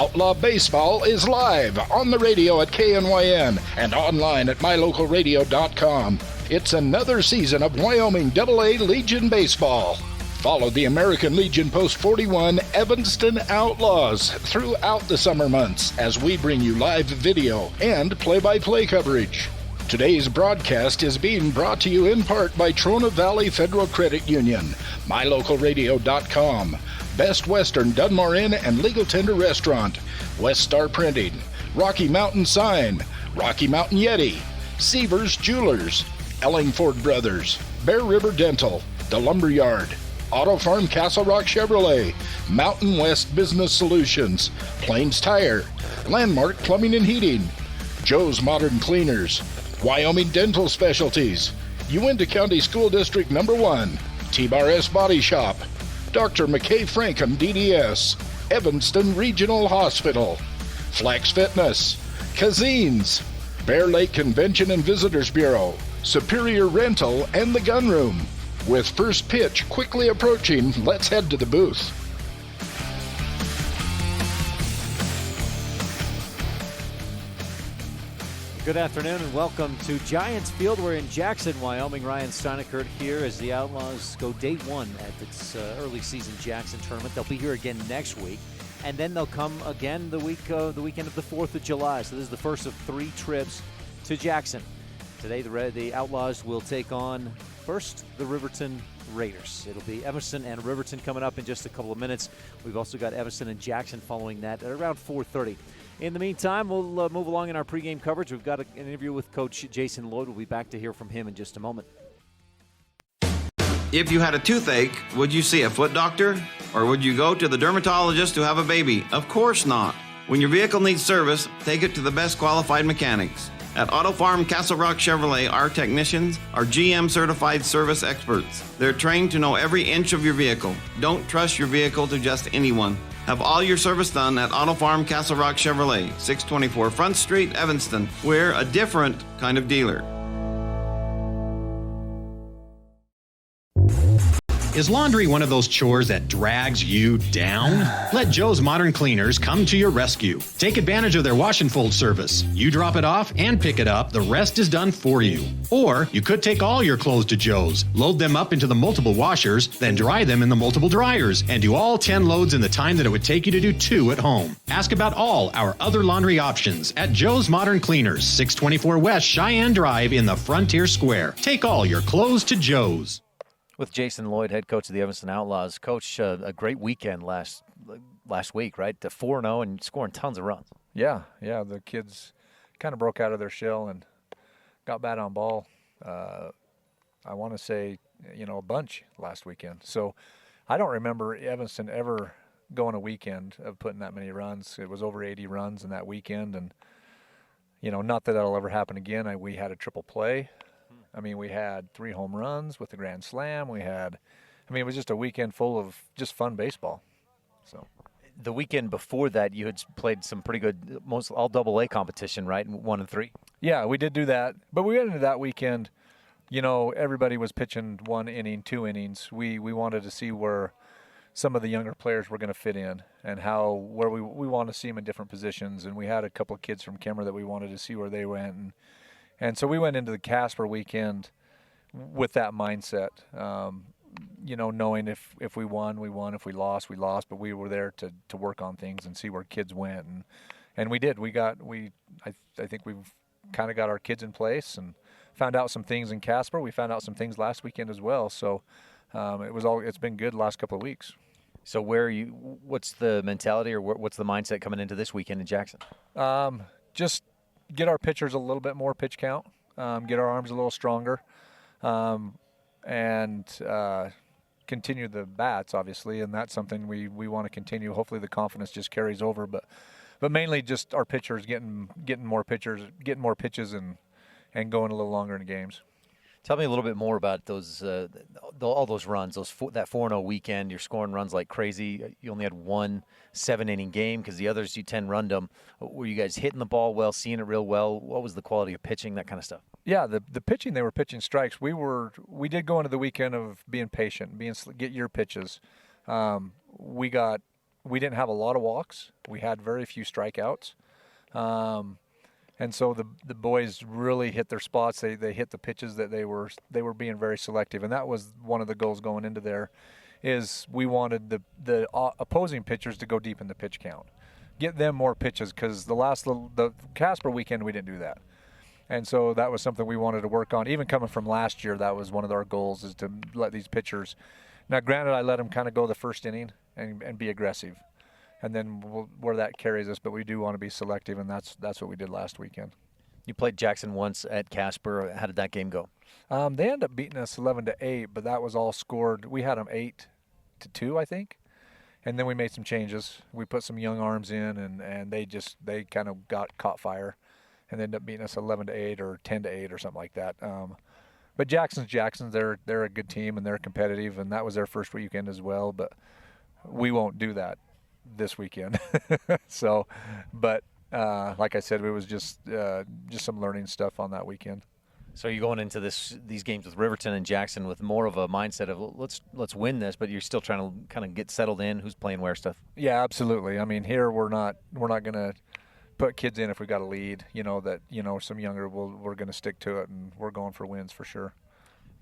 Outlaw Baseball is live on the radio at KNYN and online at mylocalradio.com. It's another season of Wyoming AA Legion Baseball. Follow the American Legion Post 41 Evanston Outlaws throughout the summer months as we bring you live video and play-by-play coverage. Today's broadcast is being brought to you in part by Trona Valley Federal Credit Union, mylocalradio.com, Best Western Dunmore Inn and Legal Tender Restaurant, West Star Printing, Rocky Mountain Sign, Rocky Mountain Yeti, Seavers Jewelers, Ellingford Brothers, Bear River Dental, The Lumberyard, Auto Farm Castle Rock Chevrolet, Mountain West Business Solutions, Plains Tire, Landmark Plumbing and Heating, Joe's Modern Cleaners, Wyoming Dental Specialties, Uinta County School District No. 1, T-Bar S Body Shop, Dr. McKay Frankham DDS, Evanston Regional Hospital, Flex Fitness, Kazines, Bear Lake Convention and Visitors Bureau, Superior Rental, and the Gun Room. With first pitch quickly approaching, let's head to the booth. Good afternoon and welcome to Giants Field. We're in Jackson, Wyoming. Ryan Steinekert here as the Outlaws go day one at this early season Jackson tournament. They'll be here again next week, and then they'll come again the weekend of the 4th of July. So this is the first of 3 trips to Jackson. Today the Outlaws will take on first the Riverton Raiders. It'll be Evanston and Riverton coming up in just a couple of minutes. We've also got Evanston and Jackson following that at around 4:30. In the meantime, we'll move along in our pregame coverage. We've got an interview with Coach Jason Lloyd. We'll be back to hear from him in just a moment. If you had a toothache, would you see a foot doctor? Or would you go to the dermatologist to have a baby? Of course not. When your vehicle needs service, take it to the best qualified mechanics. At Auto Farm Castle Rock Chevrolet, our technicians are GM-certified service experts. They're trained to know every inch of your vehicle. Don't trust your vehicle to just anyone. Have all your service done at Auto Farm Castle Rock Chevrolet, 624 Front Street, Evanston. We're a different kind of dealer. Is laundry one of those chores that drags you down? Let Joe's Modern Cleaners come to your rescue. Take advantage of their wash and fold service. You drop it off and pick it up. The rest is done for you. Or you could take all your clothes to Joe's, load them up into the multiple washers, then dry them in the multiple dryers, and do all 10 loads in the time that it would take you to do 2 at home. Ask about all our other laundry options at Joe's Modern Cleaners, 624 West Cheyenne Drive in the Frontier Square. Take all your clothes to Joe's. With Jason Lloyd, head coach of the Evanston Outlaws. Coach, a great weekend last week, right? 4-0 and scoring tons of runs. Yeah, the kids kind of broke out of their shell and got bad on ball. I want to say, a bunch last weekend. So I don't remember Evanston ever going a weekend of putting that many runs. It was over 80 runs in that weekend, and not that that'll ever happen again. We had a triple play. We had 3 home runs with the grand slam. It was just a weekend full of just fun baseball. So, the weekend before that, you had played some pretty good, most all Double-A competition, right? 1 and 3. Yeah, we did do that. But we went into that weekend. Everybody was pitching 1 inning, 2 innings. We wanted to see where some of the younger players were going to fit in and where we want to see them in different positions. And we had a couple of kids from Kemmer that we wanted to see where they went. And so we went into the Casper weekend with that mindset, knowing if we won, we won. If we lost, we lost. But we were there to work on things and see where kids went. And we did. I think we've kind of got our kids in place and found out some things in Casper. We found out some things last weekend as well. So it's been good the last couple of weeks. So what's the mentality or what's the mindset coming into this weekend in Jackson? Just get our pitchers a little bit more pitch count, get our arms a little stronger, and continue the bats, obviously, and that's something we want to continue. Hopefully the confidence just carries over, but mainly just our pitchers getting more pitches and going a little longer in games. Tell me a little bit more about those all those runs, that 4-0 weekend. You're scoring runs like crazy. You only had 1 7-inning game because the others you 10-runned them. Were you guys hitting the ball well, seeing it real well? What was the quality of pitching, that kind of stuff? Yeah, the pitching, they were pitching strikes. We did go into the weekend of being patient, get your pitches. We got we didn't have a lot of walks. We had very few strikeouts. And so the boys really hit their spots. They hit the pitches that they were being very selective, and that was one of the goals going into there. Is we wanted the opposing pitchers to go deep in the pitch count, get them more pitches, because the Casper weekend we didn't do that, and so that was something we wanted to work on. Even coming from last year, that was one of our goals, is to let these pitchers. Now, granted, I let them kind of go the first inning and be aggressive. And then where that carries us, but we do want to be selective, and that's what we did last weekend. You played Jackson once at Casper. How did that game go? They ended up beating us 11-8, but that was all scored. We had them 8-2, I think, and then we made some changes. We put some young arms in, and they kind of caught fire, and they ended up beating us 11-8 or 10-8 or something like that. But Jackson's. They're a good team, and they're competitive, and that was their first weekend as well. But we won't do that this weekend. So, but like I said, it was just some learning stuff on that weekend. So you're going into these games with Riverton and Jackson with more of a mindset of let's win this, but you're still trying to kind of get settled in, who's playing where stuff. Yeah, absolutely. I mean, here we're not going to put kids in if we got a lead. Some younger we're going to stick to it, and we're going for wins for sure.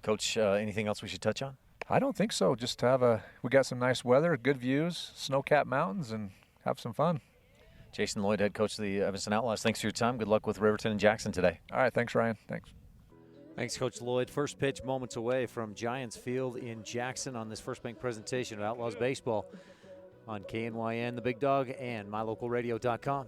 Coach, anything else we should touch on? I don't think so. Just we got some nice weather, good views, snow-capped mountains, and have some fun. Jason Lloyd, head coach of the Evanston Outlaws. Thanks for your time. Good luck with Riverton and Jackson today. All right. Thanks, Ryan. Thanks. Thanks, Coach Lloyd. First pitch moments away from Giants Field in Jackson on this First Bank presentation of Outlaws Baseball on KNYN, The Big Dog, and MyLocalRadio.com.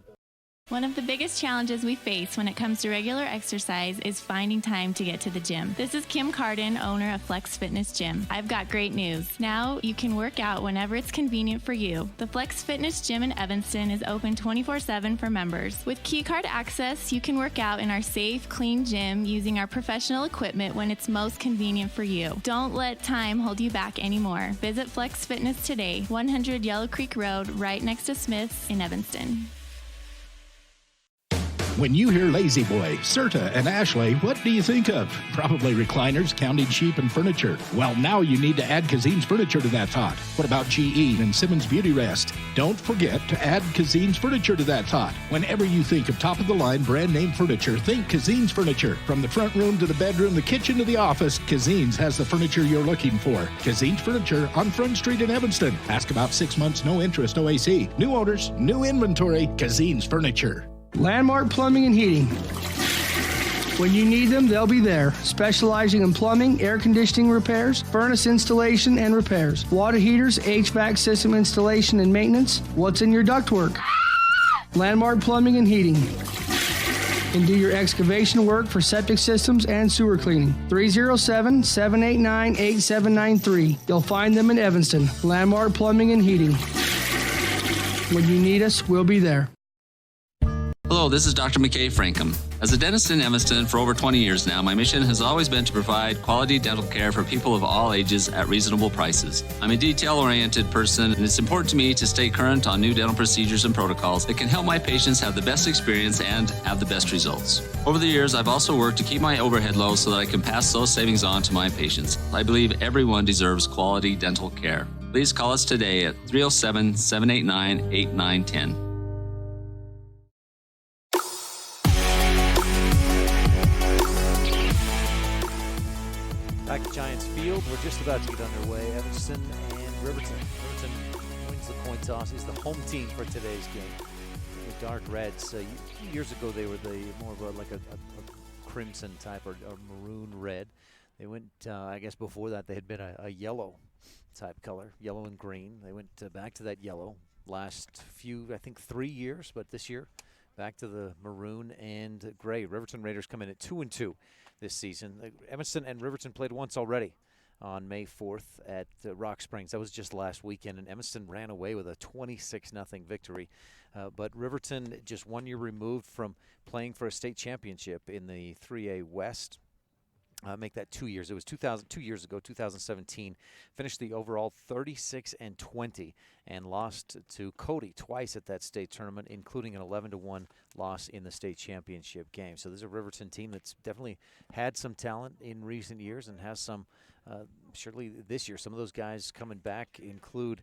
One of the biggest challenges we face when it comes to regular exercise is finding time to get to the gym. This is Kim Carden, owner of Flex Fitness Gym. I've got great news. Now you can work out whenever it's convenient for you. The Flex Fitness Gym in Evanston is open 24/7 for members. With key card access, you can work out in our safe, clean gym using our professional equipment when it's most convenient for you. Don't let time hold you back anymore. Visit Flex Fitness today, 100 Yellow Creek Road, right next to Smith's in Evanston. When you hear Lazy Boy, Serta, and Ashley, what do you think of? Probably recliners, counting sheep, and furniture. Well, now you need to add Kazine's Furniture to that thought. What about GE and Simmons Beauty Rest? Don't forget to add Kazine's Furniture to that thought. Whenever you think of top-of-the-line brand-name furniture, think Kazine's Furniture. From the front room to the bedroom, the kitchen to the office, Kazine's has the furniture you're looking for. Kazine's Furniture on Front Street in Evanston. Ask about 6 months, no interest, OAC. New owners, new inventory, Kazine's Furniture. Landmark Plumbing and Heating. When you need them, they'll be there. Specializing in plumbing, air conditioning repairs, furnace installation and repairs, water heaters, HVAC system installation and maintenance. What's in your ductwork? Landmark Plumbing and Heating. And do your excavation work for septic systems and sewer cleaning. 307-789-8793. You'll find them in Evanston. Landmark Plumbing and Heating. When you need us, we'll be there. Hello, this is Dr. McKay Frankham. As a dentist in Evanston for over 20 years now, my mission has always been to provide quality dental care for people of all ages at reasonable prices. I'm a detail-oriented person, and it's important to me to stay current on new dental procedures and protocols that can help my patients have the best experience and have the best results. Over the years, I've also worked to keep my overhead low so that I can pass those savings on to my patients. I believe everyone deserves quality dental care. Please call us today at 307-789-8910. Back at Giants Field, we're just about to get underway. Evanston and Riverton. Riverton wins the coin toss, is the home team for today's game. The Dark Reds, years ago they were more of a crimson type or maroon red. They went, I guess before that they had been a yellow type color, yellow and green. They went back to that yellow last few, I think 3 years, but this year back to the maroon and gray. Riverton Raiders come in at 2-2 this season. Evanston and Riverton played once already on May 4th at Rock Springs. That was just last weekend, and Evanston ran away with a 26-0 victory. But Riverton, just 1 year removed from playing for a state championship in the 3A West. Make that 2 years. It was 2 years ago, 2017. Finished the overall 36-20 and lost to Cody twice at that state tournament, including an 11-1 loss in the state championship game. So this is a Riverton team that's definitely had some talent in recent years and has some surely this year, some of those guys coming back include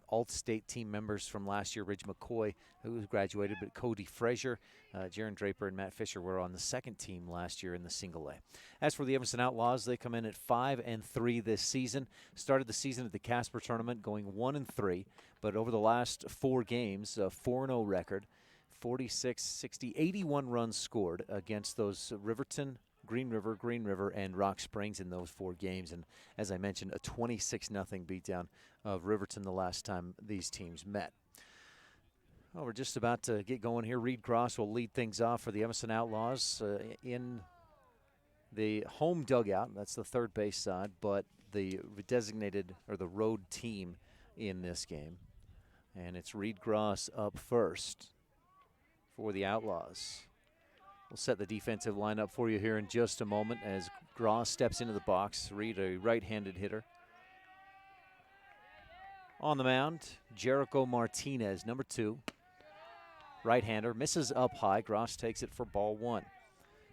Alt-State team members from last year, Ridge McCoy, who graduated, but Cody Frazier, Jaron Draper, and Matt Fisher were on the second team last year in the single A. As for the Evanston Outlaws, they come in at 5-3 this season. Started the season at the Casper tournament going 1-3, but over the last 4 games, a 4-0 record, 46, 60, 81 runs scored against those Riverton, Green River, and Rock Springs in those 4 games. And as I mentioned, a 26-0 beatdown of Riverton the last time these teams met. Well, we're just about to get going here. Reed Cross will lead things off for the Evanston Outlaws in the home dugout. That's the third base side, but the designated or the road team in this game. And it's Reed Cross up first for the Outlaws. We'll set the defensive lineup for you here in just a moment as Gross steps into the box. Reed, a right-handed hitter. On the mound, Jericho Martinez, number 2. Right-hander, misses up high. Gross takes it for ball 1.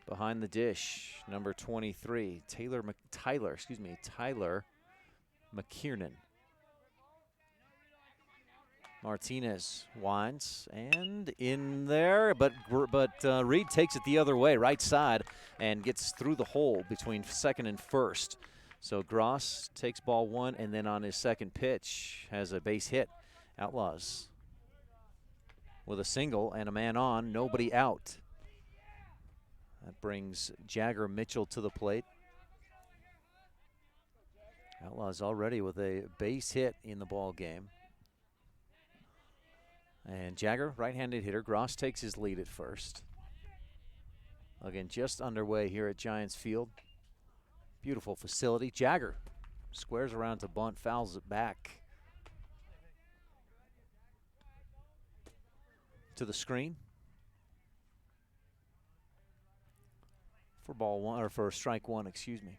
Behind the dish, number 23, Tyler McKiernan. Martinez winds and in there, but Reed takes it the other way, right side, and gets through the hole between second and first. So Gross takes ball 1, and then on his second pitch has a base hit. Outlaws with a single and a man on, nobody out. That brings Jagger Mitchell to the plate. Outlaws already with a base hit in the ball game. And Jagger, right-handed hitter. Gross takes his lead at first. Again, just underway here at Giants Field. Beautiful facility. Jagger squares around to bunt, fouls it back to the screen for ball 1, or for strike 1, excuse me.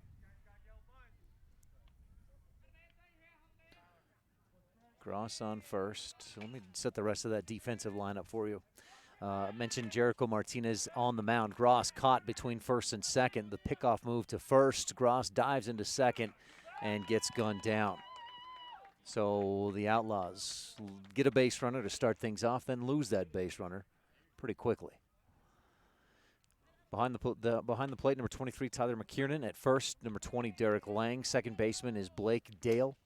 Gross on first. Let me set the rest of that defensive lineup for you. I mentioned Jericho Martinez on the mound. Gross caught between first and second. The pickoff move to first. Gross dives into second and gets gunned down. So the Outlaws get a base runner to start things off, then lose that base runner pretty quickly. Behind the plate, number 23, Tyler McKiernan. At first, number 20, Derek Lang. Second baseman is Blake Dale.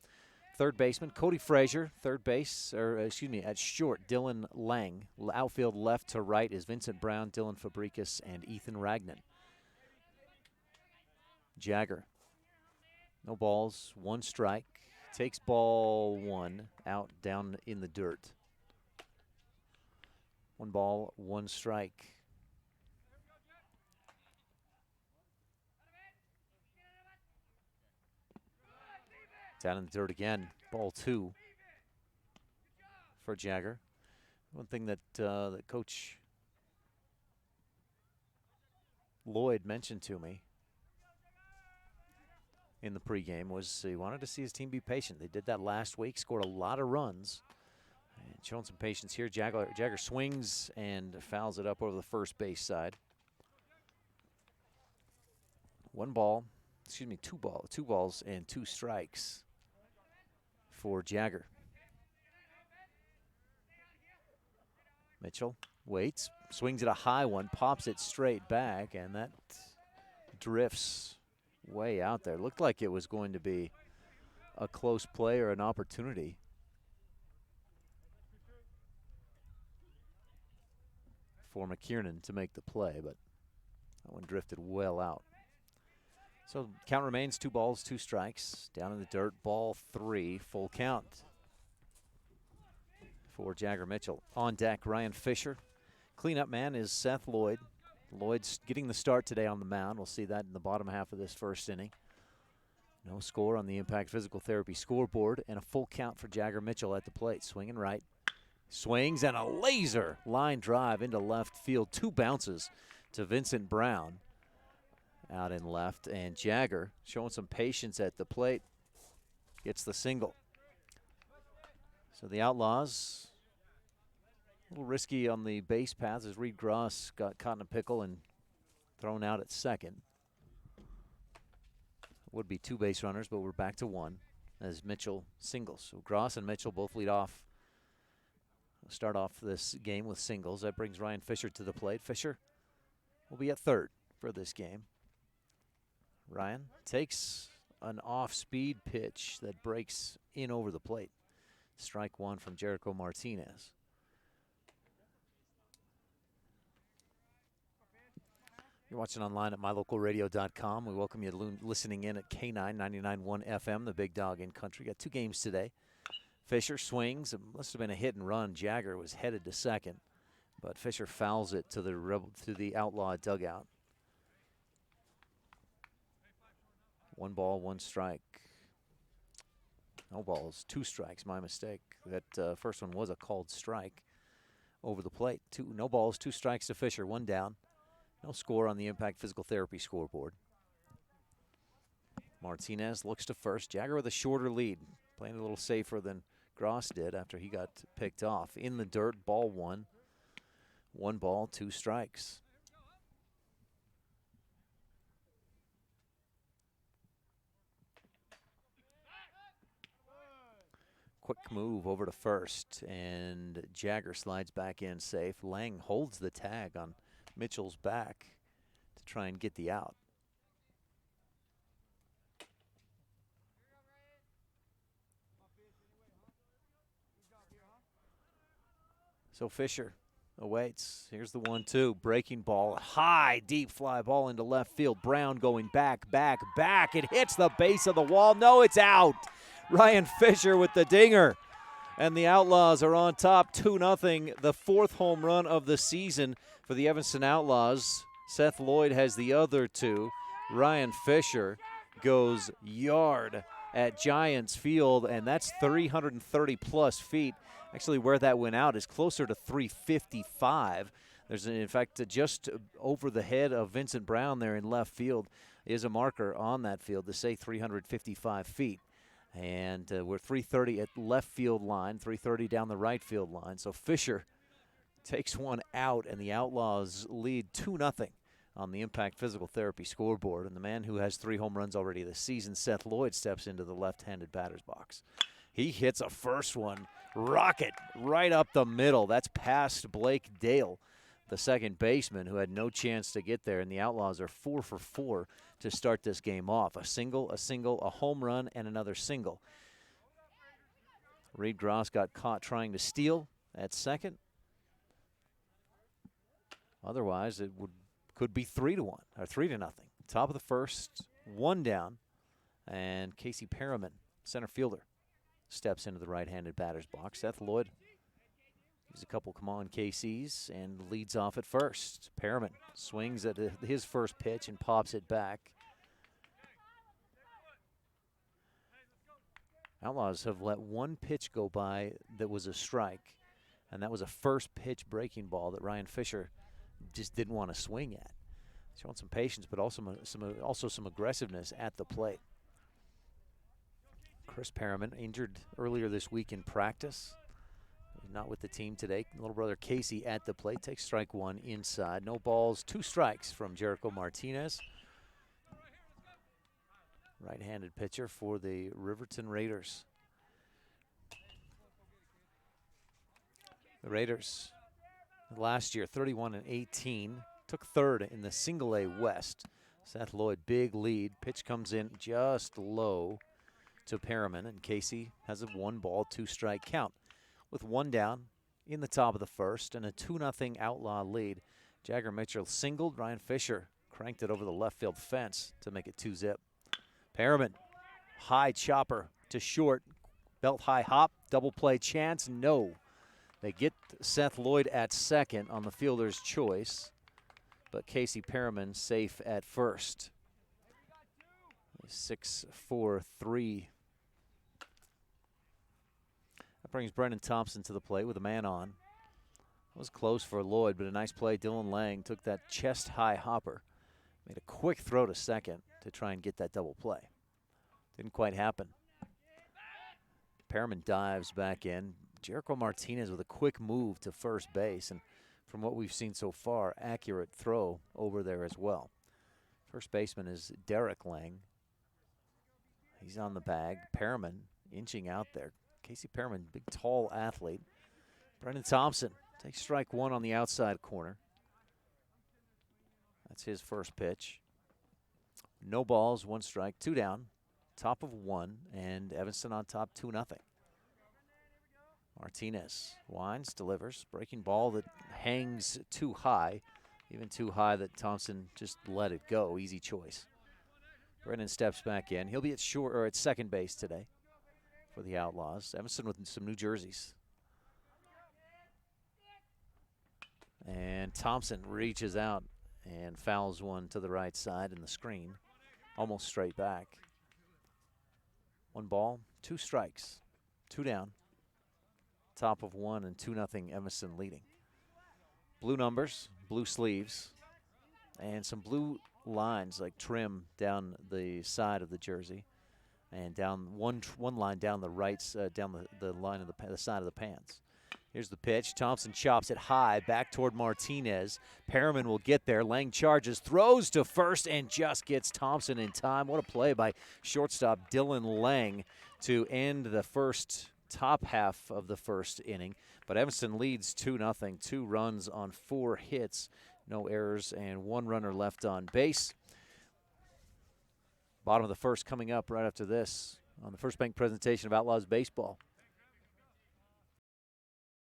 Third baseman, Cody Frazier. At short, Dylan Lang. Outfield left to right is Vincent Brown, Dylan Fabricus, and Ethan Ragnan. Jagger. No balls, 1 strike. Takes ball 1 out down in the dirt. 1 ball, 1 strike. Down in the dirt again. Ball 2 for Jagger. One thing that Coach Lloyd mentioned to me in the pregame was he wanted to see his team be patient. They did that last week, scored a lot of runs. And showing some patience here. Jagger swings and fouls it up over the first base side. 2 balls and 2 strikes for Jagger. Mitchell waits, swings at a high one, pops it straight back, and that drifts way out there. Looked like it was going to be a close play or an opportunity for McKiernan to make the play, but that one drifted well out. So count remains 2 balls, 2 strikes. Down in the dirt, ball 3, full count for Jagger Mitchell. On deck, Ryan Fisher. Cleanup man is Seth Lloyd. Lloyd's getting the start today on the mound. We'll see that in the bottom half of this first inning. No score on the Impact Physical Therapy scoreboard, and a full count for Jagger Mitchell at the plate. Swinging right. Swings and a laser line drive into left field. 2 bounces to Vincent Brown out in left, and Jagger showing some patience at the plate gets the single. So the Outlaws a little risky on the base paths as Reed Gross got caught in a pickle and thrown out at second. Would be 2 base runners, but we're back to 1 as Mitchell singles. So Gross and Mitchell both lead off. Start off this game with singles. That brings Ryan Fisher to the plate. Fisher will be at third for this game. Ryan takes an off-speed pitch that breaks in over the plate. Strike 1 from Jericho Martinez. You're watching online at mylocalradio.com. We welcome you listening in at K9 99.1 FM, the Big Dog in Country. Got 2 games today. Fisher swings. It must have been a hit and run. Jagger was headed to second, but Fisher fouls it to the Outlaw dugout. 1 ball, 1 strike. No balls, 2 strikes. My mistake. That first one was a called strike over the plate. No balls, 2 strikes to Fisher. 1 down. No score on the Impact Physical Therapy scoreboard. Martinez looks to first. Jagger with a shorter lead, playing a little safer than Gross did after he got picked off. In the dirt, ball 1. 1 ball, 2 strikes. Quick move over to first, and Jagger slides back in safe. Lang holds the tag on Mitchell's back to try and get the out. So Fisher awaits. Here's the 1-2. Breaking ball. High, deep fly ball into left field. Brown going back. It hits the base of the wall. No, it's out. Ryan Fisher with the dinger. And the Outlaws are on top 2-0. The 4th home run of the season for the Evanston Outlaws. Seth Lloyd has the other 2. Ryan Fisher goes yard at Giants Field, and that's 330-plus feet. Actually, where that went out is closer to 355. There's, in fact, just over the head of Vincent Brown there in left field is a marker on that field to say 355 feet. And we're 330 at left field line, 330 down the right field line. So Fisher takes 1 out, and the Outlaws lead 2-0 on the Impact Physical Therapy scoreboard. And the man who has 3 home runs already this season, Seth Lloyd, steps into the left-handed batter's box. He hits a first one, rocket, right up the middle. That's past Blake Dale, the second baseman, who had no chance to get there. And the Outlaws are 4 for 4 to start this game off. A single, a home run, and another single. Reed Gross got caught trying to steal at second. Otherwise, it could be 3-1 or 3-0. Top of the first, 1 down, and Casey Perriman, center fielder, steps into the right-handed batter's box. Seth Lloyd gives a couple come on KCs and leads off at first. Perriman swings at his first pitch and pops it back. Outlaws have let 1 pitch go by that was a strike, and that was a first pitch breaking ball that Ryan Fisher just didn't want to swing at. Showing some patience, but also some aggressiveness at the plate. Chris Perriman injured earlier this week in practice. He's not with the team today. Little brother Casey at the plate takes strike 1 inside. No balls, 2 strikes from Jericho Martinez. Right-handed pitcher for the Riverton Raiders. The Raiders last year 31-18, took 3rd in the Single A West. Seth Lloyd, big lead. Pitch comes in just low to Perriman, and Casey has a 1 ball, 2 strike count. With 1 down in the top of the first and a 2-0 Outlaw lead. Jagger Mitchell singled. Ryan Fisher cranked it over the left field fence to make it 2-zip. Perriman, high chopper to short. Belt high hop, double play chance, no. They get Seth Lloyd at second on the fielder's choice, but Casey Perriman safe at first. 6-4-3. That brings Brendan Thompson to the plate with a man on. It was close for Lloyd, but a nice play. Dylan Lang took that chest-high hopper, made a quick throw to second to try and get that double play. Didn't quite happen. Perriman dives back in. Jericho Martinez with a quick move to first base, and from what we've seen so far, accurate throw over there as well. First baseman is Derek Lang. He's on the bag. Perriman inching out there. Casey Perriman, big, tall athlete. Brendan Thompson takes strike one on the outside corner. That's his first pitch. No balls, 1 strike, 2 down. Top of 1, and Evanston on top 2-0. Martinez winds, delivers. Breaking ball that hangs too high. Even too high that Thompson just let it go. Easy choice. Brennan steps back in. He'll be at short or at second base today for the Outlaws. Evanston with some new jerseys. And Thompson reaches out and fouls one to the right side in the screen. Almost straight back. 1 ball, 2 strikes, 2 down. Top of 1 and 2-0 Evanston leading. Blue numbers, blue sleeves, and some blue lines like trim down the side of the jersey, and down one line down the right, down the line of the side of the pants. Here's the pitch. Thompson chops it high back toward Martinez. Perriman will get there. Lang charges, throws to first, and just gets Thompson in time. What a play by shortstop Dylan Lang to end the top half of the first inning. But Evanston leads 2-0. 2 runs on 4 hits, no errors, and 1 runner left on base. Bottom of the first coming up right after this on the First Bank presentation of Outlaws Baseball.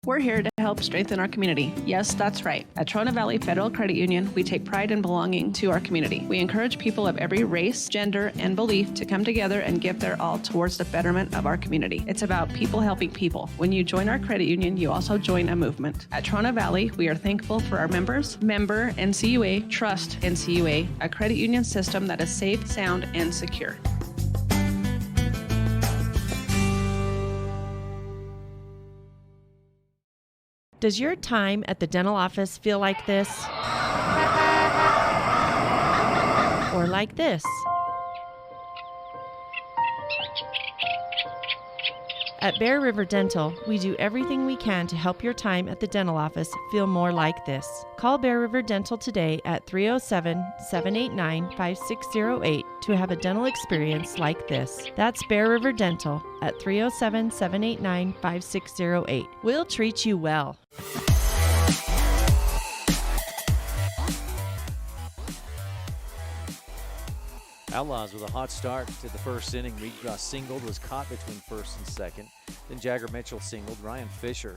We're here to help strengthen our community. Yes, that's right. At Trona Valley Federal Credit Union, we take pride in belonging to our community. We encourage people of every race, gender, and belief to come together and give their all towards the betterment of our community. It's about people helping people. When you join our credit union, you also join a movement. At Trona Valley, we are thankful for our members, member NCUA, trust NCUA, a credit union system that is safe, sound, and secure. Does your time at the dental office feel like this? Or like this? At Bear River Dental, we do everything we can to help your time at the dental office feel more like this. Call Bear River Dental today at 307-789-5608 to have a dental experience like this. That's Bear River Dental at 307-789-5608. We'll treat you well. Outlaws with a hot start to the first inning. Reed Gross singled, was caught between first and second. Then Jagger Mitchell singled. Ryan Fisher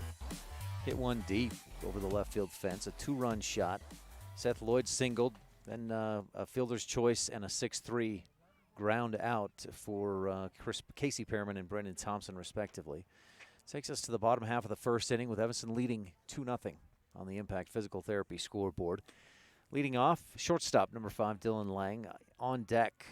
hit one deep over the left field fence, a 2-run shot. Seth Lloyd singled, then a fielder's choice and a 6-3 ground out for Casey Perriman and Brendan Thompson, respectively. Takes us to the bottom half of the first inning with Evanston leading 2-0 on the Impact Physical Therapy scoreboard. Leading off, shortstop number 5, Dylan Lang. On deck,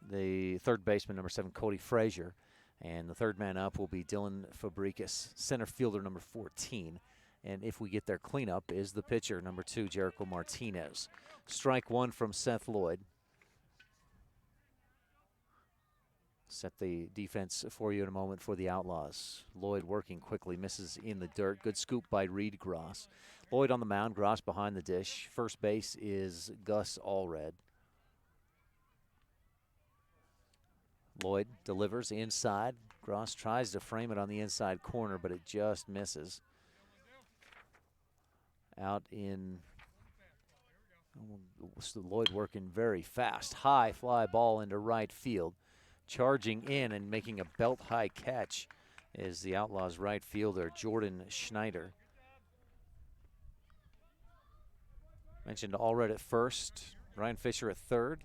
the third baseman, number 7, Cody Frazier. And the third man up will be Dylan Fabricas, center fielder number 14. And if we get their cleanup, is the pitcher, number 2, Jericho Martinez. Strike 1 from Seth Lloyd. Set the defense for you in a moment for the Outlaws. Lloyd working quickly, misses in the dirt. Good scoop by Reed Gross. Lloyd on the mound, Gross behind the dish. First base is Gus Allred. Lloyd delivers inside. Gross tries to frame it on the inside corner, but it just misses. Out in, Lloyd working very fast. High fly ball into right field. Charging in and making a belt-high catch is the Outlaws right fielder, Jordan Schneider. Mentioned Allred at first, Ryan Fisher at third,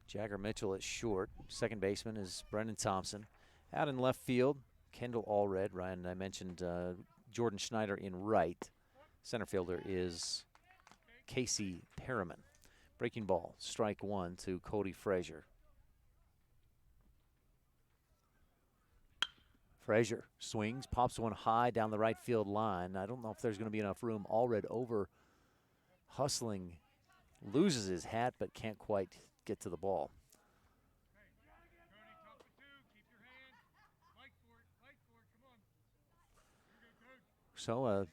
Jagger Mitchell at short. Second baseman is Brendan Thompson. Out in left field, Kendall Allred. Ryan, I mentioned Jordan Schneider in right. Center fielder is Casey Perriman. Breaking ball, strike 1 to Cody Frazier. Frazier swings, pops one high down the right field line. I don't know if there's going to be enough room. Allred over hustling, loses his hat, but can't quite get to the ball. So a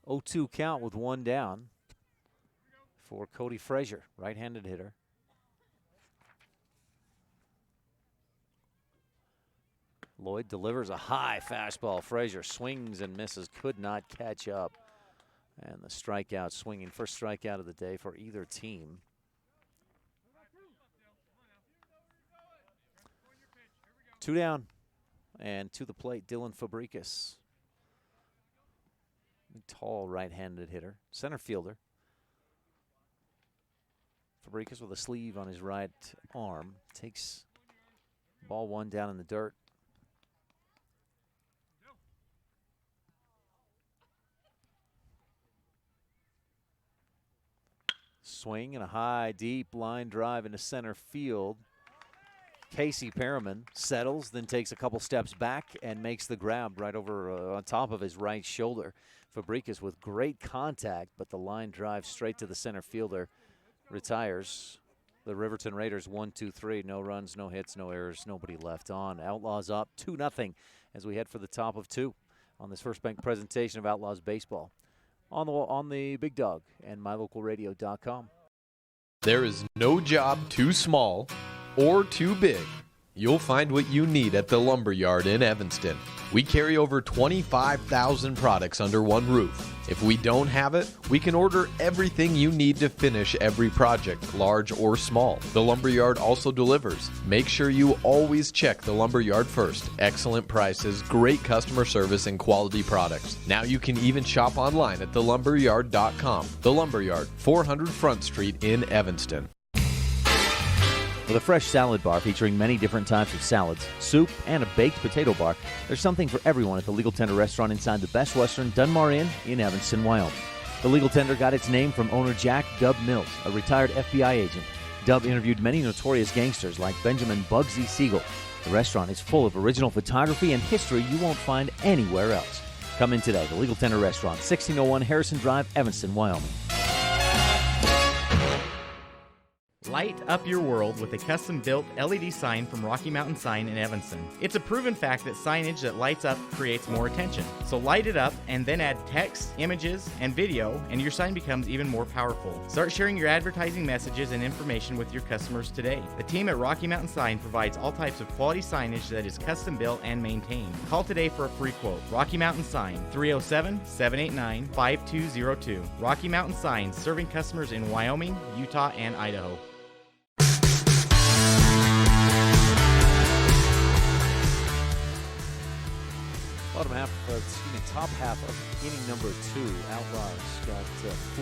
0-2 count with 1 down for Cody Frazier, right-handed hitter. Lloyd delivers a high fastball. Frazier swings and misses, could not catch up. And the strikeout swinging, first strikeout of the day for either team. Two down, and to the plate, Dylan Fabricas. Tall right-handed hitter, center fielder. Fabricas with a sleeve on his right arm takes ball one down in the dirt. Swing and a high, deep line drive into center field. Casey Perriman settles, then takes a couple steps back and makes the grab right over on top of his right shoulder. Fabricas with great contact, but the line drive straight to the center fielder retires. The Riverton Raiders 1-2-3. No runs, no hits, no errors, nobody left on. Outlaws up 2-0 as we head for the top of two on this First Bank presentation of Outlaws Baseball on the Big Dog and mylocalradio.com. There is no job too small or too big. You'll find what you need at the Lumberyard in Evanston. We carry over 25,000 products under one roof. If we don't have it, we can order everything you need to finish every project, large or small. The Lumberyard also delivers. Make sure you always check the Lumberyard first. Excellent prices, great customer service, and quality products. Now you can even shop online at thelumberyard.com. The Lumberyard, 400 Front Street in Evanston. With a fresh salad bar featuring many different types of salads, soup, and a baked potato bar, there's something for everyone at the Legal Tender restaurant inside the Best Western Dunmar Inn in Evanston, Wyoming. The Legal Tender got its name from owner Jack Dub Mills, a retired FBI agent. Dub interviewed many notorious gangsters like Benjamin Bugsy Siegel. The restaurant is full of original photography and history you won't find anywhere else. Come in today, the Legal Tender restaurant, 1601 Harrison Drive, Evanston, Wyoming. Light up your world with a custom-built LED sign from Rocky Mountain Sign in Evanston. It's a proven fact that signage that lights up creates more attention. So light it up and then add text, images, and video, and your sign becomes even more powerful. Start sharing your advertising messages and information with your customers today. The team at Rocky Mountain Sign provides all types of quality signage that is custom-built and maintained. Call today for a free quote. Rocky Mountain Sign, 307-789-5202. Rocky Mountain Sign, serving customers in Wyoming, Utah, and Idaho. Top half of inning number 2. Outlaws got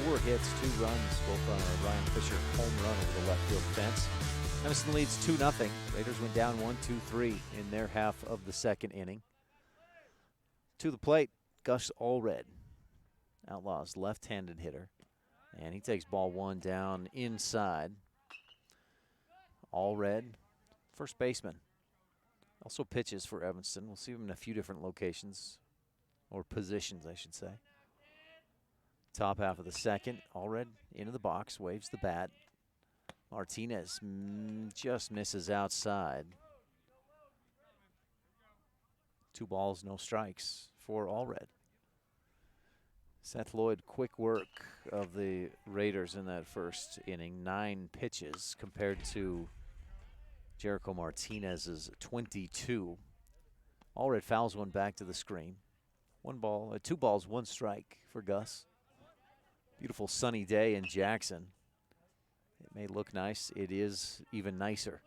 4 hits, 2 runs, both on a Ryan Fisher home run over the left field fence. Evanston leads 2-0. Raiders went down 1-2-3 in their half of the second inning. To the plate, Gus Allred, Outlaws left-handed hitter, and he takes ball one down inside. Allred, first baseman. Also pitches for Evanston. We'll see him in a few different locations, or positions, I should say. Top half of the second, Allred into the box, waves the bat. Martinez just misses outside. 2 balls, no strikes for Allred. Seth Lloyd, quick work of the Raiders in that first inning. 9 pitches compared to Jericho Martinez's 22. Allred fouls one back to the screen. 2 balls, 1 strike for Gus. Beautiful sunny day in Jackson. It may look nice. It is even nicer.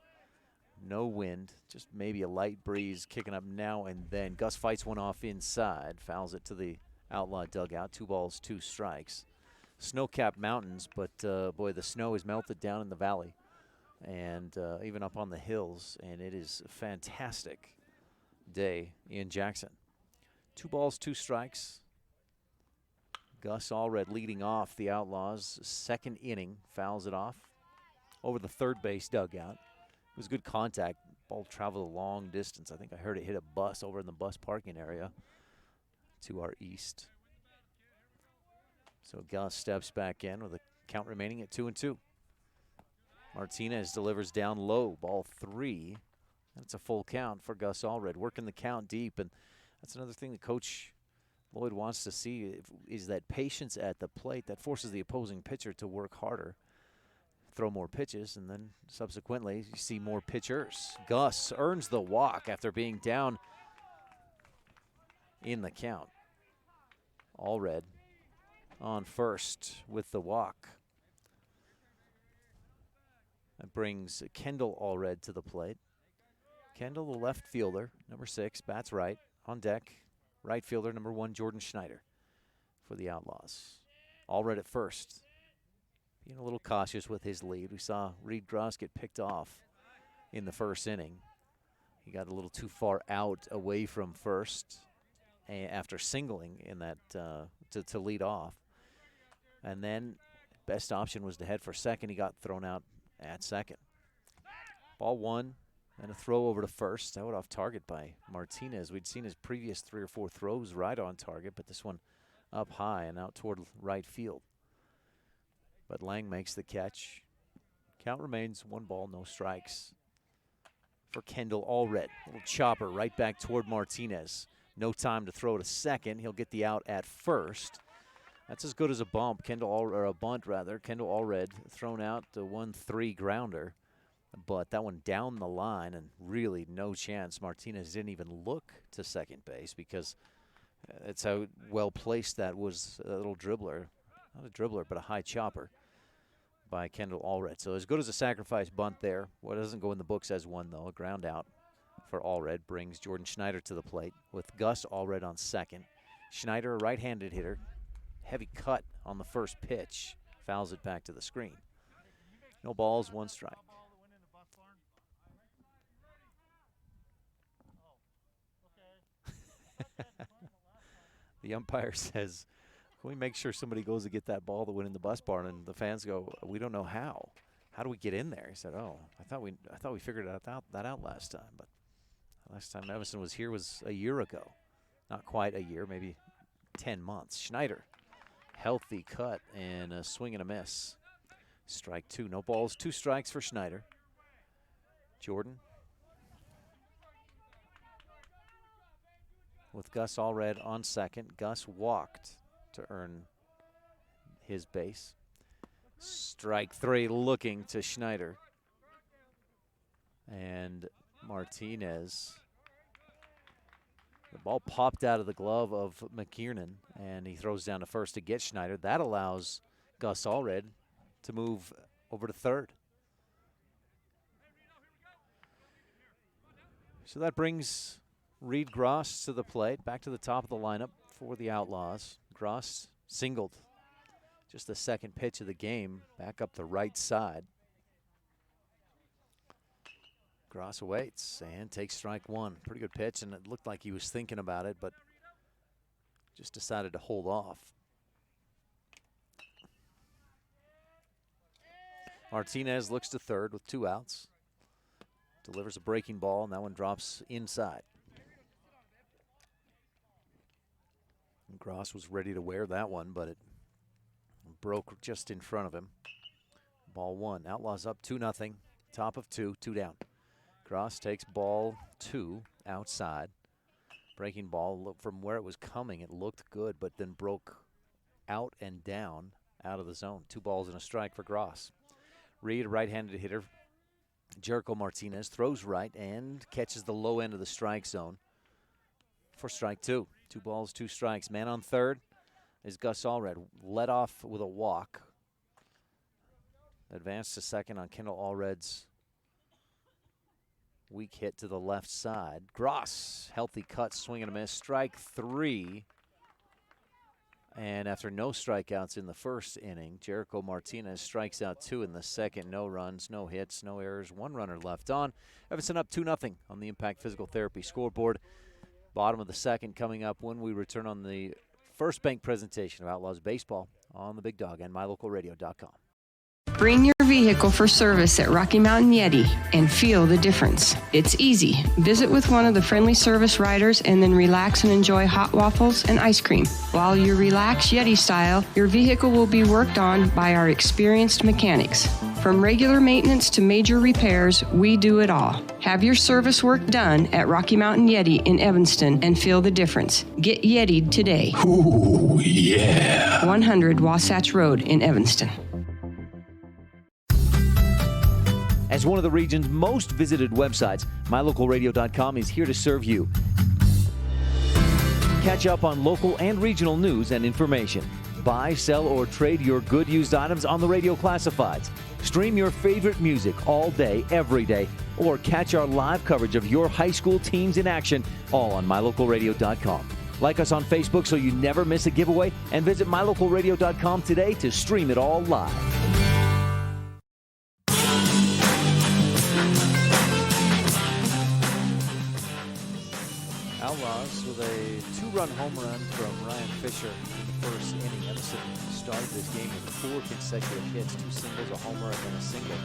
No wind, just maybe a light breeze kicking up now and then. Gus fights one off inside, fouls it to the Outlaw dugout. 2 balls, 2 strikes. Snow-capped mountains, but boy, the snow is melted down in the valley and even up on the hills, and it is a fantastic day in Jackson. 2 balls, 2 strikes. Gus Allred leading off the Outlaws' second inning, fouls it off over the third base dugout. It was good contact. Ball traveled a long distance. I think I heard it hit a bus over in the bus parking area to our east. So Gus steps back in with a count remaining at 2-2. Martinez delivers down low, ball 3. That's a full count for Gus Allred, working the count deep, and that's another thing that Coach Lloyd wants to see is that patience at the plate that forces the opposing pitcher to work harder, throw more pitches, and then subsequently you see more pitchers. Gus earns the walk after being down in the count. Allred on first with the walk. That brings Kendall Allred to the plate. Kendall, the left fielder, number 6, bats right. On deck, right fielder, number 1, Jordan Schneider for the Outlaws. Allred at first. Being a little cautious with his lead. We saw Reed Gross get picked off in the first inning. He got a little too far out away from first after singling in that to lead off. And then best option was to head for second. He got thrown out at second. Ball 1 and a throw over to first. Out off target by Martinez. We'd seen his previous 3 or 4 throws right on target, but this one up high and out toward right field. But Lang makes the catch. Count remains 1 ball, no strikes for Kendall Allred. Little chopper right back toward Martinez. No time to throw to second. He'll get the out at first. That's as good as a bump. Or a bunt rather. Kendall Allred thrown out the 1-3 grounder, but that one down the line and really no chance. Martinez didn't even look to second base because that's how well placed that was. A little dribbler, not a dribbler, but a high chopper by Kendall Allred. So as good as a sacrifice bunt there. What doesn't go in the books as one though. A ground out for Allred brings Jordan Schneider to the plate with Gus Allred on second. Schneider, a right-handed hitter. Heavy cut on the first pitch. Fouls it back to the screen. No balls, 1 strike. The umpire says, can we make sure somebody goes to get that ball to win in the bus barn? And the fans go, we don't know how. How do we get in there? He said, I thought we figured that out last time. But last time Evanston was here was a year ago. Not quite a year, maybe 10 months. Schneider, healthy cut and a swing and a miss. Strike 2, no balls, 2 strikes for Schneider. Jordan with Gus Allred on second. Gus walked to earn his base. Strike 3 looking to Schneider. And Martinez. The ball popped out of the glove of McKiernan, and he throws down to first to get Schneider. That allows Gus Allred to move over to third. So that brings Reed Gross to the plate, back to the top of the lineup for the Outlaws. Gross singled just the second pitch of the game, back up the right side. Gross awaits and takes strike 1. Pretty good pitch, and it looked like he was thinking about it, but just decided to hold off. Martinez looks to third with 2 outs. Delivers a breaking ball, and that one drops inside. And Gross was ready to wear that one, but it broke just in front of him. Ball 1. Outlaws up 2-0. Top of 2, 2 down. Gross takes ball 2 outside. Breaking ball, from where it was coming, it looked good, but then broke out and down out of the zone. 2 balls and a strike for Gross. Reed, a right-handed hitter. Jericho Martinez throws right and catches the low end of the strike zone for strike 2. 2 balls, 2 strikes. Man on third is Gus Allred. Led off with a walk. Advanced to second on Kendall Allred's weak hit to the left side. Gross, healthy cut, swing and a miss. Strike 3. And after no strikeouts in the first inning, Jericho Martinez strikes out 2 in the second. No runs, no hits, no errors. 1 runner left on. Evanston up 2-0 on the Impact Physical Therapy scoreboard. Bottom of the second coming up when we return on the First Bank presentation of Outlaws Baseball on the Big Dog and MyLocalRadio.com. Bring your vehicle for service at Rocky Mountain Yeti and feel the difference. It's easy. Visit with one of the friendly service riders and then relax and enjoy hot waffles and ice cream. While you relax Yeti style, your vehicle will be worked on by our experienced mechanics. From regular maintenance to major repairs, we do it all. Have your service work done at Rocky Mountain Yeti in Evanston and feel the difference. Get Yeti'd today. Ooh, yeah. 100 Wasatch Road in Evanston. As one of the region's most visited websites, MyLocalRadio.com is here to serve you. Catch up on local and regional news and information. Buy, sell, or trade your good used items on the radio classifieds. Stream your favorite music all day, every day, or catch our live coverage of your high school teams in action, all on mylocalradio.com. Like us on Facebook so you never miss a giveaway, and visit mylocalradio.com today to stream it all live. Outlaws with a two-run home run from Ryan Fisher in the first inning. Evanston started this game with 4 consecutive hits, 2 singles, a homer, and then a single.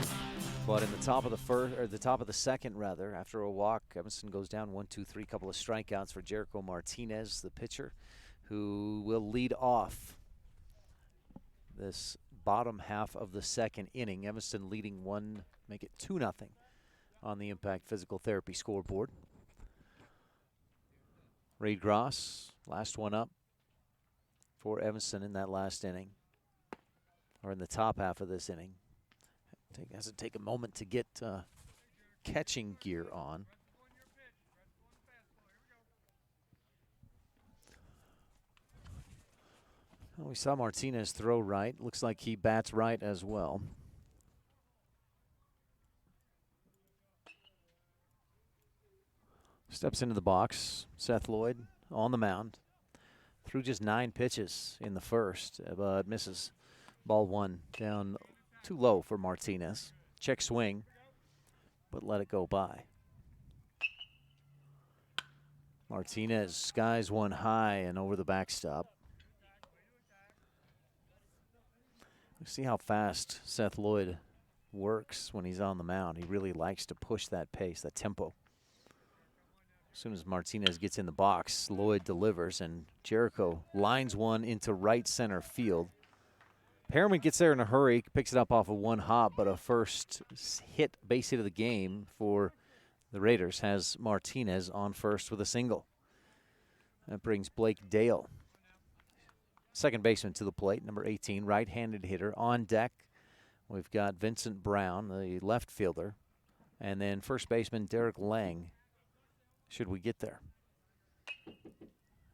But in the top of the second, after a walk, Evanston goes down 1-2-3, couple of strikeouts for Jericho Martinez, the pitcher, who will lead off this bottom half of the second inning. Evanston leading make it 2-0 on the Impact Physical Therapy scoreboard. Reed Gross, last one up for Evanston in that last inning, or in the top half of this inning. Has to take a moment to get catching gear on. Well, we saw Martinez throw right. Looks like he bats right as well. Steps into the box. Seth Lloyd on the mound. Threw just 9 pitches in the first, but misses. Ball 1 down too low for Martinez. Check swing, but let it go by. Martinez skies one high and over the backstop. See how fast Seth Lloyd works when he's on the mound. He really likes to push that pace, that tempo. As soon as Martinez gets in the box, Lloyd delivers, and Jericho lines one into right center field. Perriman gets there in a hurry, picks it up off of one hop, but a first base hit of the game for the Raiders has Martinez on first with a single. That brings Blake Dale, second baseman, to the plate, number 18, right-handed hitter. On deck, we've got Vincent Brown, the left fielder, and then first baseman Derek Lang, should we get there.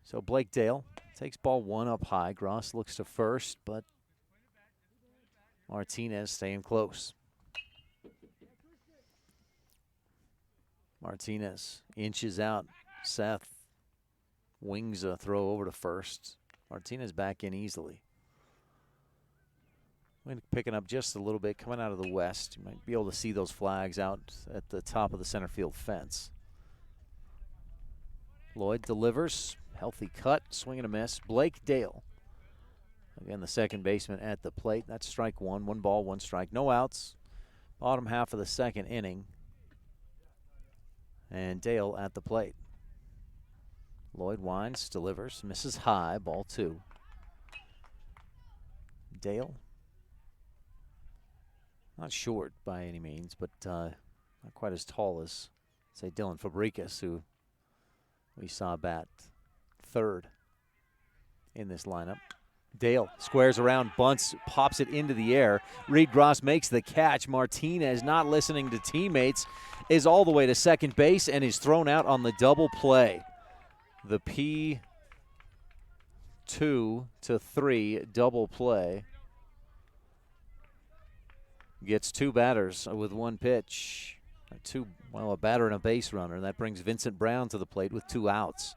So Blake Dale takes ball 1 up high. Gross looks to first, but Martinez staying close. Martinez inches out. Seth wings a throw over to first. Martinez back in easily. Wind picking up just a little bit, coming out of the west. You might be able to see those flags out at the top of the center field fence. Lloyd delivers. Healthy cut. Swing and a miss. Blake Dale. Again, the second baseman at the plate. That's strike 1. 1 ball, 1 strike. No outs. Bottom half of the second inning. And Dale at the plate. Lloyd winds, delivers, misses high. Ball 2. Dale. Not short by any means, but not quite as tall as, say, Dylan Fabricas, who we saw bat third in this lineup. Dale squares around, bunts, pops it into the air. Reed Gross makes the catch. Martinez, not listening to teammates, is all the way to second base and is thrown out on the double play. The P2 to 3 double play gets 2 batters with 1 pitch. A batter and a base runner. That brings Vincent Brown to the plate with 2 outs.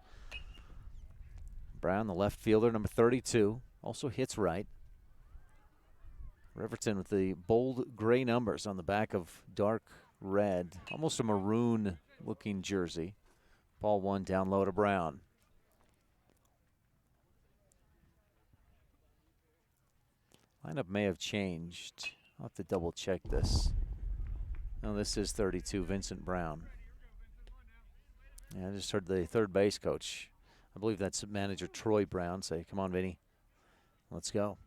Brown, the left fielder, number 32, also hits right. Riverton with the bold gray numbers on the back of dark red, almost a maroon-looking jersey. Ball 1 down low to Brown. Lineup may have changed. I'll have to double-check this. No, this is 32, Vincent Brown. Yeah, I just heard the third base coach, I believe that's manager Troy Brown, say, come on, Vinny, let's go.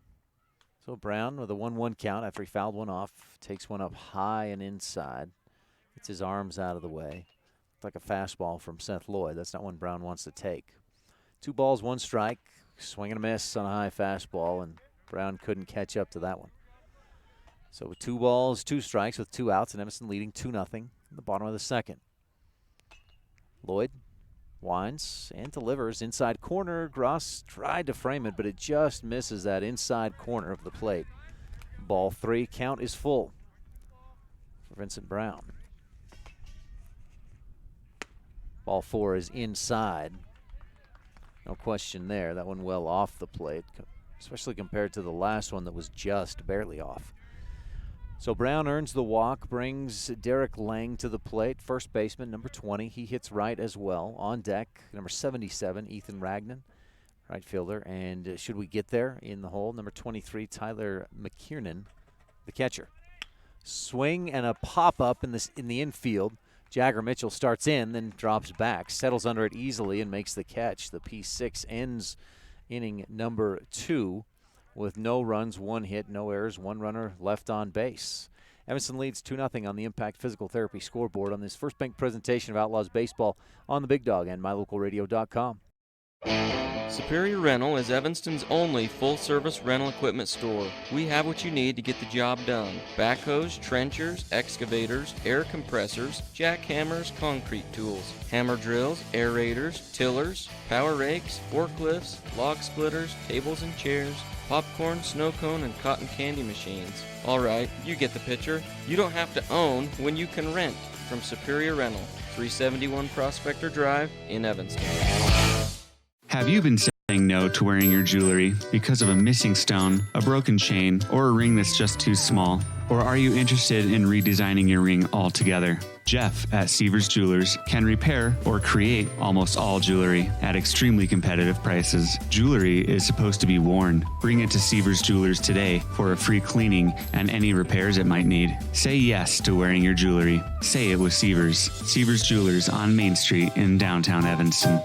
So Brown with a 1-1 count after he fouled one off, takes one up high and inside, gets his arms out of the way. Like a fastball from Seth Lloyd. That's not one Brown wants to take. 2 balls, 1 strike, swing and a miss on a high fastball, and Brown couldn't catch up to that one. So with 2 balls, 2 strikes with 2 outs, and Evanston leading 2-0 in the bottom of the second. Lloyd Winds and delivers inside corner. Gross tried to frame it, but it just misses that inside corner of the plate. Ball 3, count is full for Vincent Brown. Ball 4 is inside. No question there. That one well off the plate, especially compared to the last one that was just barely off. So Brown earns the walk, brings Derek Lang to the plate, first baseman, number 20. He hits right as well. On deck, number 77, Ethan Ragnan, right fielder. And should we get there in the hole, number 23, Tyler McKiernan, the catcher. Swing and a pop-up in the infield. Jagger Mitchell starts in, then drops back, settles under it easily, and makes the catch. The P6 ends inning number 2. With no runs, 1 hit, no errors, 1 runner left on base. Evanston leads 2-0 on the Impact Physical Therapy scoreboard on this First Bank presentation of Outlaws Baseball on the Big Dog and MyLocalRadio.com. Superior Rental is Evanston's only full-service rental equipment store. We have what you need to get the job done. Backhoes, trenchers, excavators, air compressors, jackhammers, concrete tools, hammer drills, aerators, tillers, power rakes, forklifts, log splitters, tables and chairs, popcorn, snow cone, and cotton candy machines. Alright, you get the picture. You don't have to own when you can rent. From Superior Rental, 371 Prospector Drive in Evanston. Have you been saying no to wearing your jewelry because of a missing stone, a broken chain, or a ring that's just too small? Or are you interested in redesigning your ring altogether? Jeff at Seavers Jewelers can repair or create almost all jewelry at extremely competitive prices. Jewelry is supposed to be worn. Bring it to Seavers Jewelers today for a free cleaning and any repairs it might need. Say yes to wearing your jewelry. Say it with Seavers. Seavers Jewelers on Main Street in downtown Evanston.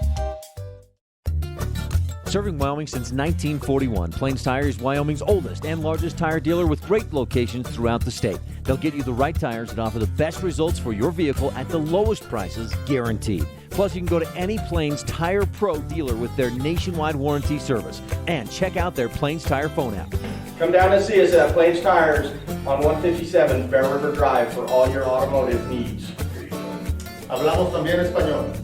Serving Wyoming since 1941, Plains Tire is Wyoming's oldest and largest tire dealer with great locations throughout the state. They'll get you the right tires and offer the best results for your vehicle at the lowest prices, guaranteed. Plus, you can go to any Plains Tire Pro dealer with their nationwide warranty service. And check out their Plains Tire phone app. Come down and see us at Plains Tires on 157 Bear River Drive for all your automotive needs. Hablamos también español.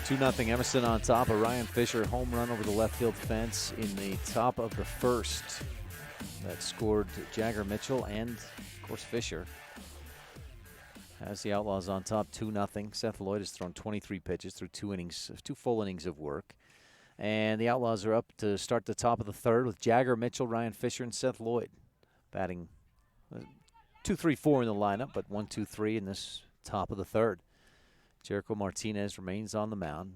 2-0 Evanston on top. A Ryan Fisher home run over the left field fence in the top of the first. That scored Jagger Mitchell and, of course, Fisher. Has the Outlaws on top 2-0. Seth Lloyd has thrown 23 pitches through 2 full innings of work. And the Outlaws are up to start the top of the third with Jagger Mitchell, Ryan Fisher, and Seth Lloyd batting 2-3-4 in the lineup, but 1-2-3 in this top of the third. Jericho Martinez remains on the mound.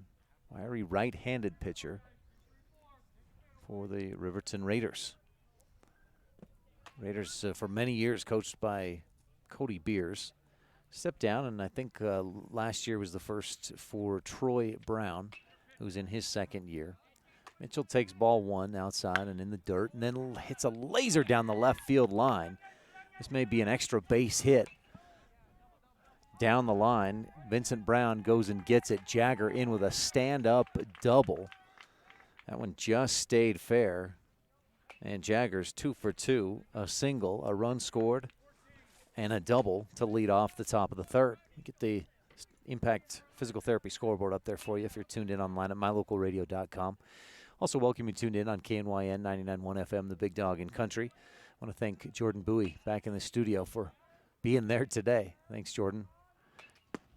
Wiry right-handed pitcher for the Riverton Raiders. Raiders for many years coached by Cody Beers. Stepped down, and I think last year was the first for Troy Brown, who's in his second year. Mitchell takes ball 1 outside and in the dirt, and then hits a laser down the left field line. This may be an extra base hit. Down the line, Vincent Brown goes and gets it. Jagger in with a stand-up double. That one just stayed fair. And Jagger's 2 for 2, a single, a run scored, and a double to lead off the top of the third. Get the Impact Physical Therapy scoreboard up there for you if you're tuned in online at mylocalradio.com. Also welcome you tuned in on KNYN 99.1 FM, the Big Dog in Country. I want to thank Jordan Bowie back in the studio for being there today. Thanks, Jordan.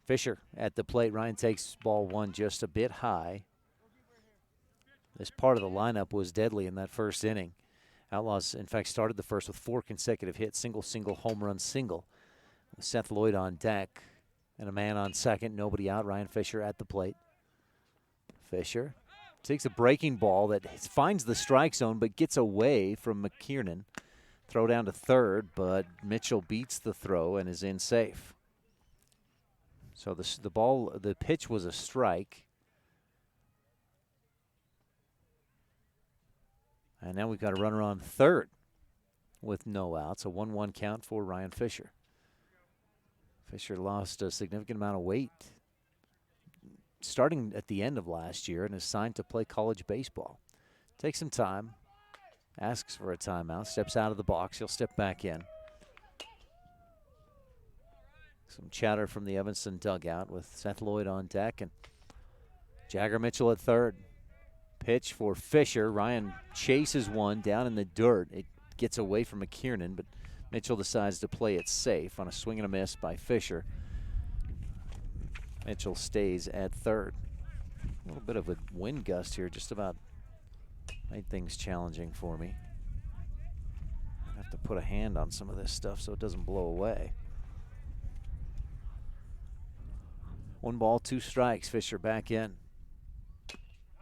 Fisher at the plate. Ryan takes ball 1 just a bit high. This part of the lineup was deadly in that first inning. Outlaws, in fact, started the first with 4 consecutive hits, single, home run, single. Seth Lloyd on deck and a man on second, nobody out. Ryan Fisher at the plate. Fisher takes a breaking ball that finds the strike zone but gets away from McKiernan. Throw down to third, but Mitchell beats the throw and is in safe. So the pitch was a strike. And now we've got a runner on third with no outs. A 1-1 count for Ryan Fisher. Fisher lost a significant amount of weight starting at the end of last year and is signed to play college baseball. Takes some time. asks for a timeout, steps out of the box. He'll step back in. Some chatter from the Evanston dugout with Seth Lloyd on deck and Jagger Mitchell at third. Pitch for Fisher. Ryan chases one down in the dirt. It gets away from McKiernan, but Mitchell decides to play it safe on a swing and a miss by Fisher. Mitchell stays at third. A little bit of a wind gust here, just about made things challenging for me. I have to put a hand on some of this stuff so it doesn't blow away. 1 ball, 2 strikes. Fisher back in.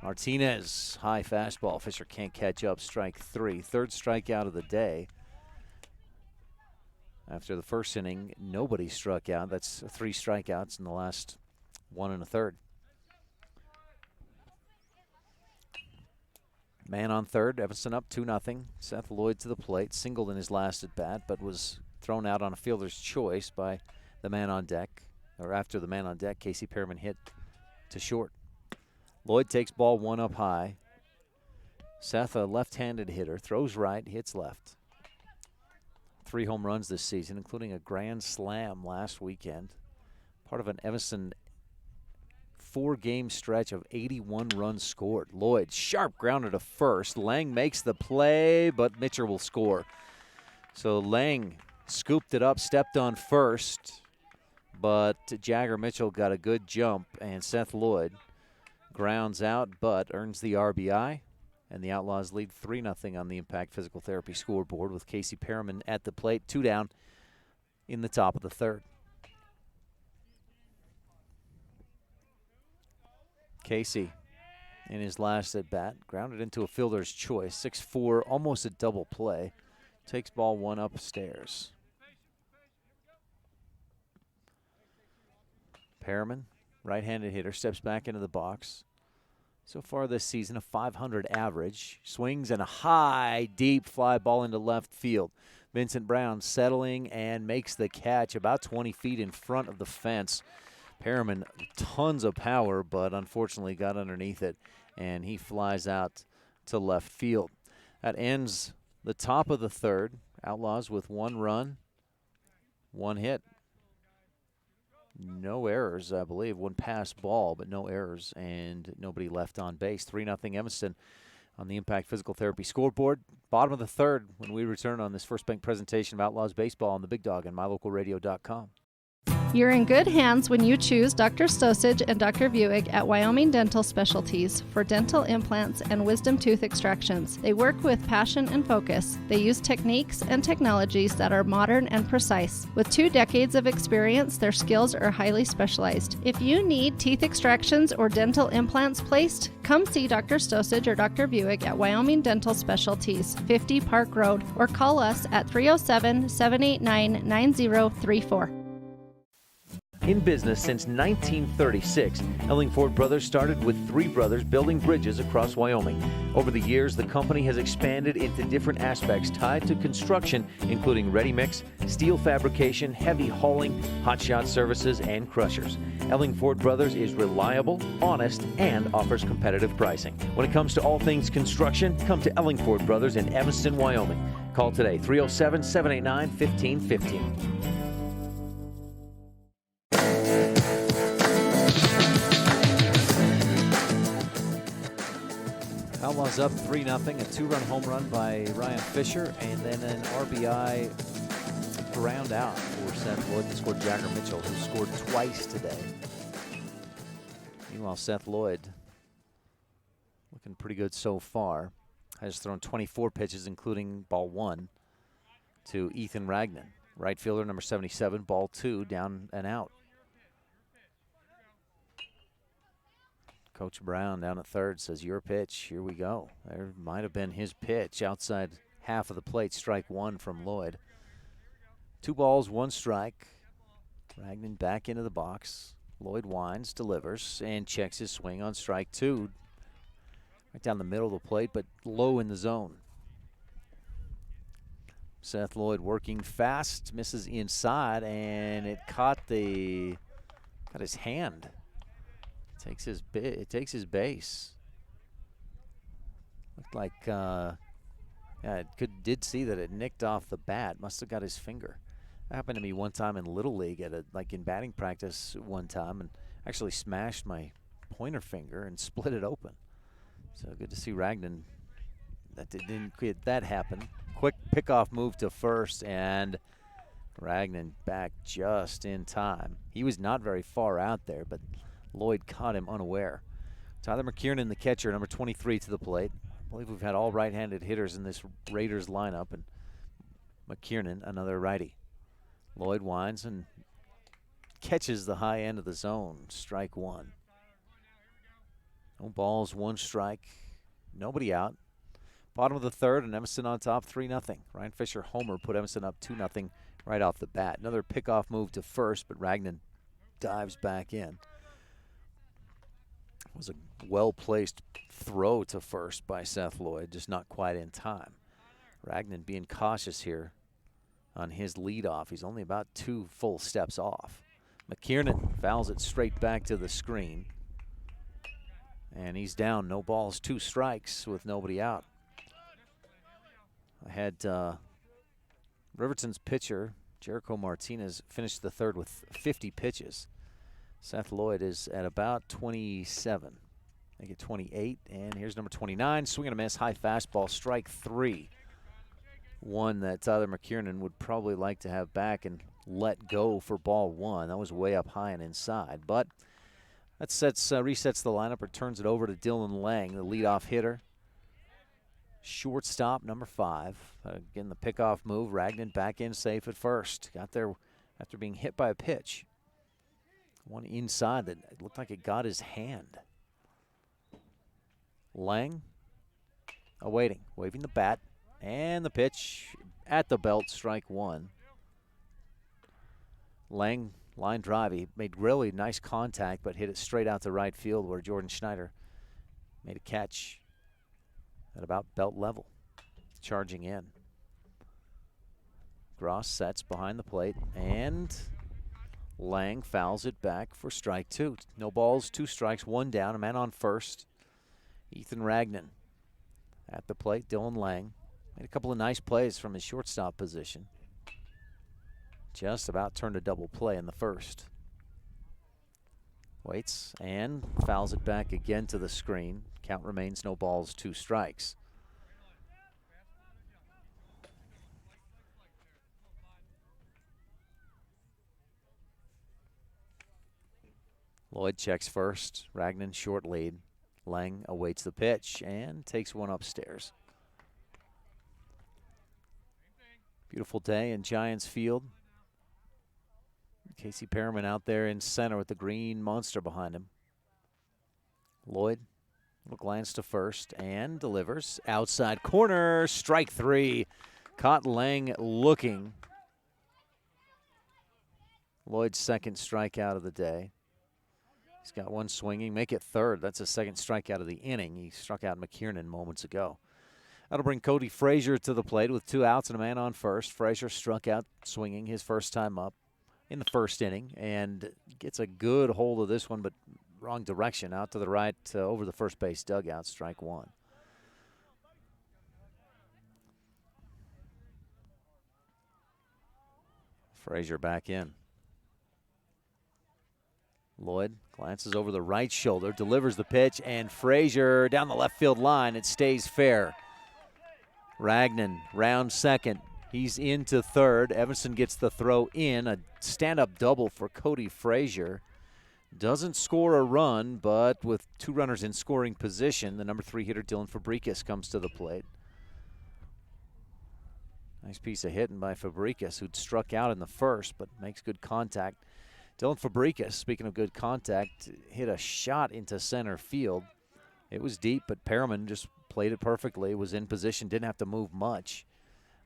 Martinez, high fastball. Fisher can't catch up, strike 3. Third strikeout of the day. After the first inning, nobody struck out. That's 3 strikeouts in the last 1 1/3. Man on third, Evanston up 2-0. Seth Lloyd to the plate, singled in his last at bat, but was thrown out on a fielder's choice by the man on deck. Or after the man on deck, Casey Pearman hit to short. Lloyd takes ball 1 up high. Seth, a left-handed hitter, throws right, hits left. 3 home runs this season, including a grand slam last weekend. Part of an Evanston 4-game stretch of 81 runs scored. Lloyd, sharp grounder to first. Lang makes the play, but Mitchell will score. So Lang scooped it up, stepped on first, but Jagger Mitchell got a good jump, and Seth Lloyd grounds out, but earns the RBI. And the Outlaws lead 3-0 on the Impact Physical Therapy scoreboard with Casey Pearman at the plate, 2 down in the top of the third. Casey, in his last at bat, grounded into a fielder's choice, 6'4", almost a double play. Takes ball 1 upstairs. Pearman, right-handed hitter, steps back into the box. So far this season, a .500 average. Swings and a high, deep fly ball into left field. Vincent Brown settling and makes the catch about 20 feet in front of the fence. Pearman, tons of power, but unfortunately got underneath it, and he flies out to left field. That ends the top of the third. Outlaws with 1 run, 1 hit. No errors, I believe. 1 pass ball, but no errors, and nobody left on base. 3-0 Evanston on the Impact Physical Therapy scoreboard. Bottom of the third when we return on this First Bank presentation of Outlaws Baseball on the Big Dog and MyLocalRadio.com. You're in good hands when you choose Dr. Stosage and Dr. Buick at Wyoming Dental Specialties for dental implants and wisdom tooth extractions. They work with passion and focus. They use techniques and technologies that are modern and precise. With 2 decades of experience, their skills are highly specialized. If you need teeth extractions or dental implants placed, come see Dr. Stosage or Dr. Buick at Wyoming Dental Specialties, 50 Park Road, or call us at 307-789-9034. In business since 1936, Ellingford Brothers started with 3 brothers building bridges across Wyoming. Over the years, the company has expanded into different aspects tied to construction, including ready-mix, steel fabrication, heavy hauling, hotshot services, and crushers. Ellingford Brothers is reliable, honest, and offers competitive pricing. When it comes to all things construction, come to Ellingford Brothers in Evanston, Wyoming. Call today, 307-789-1515. Outlaws up 3-0, a 2-run home run by Ryan Fisher, and then an RBI ground out for Seth Lloyd that scored Jagger Mitchell, who scored twice today. Meanwhile, Seth Lloyd looking pretty good so far. Has thrown 24 pitches, including ball 1 to Ethan Ragnan, right fielder, number 77, ball 2, down and out. Coach Brown down at third says, your pitch, here we go. There might have been his pitch outside half of the plate, strike 1 from Lloyd. 2 balls, 1 strike. Ragnan back into the box. Lloyd winds, delivers, and checks his swing on strike 2. Right down the middle of the plate, but low in the zone. Seth Lloyd working fast, misses inside, and it caught his hand. It takes his base. Looked like Yeah, did see that it nicked off the bat. Must have got his finger. That happened to me one time in Little League like in batting practice one time, and actually smashed my pointer finger and split it open. So good to see Ragnan. That didn't create that happen. Quick pickoff move to first, and Ragnan back just in time. He was not very far out there, but Lloyd caught him unaware. Tyler McKiernan, the catcher, number 23 to the plate. I believe we've had all right-handed hitters in this Raiders lineup, and McKiernan, another righty. Lloyd winds and catches the high end of the zone. Strike one. No balls, one strike. Nobody out. Bottom of the third, and Evanston on top 3-0. Ryan Fisher homer put Evanston up 2-0 right off the bat. Another pickoff move to first, but Ragnan dives back in. It was a well-placed throw to first by Seth Lloyd, just not quite in time. Ragnan being cautious here on his leadoff. He's only about 2 full steps off. McKiernan fouls it straight back to the screen. And he's down, no balls, 2 strikes with nobody out. I had Riverton's pitcher, Jericho Martinez, finished the third with 50 pitches. Seth Lloyd is at about 27. Make it 28, and here's number 29. Swing and a miss, high fastball, strike 3. One that Tyler McKiernan would probably like to have back and let go for ball 1. That was way up high and inside, but that resets the lineup or turns it over to Dylan Lang, the leadoff hitter. Shortstop, number 5. Again, the pickoff move. Ragnan back in safe at first. Got there after being hit by a pitch. One inside that it looked like it got his hand. Lang awaiting, waving the bat, and the pitch at the belt, strike 1. Lang line drive. He made really nice contact, but hit it straight out to right field where Jordan Schneider made a catch at about belt level. Charging in. Gross sets behind the plate, and Lang fouls it back for strike 2. No balls, 2 strikes, 1 down. A man on first. Ethan Ragnan at the plate. Dylan Lang made a couple of nice plays from his shortstop position. Just about turned a double play in the first. Waits and fouls it back again to the screen. Count remains no balls, 2 strikes. Lloyd checks first. Ragnan short lead. Lang awaits the pitch and takes one upstairs. Beautiful day in Giants Field. Casey Perriman out there in center with the green monster behind him. Lloyd, little glance to first and delivers. Outside corner, strike 3. Caught Lang looking. Lloyd's second strikeout of the day. He's got one swinging, make it third. That's his second strikeout of the inning. He struck out McKiernan moments ago. That'll bring Cody Frazier to the plate with 2 outs and a man on first. Frazier struck out swinging his first time up in the first inning and gets a good hold of this one, but wrong direction, out to the right over the first base dugout, strike 1. Frazier back in. Lloyd glances over the right shoulder, delivers the pitch, and Frazier down the left field line. It stays fair. Ragnan round second. He's into third. Evanston gets the throw in. A stand-up double for Cody Frazier. Doesn't score a run, but with 2 runners in scoring position, the number 3 hitter Dylan Fabricas comes to the plate. Nice piece of hitting by Fabricas, who'd struck out in the first, but makes good contact. Dylan Fabricas, speaking of good contact, hit a shot into center field. It was deep, but Perriman just played it perfectly, was in position, didn't have to move much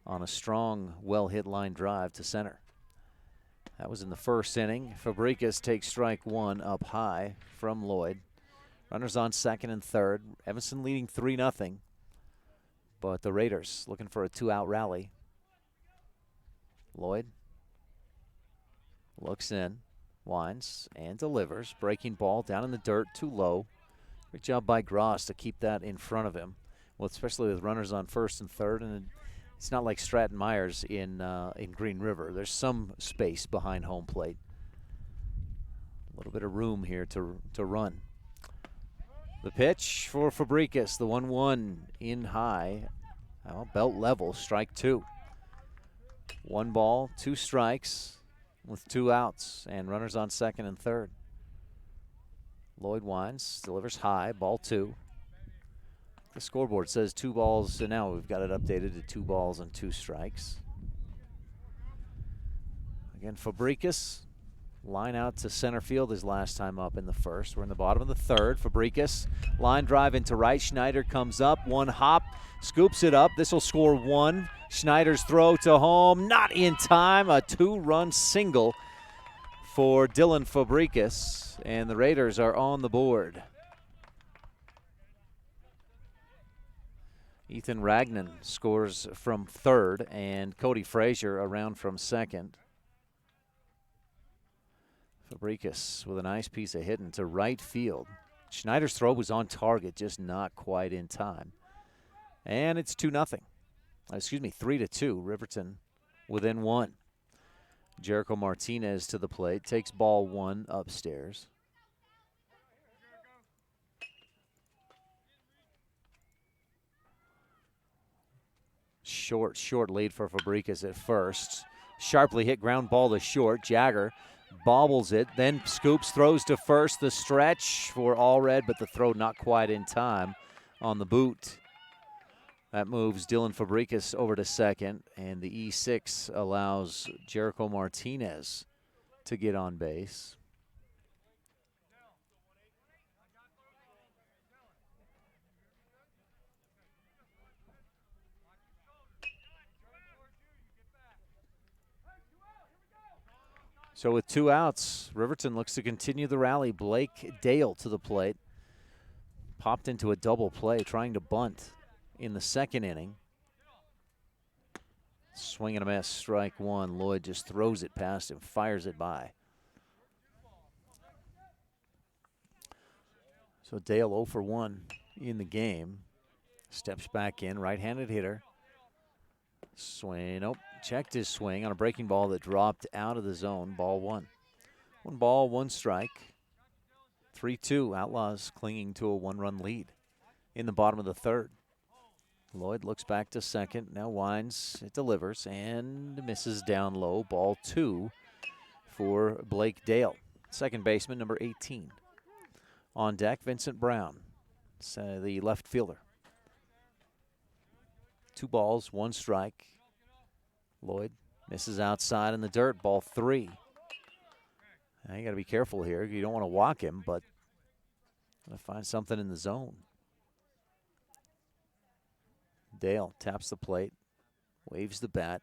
on a strong, well-hit line drive to center. That was in the first inning. Fabricas takes strike 1 up high from Lloyd. Runners on second and third. Evanston leading 3-0. But the Raiders looking for a 2-out rally. Lloyd looks in, winds, and delivers. Breaking ball down in the dirt, too low. Good job by Gross to keep that in front of him. Well, especially with runners on first and third, and it's not like Stratton Myers in Green River. There's some space behind home plate. A little bit of room here to run. The pitch for Fabricas, the 1-1 in high. Well, belt level, strike 2. 1 ball, 2 strikes with 2 outs and runners on second and third. Lloyd winds, delivers high, ball 2. The scoreboard says 2 balls, so now we've got it updated to 2 balls and 2 strikes. Again, Fabricas, line out to center field his last time up in the first. We're in the bottom of the third. Fabricas, line drive into right. Schneider comes up, 1 hop, scoops it up. This will score 1. Schneider's throw to home, not in time. A 2-run single for Dylan Fabricas, and the Raiders are on the board. Ethan Ragnan scores from third, and Cody Frazier around from second. Fabricas with a nice piece of hitting to right field. Schneider's throw was on target, just not quite in time. And it's 2-0. 3-2. Riverton within 1. Jericho Martinez to the plate, takes ball 1 upstairs. Short lead for Fabricas at first. Sharply hit ground ball to short. Jagger bobbles it, then scoops, throws to first. The stretch for Allred, but the throw not quite in time on the boot. That moves Dylan Fabricas over to second, and the E6 allows Jericho Martinez to get on base. So with 2 outs, Riverton looks to continue the rally. Blake Dale to the plate. Popped into a double play, trying to bunt in the second inning. Swing and a miss, strike 1. Lloyd just throws it past him, fires it by. So Dale 0 for 1 in the game. Steps back in, right-handed hitter. Swing, nope, checked his swing on a breaking ball that dropped out of the zone, ball 1. 1 ball, 1 strike. 3-2, Outlaws clinging to a 1-run lead in the bottom of the third. Lloyd looks back to second, now winds, it delivers, and misses down low, ball 2 for Blake Dale. Second baseman, number 18. On deck, Vincent Brown, the left fielder. 2 balls, 1 strike. Lloyd misses outside in the dirt, ball 3. Now you got to be careful here. You don't want to walk him, but gotta find something in the zone. Dale taps the plate, waves the bat.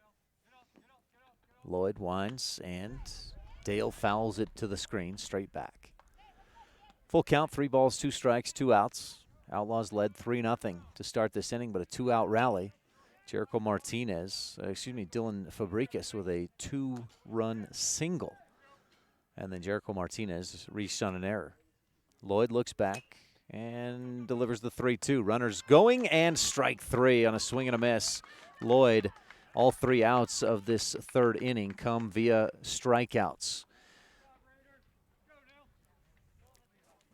Lloyd winds, and Dale fouls it to the screen, straight back. Full count, 3 balls, 2 strikes, 2 outs. Outlaws led 3-0 to start this inning, but a 2-out rally. Jericho Martinez, Dylan Fabricas with a 2-run single. And then Jericho Martinez reached on an error. Lloyd looks back and delivers the 3-2. Runners going, and strike 3 on a swing and a miss. Lloyd, all 3 outs of this third inning come via strikeouts.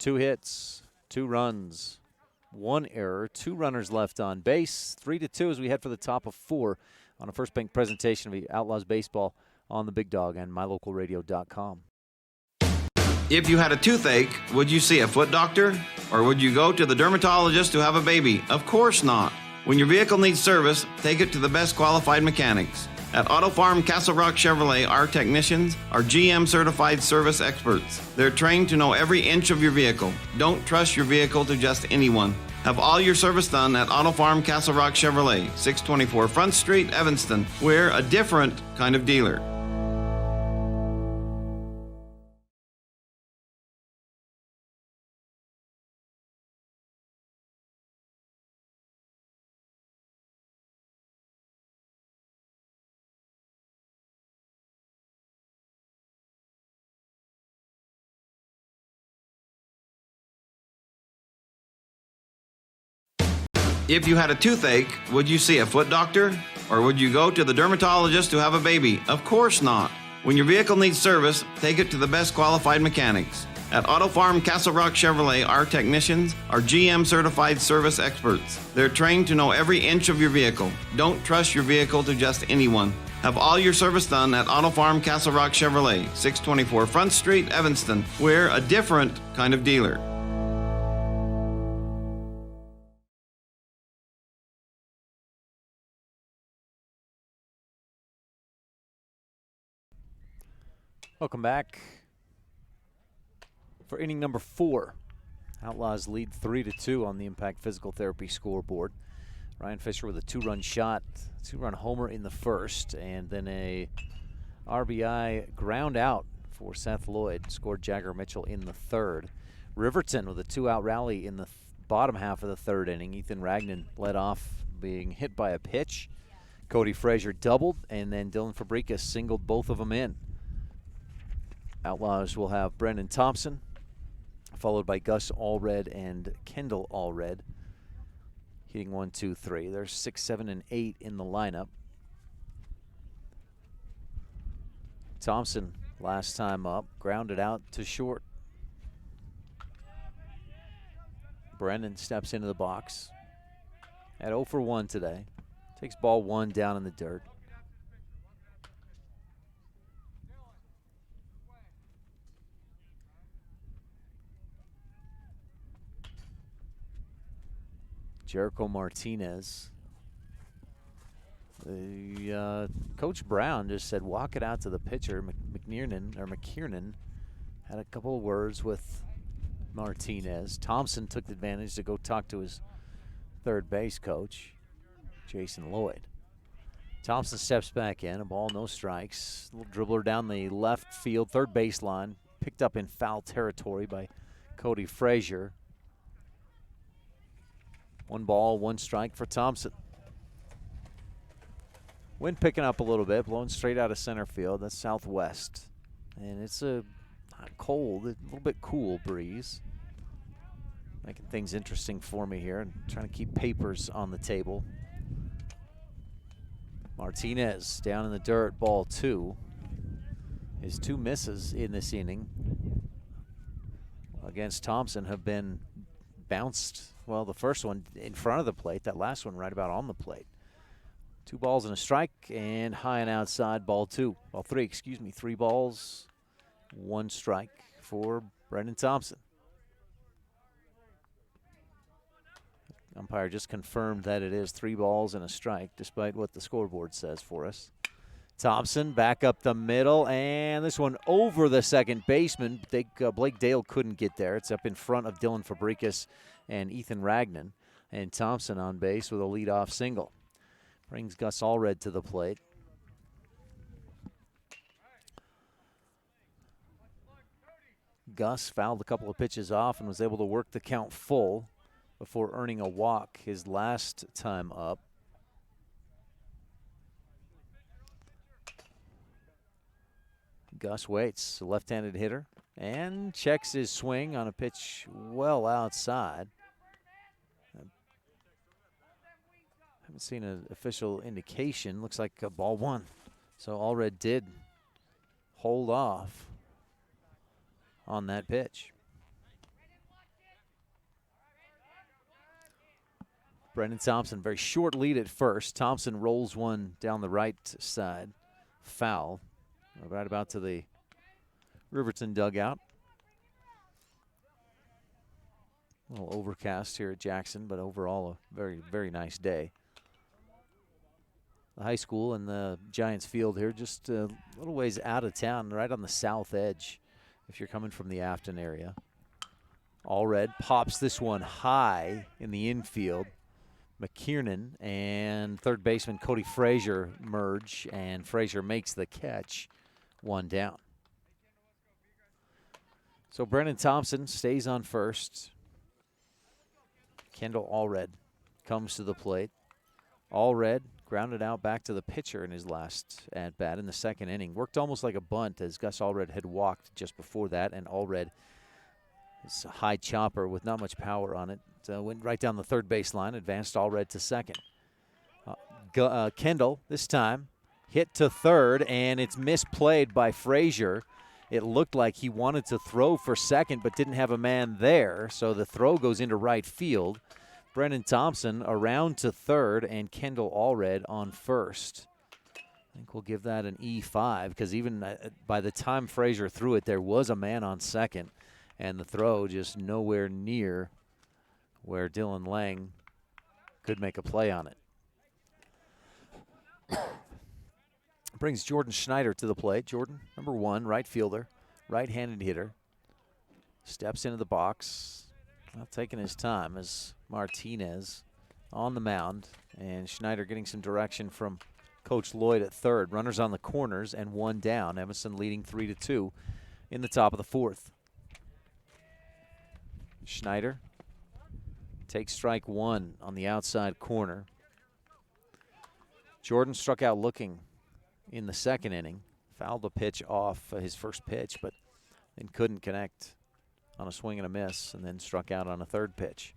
2 hits, 2 runs, 1 error, 2 runners left on base. 3-2 as we head for the top of 4 on a First Bank presentation of the Outlaws Baseball on the Big Dog and mylocalradio.com. If you had a toothache, would you see a foot doctor? Or would you go to the dermatologist to have a baby? Of course not. When your vehicle needs service, take it to the best qualified mechanics. At Auto Farm Castle Rock Chevrolet, our technicians are GM-certified service experts. They're trained to know every inch of your vehicle. Don't trust your vehicle to just anyone. Have all your service done at Auto Farm Castle Rock Chevrolet, 624 Front Street, Evanston. We're a different kind of dealer. If you had a toothache, would you see a foot doctor? Or would you go to the dermatologist to have a baby? Of course not. When your vehicle needs service, take it to the best qualified mechanics. At Auto Farm Castle Rock Chevrolet, our technicians are GM certified service experts. They're trained to know every inch of your vehicle. Don't trust your vehicle to just anyone. Have all your service done at Auto Farm Castle Rock Chevrolet, 624 Front Street, Evanston. We're a different kind of dealer. Welcome back for inning number 4. Outlaws lead 3-2 on the Impact Physical Therapy scoreboard. Ryan Fisher with a 2-run shot, 2-run homer in the first, and then a RBI ground out for Seth Lloyd. Scored Jagger Mitchell in the third. Riverton with a 2-out rally in the bottom half of the third inning. Ethan Ragnan led off being hit by a pitch. Cody Frazier doubled, and then Dylan Fabricas singled both of them in. Outlaws will have Brendan Thompson, followed by Gus Allred and Kendall Allred, hitting 1, 2, 3. There's 6, 7, and 8 in the lineup. Thompson, last time up, grounded out to short. Brendan steps into the box at 0 for 1 today. Takes ball 1 down in the dirt. Jericho Martinez. Coach Brown just said walk it out to the pitcher. McKiernan had a couple of words with Martinez. Thompson took advantage to go talk to his third base coach, Jason Lloyd. Thompson steps back in, a ball, no strikes. Little dribbler down the left field, third baseline, picked up in foul territory by Cody Frazier. 1 ball, 1 strike for Thompson. Wind picking up a little bit, blowing straight out of center field. That's southwest. And it's a not cold, a little bit cool breeze. Making things interesting for me here and trying to keep papers on the table. Martinez down in the dirt, ball 2. His 2 misses in this inning against Thompson have been bounced. Well, the first one in front of the plate, that last one right about on the plate. 2 balls and a strike, and high and outside, ball 2. Ball 3, excuse me. 3 balls, 1 strike for Brendan Thompson. Umpire just confirmed that it is 3 balls and a strike, despite what the scoreboard says for us. Thompson back up the middle, and this one over the second baseman. Blake Dale couldn't get there. It's up in front of Dylan Fabricas and Ethan Ragnan. And Thompson on base with a leadoff single. Brings Gus Allred to the plate. Gus fouled a couple of pitches off and was able to work the count full before earning a walk his last time up. Gus waits, a left-handed hitter, and checks his swing on a pitch well outside. Haven't seen an official indication. Looks like a ball 1. So Allred did hold off on that pitch. Brendan Thompson, very short lead at first. Thompson rolls one down the right side. Foul. Right about to the Riverton dugout. A little overcast here at Jackson, but overall a very, very nice day. The high school and the Giants field here just a little ways out of town, right on the south edge if you're coming from the Afton area. Allred pops this one high in the infield. McKiernan and third baseman Cody Frazier merge, and Frazier makes the catch. 1 down. So Brendan Thompson stays on first. Kendall Allred comes to the plate. Allred grounded out back to the pitcher in his last at-bat in the second inning. Worked almost like a bunt as Gus Allred had walked just before that, and Allred It's a high chopper with not much power on it. Went right down the third baseline, advanced Allred to second. Kendall, this time, hit to third, and it's misplayed by Frazier. It looked like he wanted to throw for second but didn't have a man there, so the throw goes into right field. Brennan Thompson around to third, and Kendall Allred on first. I think we'll give that an E5 because even by the time Frazier threw it, there was a man on second, and the throw just nowhere near where Dylan Lang could make a play on it. Brings Jordan Schneider to the plate. Jordan, number 1, right fielder, right-handed hitter. Steps into the box, not taking his time as Martinez on the mound. And Schneider getting some direction from Coach Lloyd at third. Runners on the corners and 1 down. Evanston leading 3-2 in the top of the 4th. Schneider takes strike 1 on the outside corner. Jordan struck out looking in the second inning. Fouled a pitch off his first pitch, but then couldn't connect on a swing and a miss, and then struck out on a third pitch.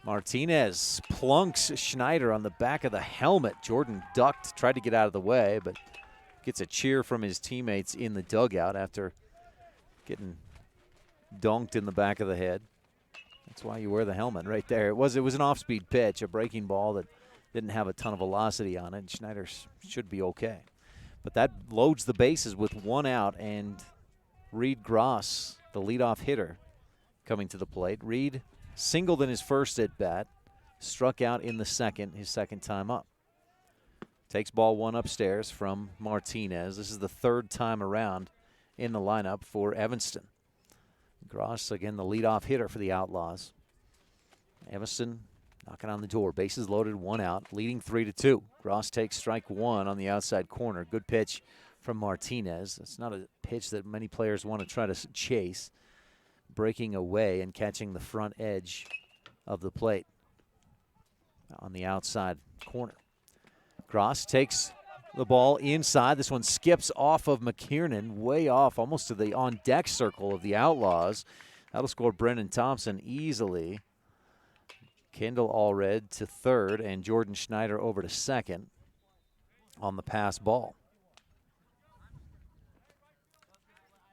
Martinez plunks Schneider on the back of the helmet. Jordan ducked, tried to get out of the way, but gets a cheer from his teammates in the dugout after getting dunked in the back of the head. That's why you wear the helmet right there. It was an off-speed pitch, a breaking ball that didn't have a ton of velocity on it. Schneider should be okay. But that loads the bases with 1 out, and Reed Gross, the leadoff hitter, coming to the plate. Reed singled in his first at-bat, struck out in the second, his second time up. Takes ball 1 upstairs from Martinez. This is the 3rd time around in the lineup for Evanston. Gross, again, the leadoff hitter for the Outlaws. Evanston knocking on the door. Bases loaded, 1 out, leading 3-2. Gross takes strike 1 on the outside corner. Good pitch from Martinez. It's not a pitch that many players want to try to chase. Breaking away and catching the front edge of the plate on the outside corner. Gross takes the ball inside. This one skips off of McKiernan, way off, almost to the on-deck circle of the Outlaws. That'll score Brennan Thompson easily. Kendall Allred to third, and Jordan Schneider over to second on the pass ball.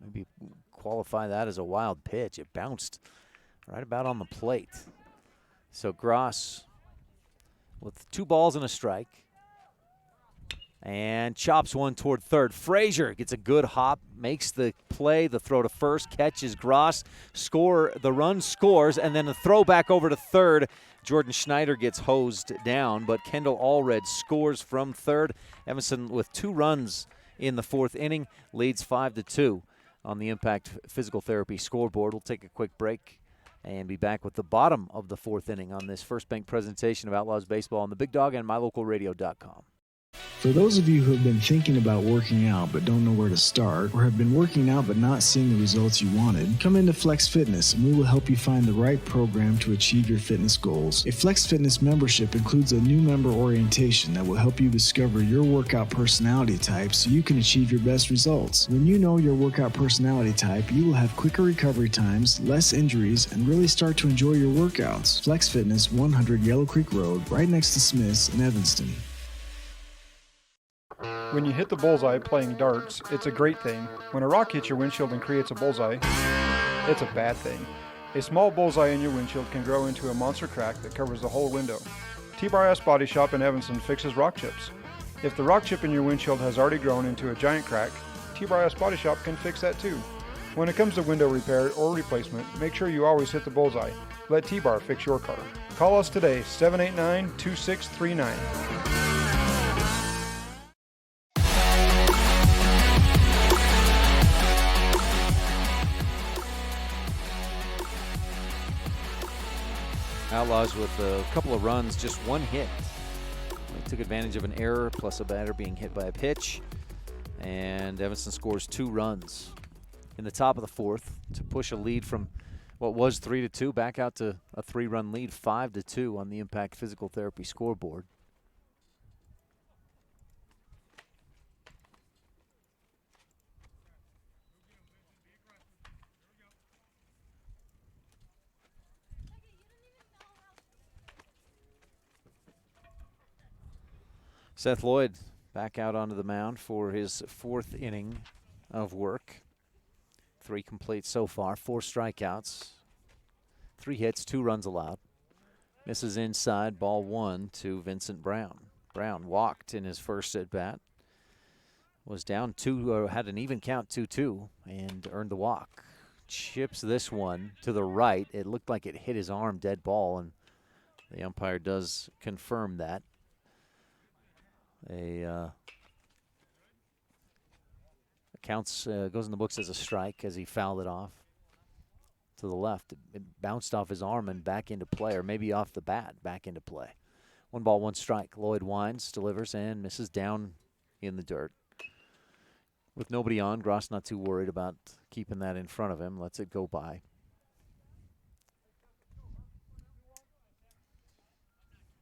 Maybe qualify that as a wild pitch. It bounced right about on the plate. So Gross with 2 balls and a strike. And chops one toward third. Frazier gets a good hop, makes the play, the throw to first, catches Gross, the run scores, and then the throw back over to third. Jordan Schneider gets hosed down, but Kendall Allred scores from third. Evanston with 2 runs in the 4th inning, leads 5-2 on the Impact Physical Therapy scoreboard. We'll take a quick break and be back with the bottom of the 4th inning on this First Bank presentation of Outlaws Baseball on the Big Dog and MyLocalRadio.com. For those of you who have been thinking about working out but don't know where to start, or have been working out but not seeing the results you wanted, come into Flex Fitness and we will help you find the right program to achieve your fitness goals. A Flex Fitness membership includes a new member orientation that will help you discover your workout personality type so you can achieve your best results. When you know your workout personality type, you will have quicker recovery times, less injuries, and really start to enjoy your workouts. Flex Fitness, 100 Yellow Creek Road, right next to Smith's in Evanston. When you hit the bullseye playing darts, it's a great thing. When a rock hits your windshield and creates a bullseye, it's a bad thing. A small bullseye in your windshield can grow into a monster crack that covers the whole window. T-Bar S Body Shop in Evanston fixes rock chips. If the rock chip in your windshield has already grown into a giant crack, T-Bar S Body Shop can fix that too. When it comes to window repair or replacement, make sure you always hit the bullseye. Let T-Bar fix your car. Call us today, 789-2639. Outlaws with a couple of runs, just 1 hit. They took advantage of an error plus a batter being hit by a pitch. And Evanston scores 2 runs in the top of the 4th to push a lead from what was 3-2 back out to a 3-run lead, 5-2 on the Impact Physical Therapy scoreboard. Seth Lloyd back out onto the mound for his 4th inning of work. 3 complete so far, 4 strikeouts, 3 hits, 2 runs allowed. Misses inside, ball 1 to Vincent Brown. Brown walked in his first at bat. Was down 2, or had an even count 2-2, and earned the walk. Chips this one to the right. It looked like it hit his arm, dead ball, and the umpire does confirm that. Counts goes in the books as a strike as he fouled it off to the left. It bounced off his arm and back into play, or maybe off the bat, back into play. 1 ball, 1 strike. Lloyd winds, delivers, and misses down in the dirt. With nobody on, Gross not too worried about keeping that in front of him. Lets it go by.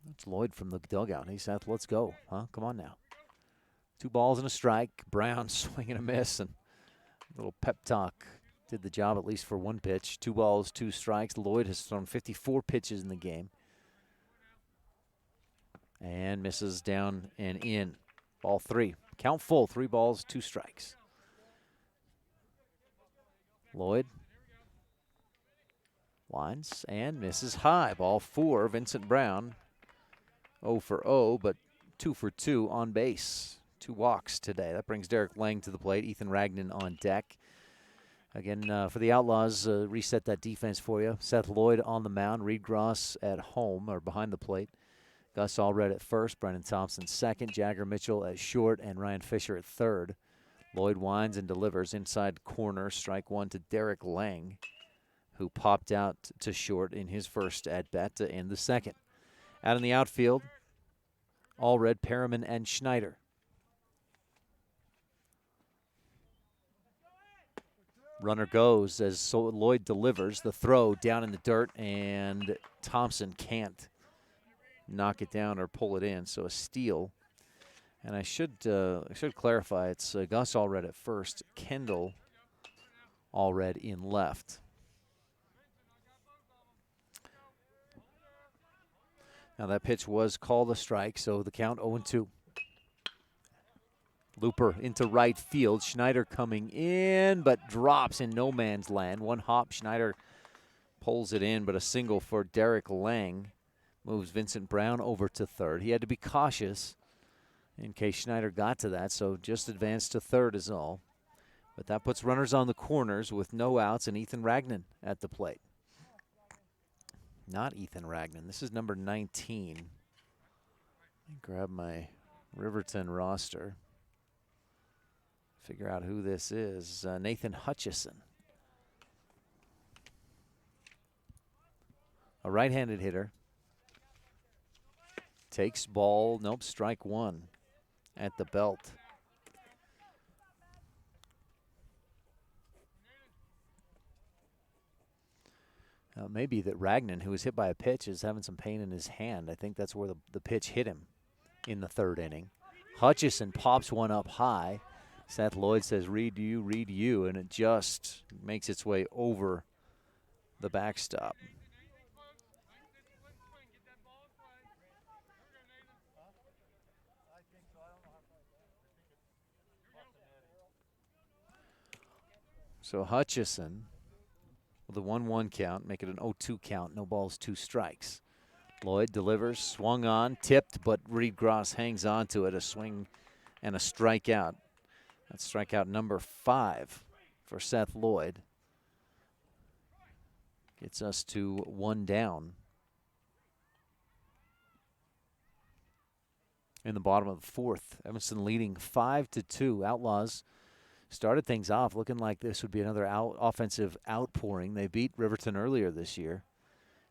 That's Lloyd from the dugout. Hey, Seth, let's go. Huh? Come on now. 2 balls and a strike. Brown swing and a miss, and a little pep talk did the job, at least for 1 pitch. 2 balls, 2 strikes. Lloyd has thrown 54 pitches in the game. And misses down and in. Ball 3. Count full. 3 balls, 2 strikes. Lloyd winds and misses high. Ball 4. Vincent Brown 0 for 0, but 2 for 2 on base. 2 walks today. That brings Derek Lang to the plate. Ethan Ragnan on deck. Again, for the Outlaws, reset that defense for you. Seth Lloyd on the mound. Reed Gross at home, or behind the plate. Gus Allred at first. Brennan Thompson second. Jagger Mitchell at short, and Ryan Fisher at third. Lloyd winds and delivers inside corner. Strike 1 to Derek Lang, who popped out to short in his first at-bat to end the second. Out in the outfield, Allred, Perriman, and Schneider. Runner goes as Lloyd delivers the throw down in the dirt, and Thompson can't knock it down or pull it in, so a steal. And I should clarify, it's Gus Allred at first, Kendall Allred in left. Now that pitch was called a strike, so the count 0-2. Looper into right field. Schneider coming in, but drops in no man's land. 1 hop, Schneider pulls it in, but a single for Derek Lang moves Vincent Brown over to third. He had to be cautious in case Schneider got to that, so just advanced to third is all. But that puts runners on the corners with no outs, and Ethan Ragnan at the plate. Not Ethan Ragnan. This is number 19. Let me grab my Riverton roster. Figure out who this is. Nathan Hutchison. A right-handed hitter. Takes ball, nope, strike 1 at the belt. Maybe that Ragnan, who was hit by a pitch, is having some pain in his hand. I think that's where the pitch hit him in the 3rd inning. Hutchison pops one up high. Seth Lloyd says, read you, and it just makes its way over the backstop. So Hutchison with a 1-1 count, make it an 0-2 count, no balls, 2 strikes. Lloyd delivers, swung on, tipped, but Reed Gross hangs on to it, a swing and a strikeout. That's strikeout number 5 for Seth Lloyd. Gets us to 1 down. In the bottom of the 4th, Evanston leading 5-2. Outlaws started things off looking like this would be another offensive outpouring. They beat Riverton earlier this year,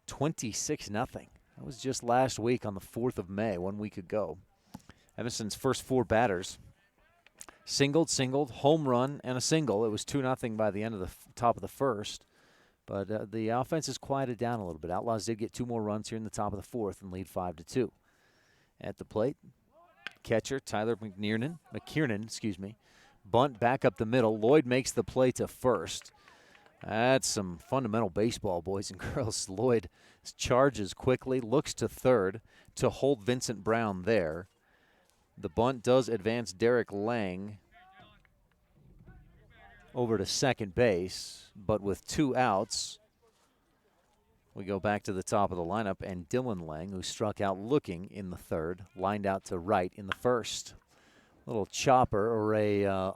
26-0. That was just last week on the 4th of May, 1 week ago. Evanston's first 4 batters singled, home run, and a single. It was 2-0 by the end of the top of the first. But the offense has quieted down a little bit. Outlaws did get 2 more runs here in the top of the 4th and lead 5-2. At the plate, catcher Tyler McKiernan, bunt back up the middle. Lloyd makes the play to first. That's some fundamental baseball, boys and girls. Lloyd charges quickly, looks to third to hold Vincent Brown there. The bunt does advance Derek Lang over to second base, but with 2 outs, we go back to the top of the lineup, and Dylan Lang, who struck out looking in the third, lined out to right in the first. Little chopper or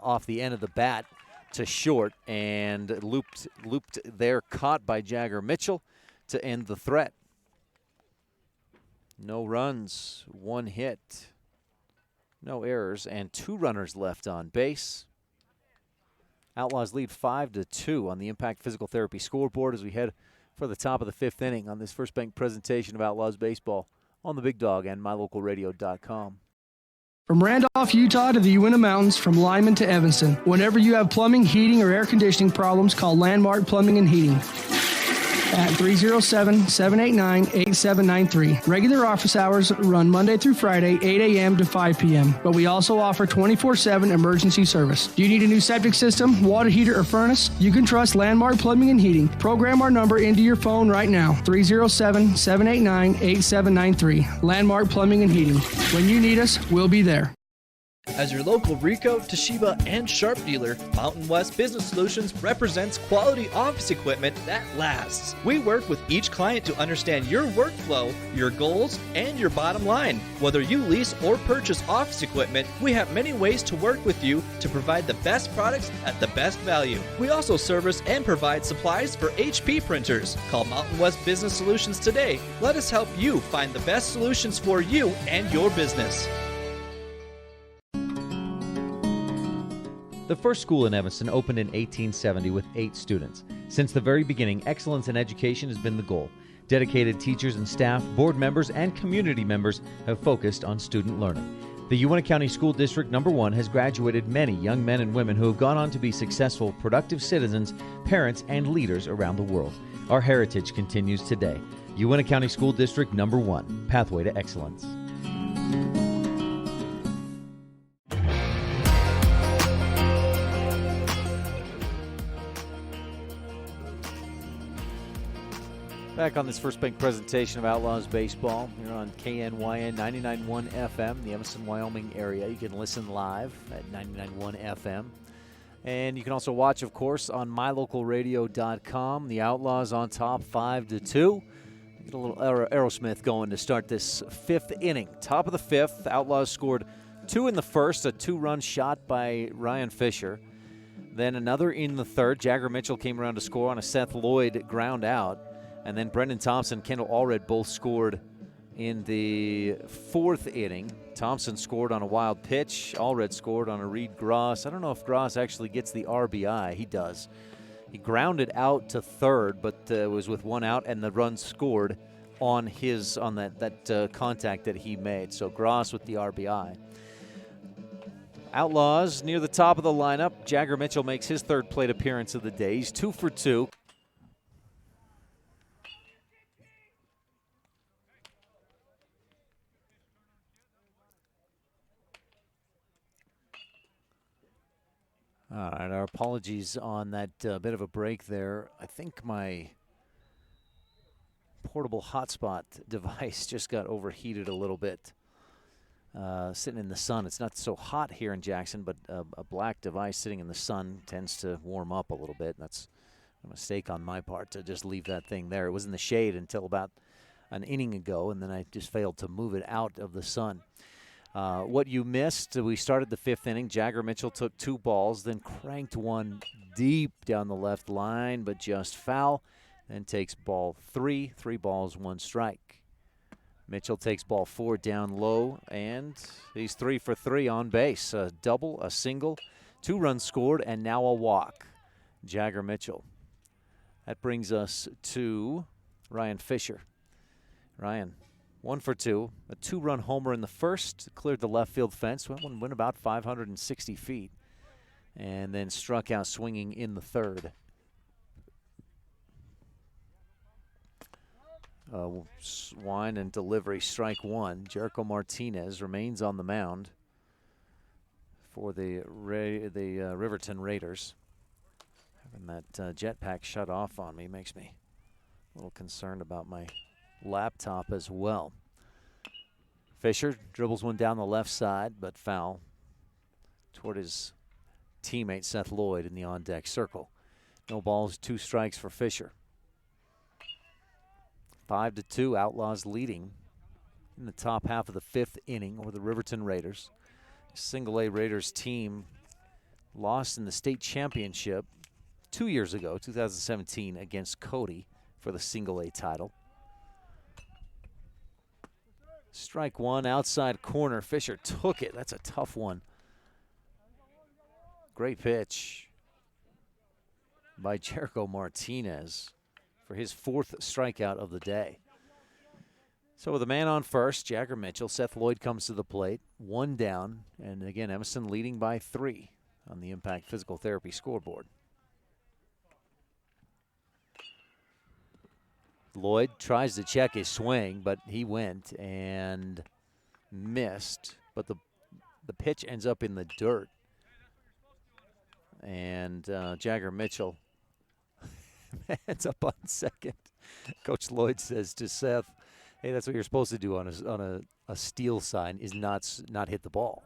off the end of the bat to short, and looped there, caught by Jagger Mitchell to end the threat. No runs, 1 hit, no errors, and 2 runners left on base. Outlaws lead 5-2 on the Impact Physical Therapy scoreboard as we head for the top of the 5th inning on this First Bank presentation of Outlaws Baseball on the Big Dog and MyLocalRadio.com. From Randolph, Utah to the Uinta Mountains, from Lyman to Evanston. Whenever you have plumbing, heating, or air conditioning problems, call Landmark Plumbing and Heating at 307-789-8793. Regular office hours run Monday through Friday, 8 a.m. to 5 p.m., but we also offer 24/7 emergency service. Do you need a new septic system, water heater, or furnace? You can trust Landmark Plumbing and Heating. Program our number into your phone right now, 307-789-8793. Landmark Plumbing and Heating. When you need us, we'll be there. As your local Ricoh, Toshiba, and Sharp dealer, Mountain West Business Solutions represents quality office equipment that lasts. We work with each client to understand your workflow, your goals, and your bottom line. Whether you lease or purchase office equipment, we have many ways to work with you to provide the best products at the best value. We also service and provide supplies for HP printers. Call Mountain West Business Solutions today. Let us help you find the best solutions for you and your business. The first school in Evanston opened in 1870 with 8 students. Since the very beginning, excellence in education has been the goal. Dedicated teachers and staff, board members, and community members have focused on student learning. The Uinta County School District No. 1 has graduated many young men and women who have gone on to be successful, productive citizens, parents, and leaders around the world. Our heritage continues today. Uinta County School District No. 1, Pathway to Excellence. Back on this First Bank presentation of Outlaws Baseball here on KNYN 99.1 FM, the Evanston, Wyoming area. You can listen live at 99.1 FM. And you can also watch, of course, on MyLocalRadio.com. The Outlaws on top 5-2. Get a little Aerosmith going to start this 5th inning. Top of the 5th, Outlaws scored 2 in the first, a 2-run shot by Ryan Fisher. Then another in the third. Jagger Mitchell came around to score on a Seth Lloyd ground out. And then Brendan Thompson, Kendall Allred both scored in the 4th inning. Thompson scored on a wild pitch. Allred scored on a Reed Gross. I don't know if Gross actually gets the RBI. He does. He grounded out to third, but was with 1 out, and the run scored on that contact that he made. So Gross with the RBI. Outlaws near the top of the lineup. Jagger Mitchell makes his 3rd plate appearance of the day. He's 2 for 2. All right, our apologies on that bit of a break there. I think my portable hotspot device just got overheated a little bit. Sitting in the sun. It's not so hot here in Jackson, but a black device sitting in the sun tends to warm up a little bit. That's a mistake on my part to just leave that thing there. It was in the shade until about an inning ago, and then I just failed to move it out of the sun. What you missed, we started the 5th inning. Jagger Mitchell took 2 balls, then cranked one deep down the left line, but just foul. Then takes ball 3, 3 balls, 1 strike. Mitchell takes ball 4 down low, and he's 3 for 3 on base. A double, a single, 2 runs scored, and now a walk. Jagger Mitchell. That brings us to Ryan Fisher. Ryan, 1 for 2, a 2-run homer in the first, cleared the left field fence, went about 560 feet, and then struck out swinging in the 3rd. Swine and delivery, strike 1. Jericho Martinez remains on the mound for the Riverton Raiders. Having that jetpack shut off on me makes me a little concerned about my laptop as well. Fisher dribbles one down the left side, but foul toward his teammate Seth Lloyd in the on-deck circle. No balls, 2 strikes for Fisher. 5-2, Outlaws leading in the top half of the 5th inning over the Riverton Raiders. Single A Raiders team lost in the state championship 2 years ago, 2017, against Cody for the Single A title. Strike one, outside corner. Fisher took it. That's a tough one. Great pitch by Jericho Martinez for his 4th strikeout of the day. So with a man on first, Jagger Mitchell, Seth Lloyd comes to the plate, 1 down, and again, Evanston leading by 3 on the Impact Physical Therapy scoreboard. Lloyd tries to check his swing, but he went and missed, but the pitch ends up in the dirt. And Jagger Mitchell ends up on second. Coach Lloyd says to Seth, hey, that's what you're supposed to do on a steal sign, is not hit the ball.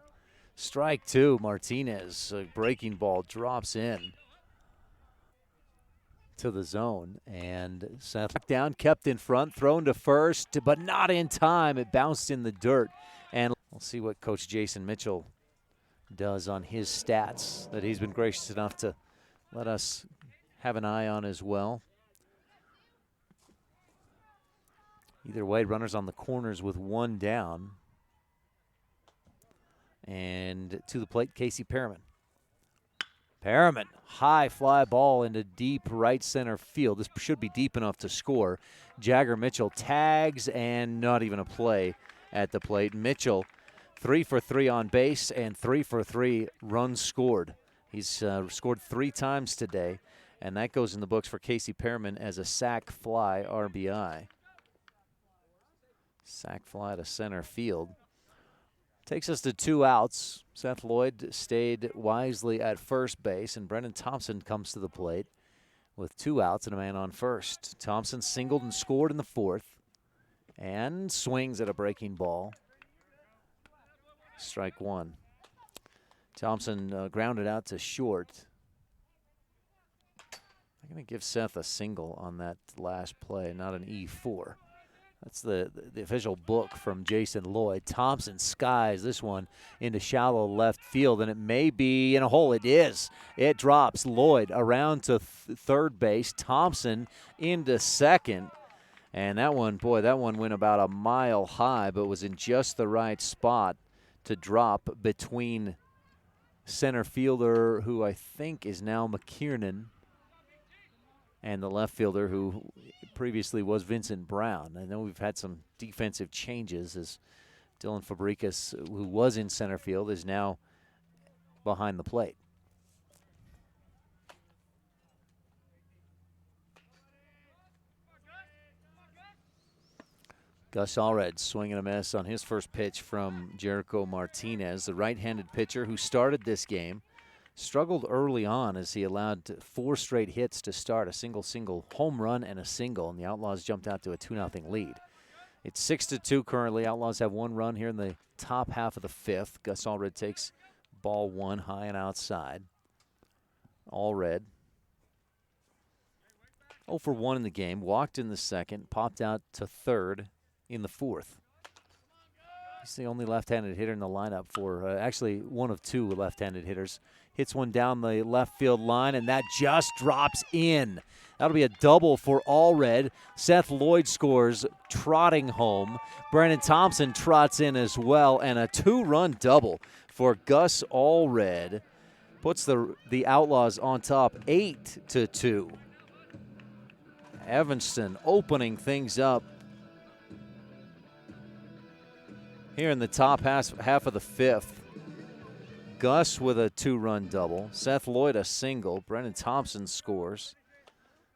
Strike 2, Martinez, a breaking ball drops in to the zone, and Seth down, kept in front, thrown to first, but not in time. It bounced in the dirt, and we'll see what Coach Jason Mitchell does on his stats that he's been gracious enough to let us have an eye on as well. Either way, runners on the corners with 1 down. And to the plate, Casey Perriman. Perriman, high fly ball into deep right center field. This should be deep enough to score. Jagger Mitchell tags, and not even a play at the plate. Mitchell, 3 for 3 on base and 3 for 3 runs scored. He's scored 3 times today, and that goes in the books for Casey Perriman as a sac fly RBI. Sac fly to center field. Takes us to 2 outs. Seth Lloyd stayed wisely at first base, and Brendan Thompson comes to the plate with 2 outs and a man on first. Thompson singled and scored in the 4th and swings at a breaking ball. Strike 1. Thompson grounded out to short. I'm going to give Seth a single on that last play, not an E4. That's the official book from Jason Lloyd. Thompson skies this one into shallow left field, and it may be in a hole. It is. It drops. Lloyd around to third base. Thompson into second. And that one went about a mile high, but was in just the right spot to drop between center fielder, who I think is now McKiernan, and the left fielder, who previously was Vincent Brown. I know we've had some defensive changes, as Dylan Fabricas, who was in center field, is now behind the plate. Gus Allred swinging a miss on his first pitch from Jericho Martinez, the right-handed pitcher who started this game. Struggled early on as he allowed 4 straight hits to start, a single, home run, and a single, and the Outlaws jumped out to a 2-0 lead. It's 6-2 currently. Outlaws have 1 run here in the top half of the 5th. Gus Allred takes ball 1 high and outside. Allred 0 for 1 in the game, walked in the 2nd, popped out to 3rd in the 4th. He's the only left-handed hitter in the lineup for, actually one of 2 left-handed hitters. Hits one down the left field line, and that just drops in. That'll be a double for Allred. Seth Lloyd scores, trotting home. Brandon Thompson trots in as well, and a 2-run double for Gus Allred. Puts the Outlaws on top 8-2. Evanston opening things up here in the top half of the 5th. Gus with a 2-run double. Seth Lloyd a single. Brendan Thompson scores.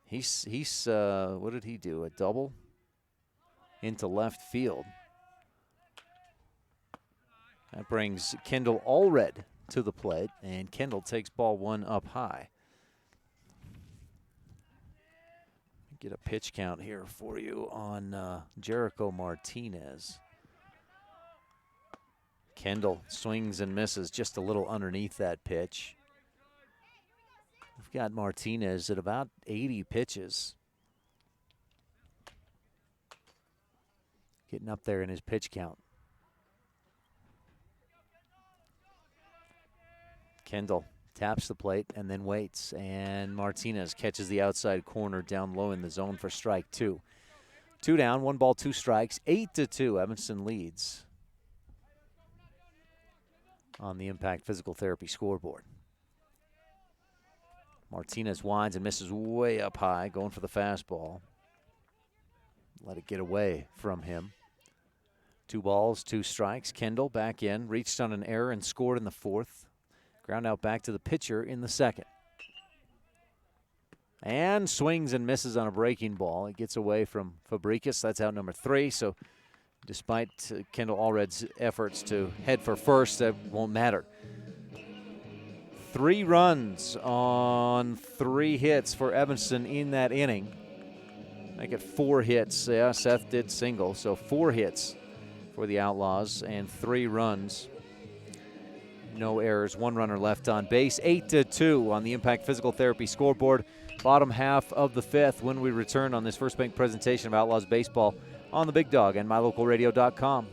He's what did he do? A double into left field. That brings Kendall Allred to the plate, and Kendall takes ball 1 up high. Get a pitch count here for you on Jericho Martinez. Kendall swings and misses just a little underneath that pitch. We've got Martinez at about 80 pitches. Getting up there in his pitch count. Kendall taps the plate and then waits, and Martinez catches the outside corner down low in the zone for strike two. 2 down, 1 ball, 2 strikes, 8-2. Evanston leads on the Impact Physical Therapy scoreboard. Martinez winds and misses way up high, going for the fastball. Let it get away from him. 2 balls, 2 strikes. Kendall back in, reached on an error and scored in the 4th. Ground out back to the pitcher in the 2nd. And swings and misses on a breaking ball. It gets away from Fabricas. That's out number 3. So despite Kendall Allred's efforts to head for first, that won't matter. 3 runs on 3 hits for Evanston in that inning. Make it 4 hits. Yeah, Seth did single, so 4 hits for the Outlaws and 3 runs. No errors, 1 runner left on base. 8-2 on the Impact Physical Therapy scoreboard. Bottom half of the 5th when we return on this First Bank presentation of Outlaws Baseball on the Big Dog and MyLocalRadio.com.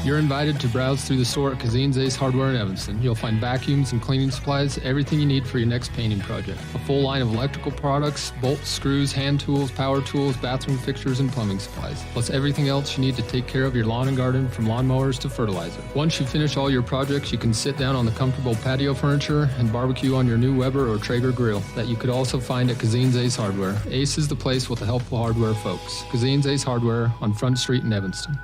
You're invited to browse through the store at Kazine's Ace Hardware in Evanston. You'll find vacuums and cleaning supplies, everything you need for your next painting project. A full line of electrical products, bolts, screws, hand tools, power tools, bathroom fixtures, and plumbing supplies. Plus everything else you need to take care of your lawn and garden, from lawnmowers to fertilizer. Once you finish all your projects, you can sit down on the comfortable patio furniture and barbecue on your new Weber or Traeger grill that you could also find at Kazine's Ace Hardware. Ace is the place with the helpful hardware folks. Kazine's Ace Hardware on Front Street in Evanston.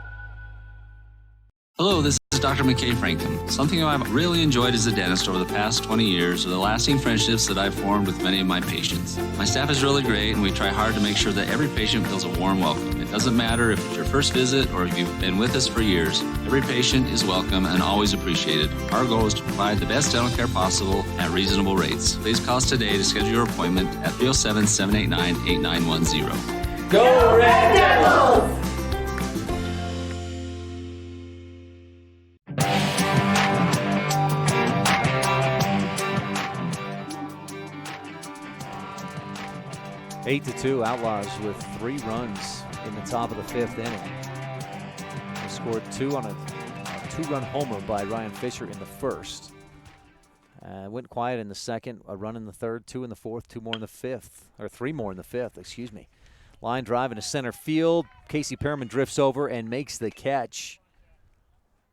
Hello, this is Dr. McKay Frankham. Something I've really enjoyed as a dentist over the past 20 years are the lasting friendships that I've formed with many of my patients. My staff is really great, and we try hard to make sure that every patient feels a warm welcome. It doesn't matter if it's your first visit or if you've been with us for years. Every patient is welcome and always appreciated. Our goal is to provide the best dental care possible at reasonable rates. Please call us today to schedule your appointment at 307-789-8910. Go Red Devils! 8-2, Outlaws with 3 runs in the top of the 5th inning. They scored 2 on a 2-run homer by Ryan Fisher in the 1st. Went quiet in the 2nd, a run in the 3rd, 2 in the 4th, 2 more in the 5th, or 3 more in the 5th, excuse me. Line drive into center field. Casey Pearman drifts over and makes the catch.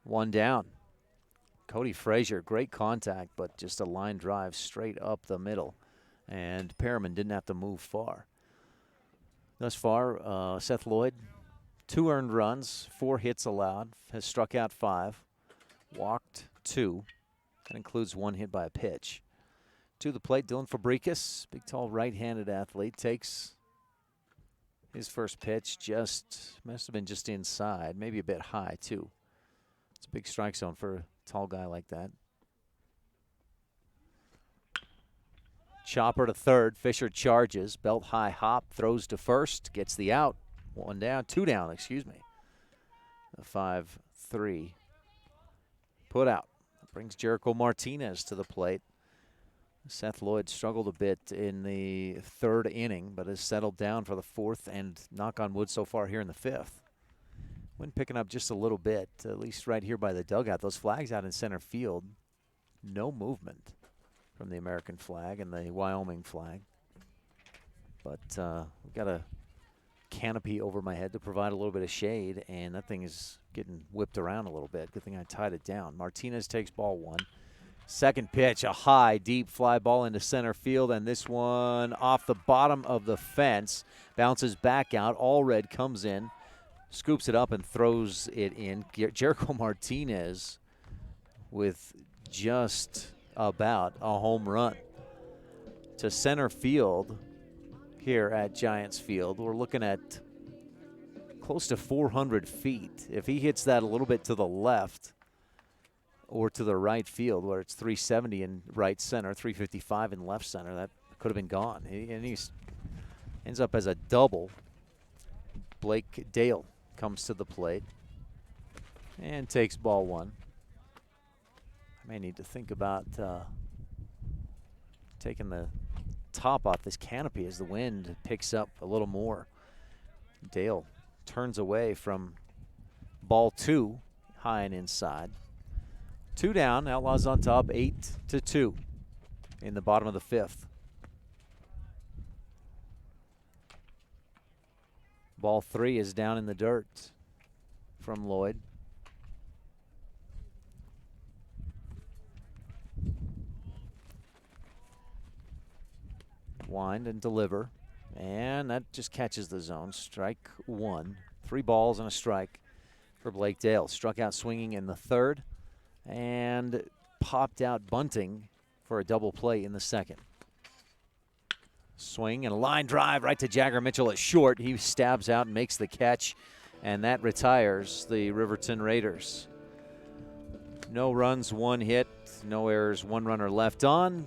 1 down. Cody Frazier, great contact, but just a line drive straight up the middle. And Pearman didn't have to move far. Thus far, Seth Lloyd, 2 earned runs, 4 hits allowed, has struck out 5, walked 2. That includes 1 hit by a pitch. To the plate, Dylan Fabricas, big, tall, right-handed athlete, takes his first pitch, must have been just inside, maybe a bit high, too. It's a big strike zone for a tall guy like that. Chopper to third. Fisher charges. Belt high hop. Throws to first. Gets the out. 1 down. 2 down, excuse me. The 5-3. Put out. Brings Jericho Martinez to the plate. Seth Lloyd struggled a bit in the 3rd inning, but has settled down for the 4th and, knock on wood, so far here in the 5th. Wind picking up just a little bit, at least right here by the dugout. Those flags out in center field. No movement from the American flag and the Wyoming flag. But we've got a canopy over my head to provide a little bit of shade, and that thing is getting whipped around a little bit. Good thing I tied it down. Martinez takes ball 1. Second pitch, a high, deep fly ball into center field, and this one off the bottom of the fence. Bounces back out. Allred comes in, scoops it up and throws it in. Jericho Martinez with just about a home run to center field here at Giants Field. We're looking at close to 400 feet. If he hits that a little bit to the left or to the right field, where it's 370 in right center, 355 in left center, that could have been gone. And he ends up as a double. Blake Dale comes to the plate. And takes ball one. I may need to think about taking the top off this canopy as the wind picks up a little more. Dale turns away from ball two, high and inside. 2 down, Outlaws on top, 8-2 in the bottom of the 5th. Ball 3 is down in the dirt from Lloyd. Wind and deliver, and that just catches the zone. Strike 1. 3 balls and a strike for Blake Dale. Struck out swinging in the 3rd and popped out bunting for a double play in the 2nd. Swing and a line drive right to Jagger Mitchell at short. He stabs out and makes the catch, and that retires the Riverton Raiders. No runs, 1 hit, no errors, 1 runner left on.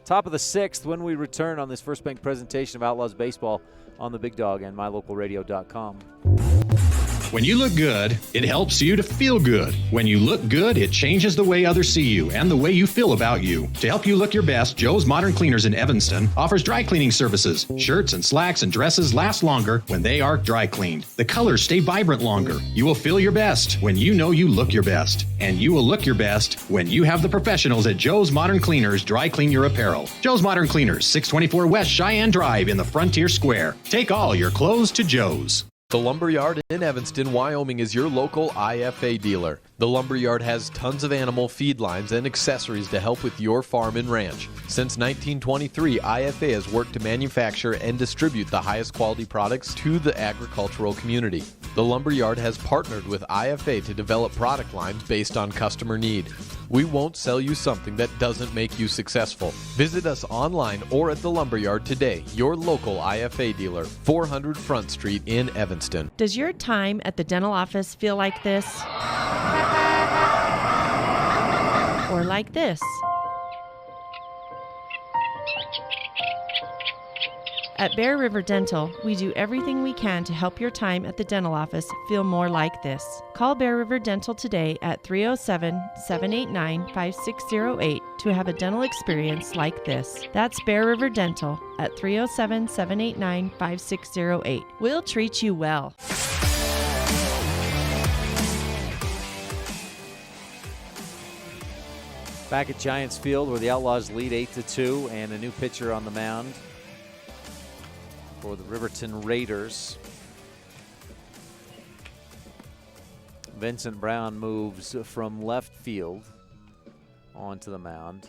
Top of the 6th when we return on this First Bank presentation of Outlaws Baseball on the Big Dog and MyLocalRadio.com. When you look good, it helps you to feel good. When you look good, it changes the way others see you and the way you feel about you. To help you look your best, Joe's Modern Cleaners in Evanston offers dry cleaning services. Shirts and slacks and dresses last longer when they are dry cleaned. The colors stay vibrant longer. You will feel your best when you know you look your best. And you will look your best when you have the professionals at Joe's Modern Cleaners dry clean your apparel. Joe's Modern Cleaners, 624 West Cheyenne Drive in the Frontier Square. Take all your clothes to Joe's. The Lumberyard in Evanston, Wyoming is your local IFA dealer. The Lumberyard has tons of animal feed lines and accessories to help with your farm and ranch. Since 1923, IFA has worked to manufacture and distribute the highest quality products to the agricultural community. The Lumberyard has partnered with IFA to develop product lines based on customer need. We won't sell you something that doesn't make you successful. Visit us online or at the Lumberyard today, your local IFA dealer, 400 Front Street in Evanston. Does your time at the dental office feel like this? Or like this? At Bear River Dental, we do everything we can to help your time at the dental office feel more like this. Call Bear River Dental today at 307-789-5608 to have a dental experience like this. That's Bear River Dental at 307-789-5608. We'll treat you well. Back at Giants Field where the Outlaws lead 8-2 and a new pitcher on the mound for the Riverton Raiders. Vincent Brown moves from left field onto the mound.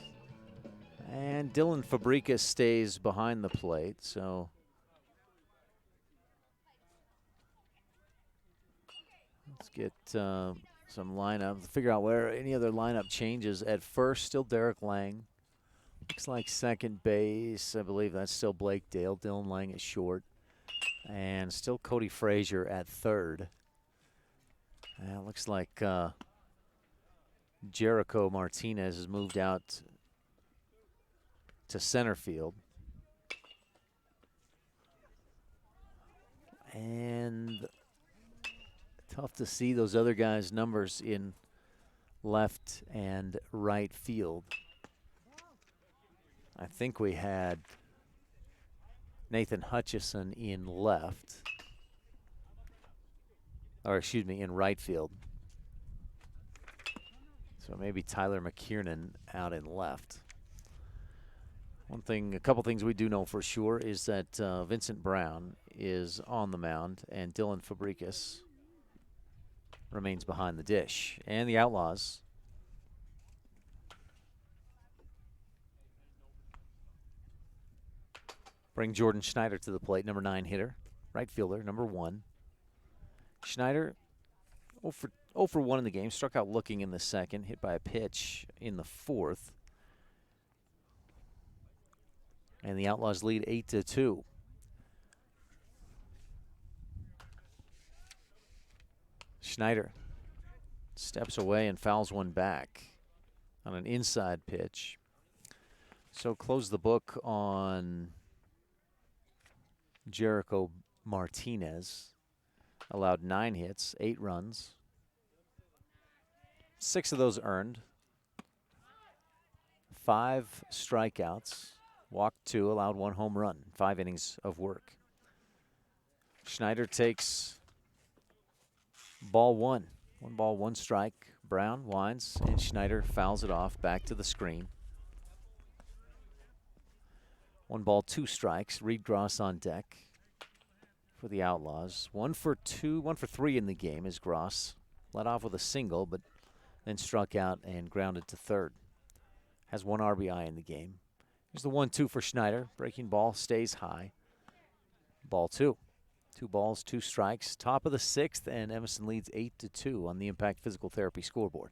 And Dylan Fabricas stays behind the plate, so let's get some lineup. Figure out where any other lineup changes. At first, still Derek Lang. Looks like second base. I believe that's still Blake Dale. Dylan Lang is short. And still Cody Frazier at third. And it looks like Jericho Martinez has moved out to center field. And tough to see those other guys' numbers in left and right field. I think we had Nathan Hutchison in left. Or excuse me, in right field. So maybe Tyler McKiernan out in left. A couple things we do know for sure is that Vincent Brown is on the mound and Dylan Fabricas remains behind the dish. And the Outlaws bring Jordan Schneider to the plate, number 9 hitter, right fielder, number 1. Schneider 0 for 1 in the game, struck out looking in the second, hit by a pitch in the 4th. And the Outlaws lead 8-2. Schneider steps away and fouls one back on an inside pitch. So close the book on Jericho Martinez. Allowed 9 hits, 8 runs. 6 of those earned. 5 strikeouts. Walked 2, allowed 1 home run. 5 innings of work. Schneider takes ball 1. 1 ball, 1 strike. Brown winds, and Schneider fouls it off back to the screen. 1 ball, 2 strikes. Reed Gross on deck for the Outlaws. 1 for 2, 1 for 3 in the game as Gross led off with a single, but then struck out and grounded to third. Has 1 RBI in the game. Here's the 1-2 for Schneider. Breaking ball stays high. Ball 2. 2 balls, 2 strikes. Top of the 6th, and Evanston leads 8-2 on the Impact Physical Therapy scoreboard.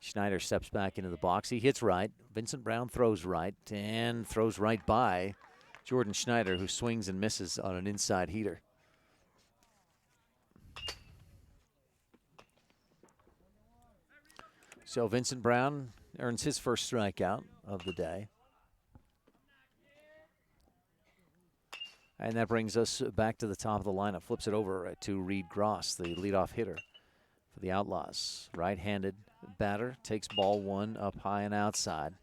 Schneider steps back into the box. He hits right. Vincent Brown throws right and throws right by Jordan Schneider, who swings and misses on an inside heater. So Vincent Brown earns his first strikeout of the day. And that brings us back to the top of the lineup. Flips it over to Reed Gross, the leadoff hitter for the Outlaws. Right-handed batter, takes ball 1 up high and outside.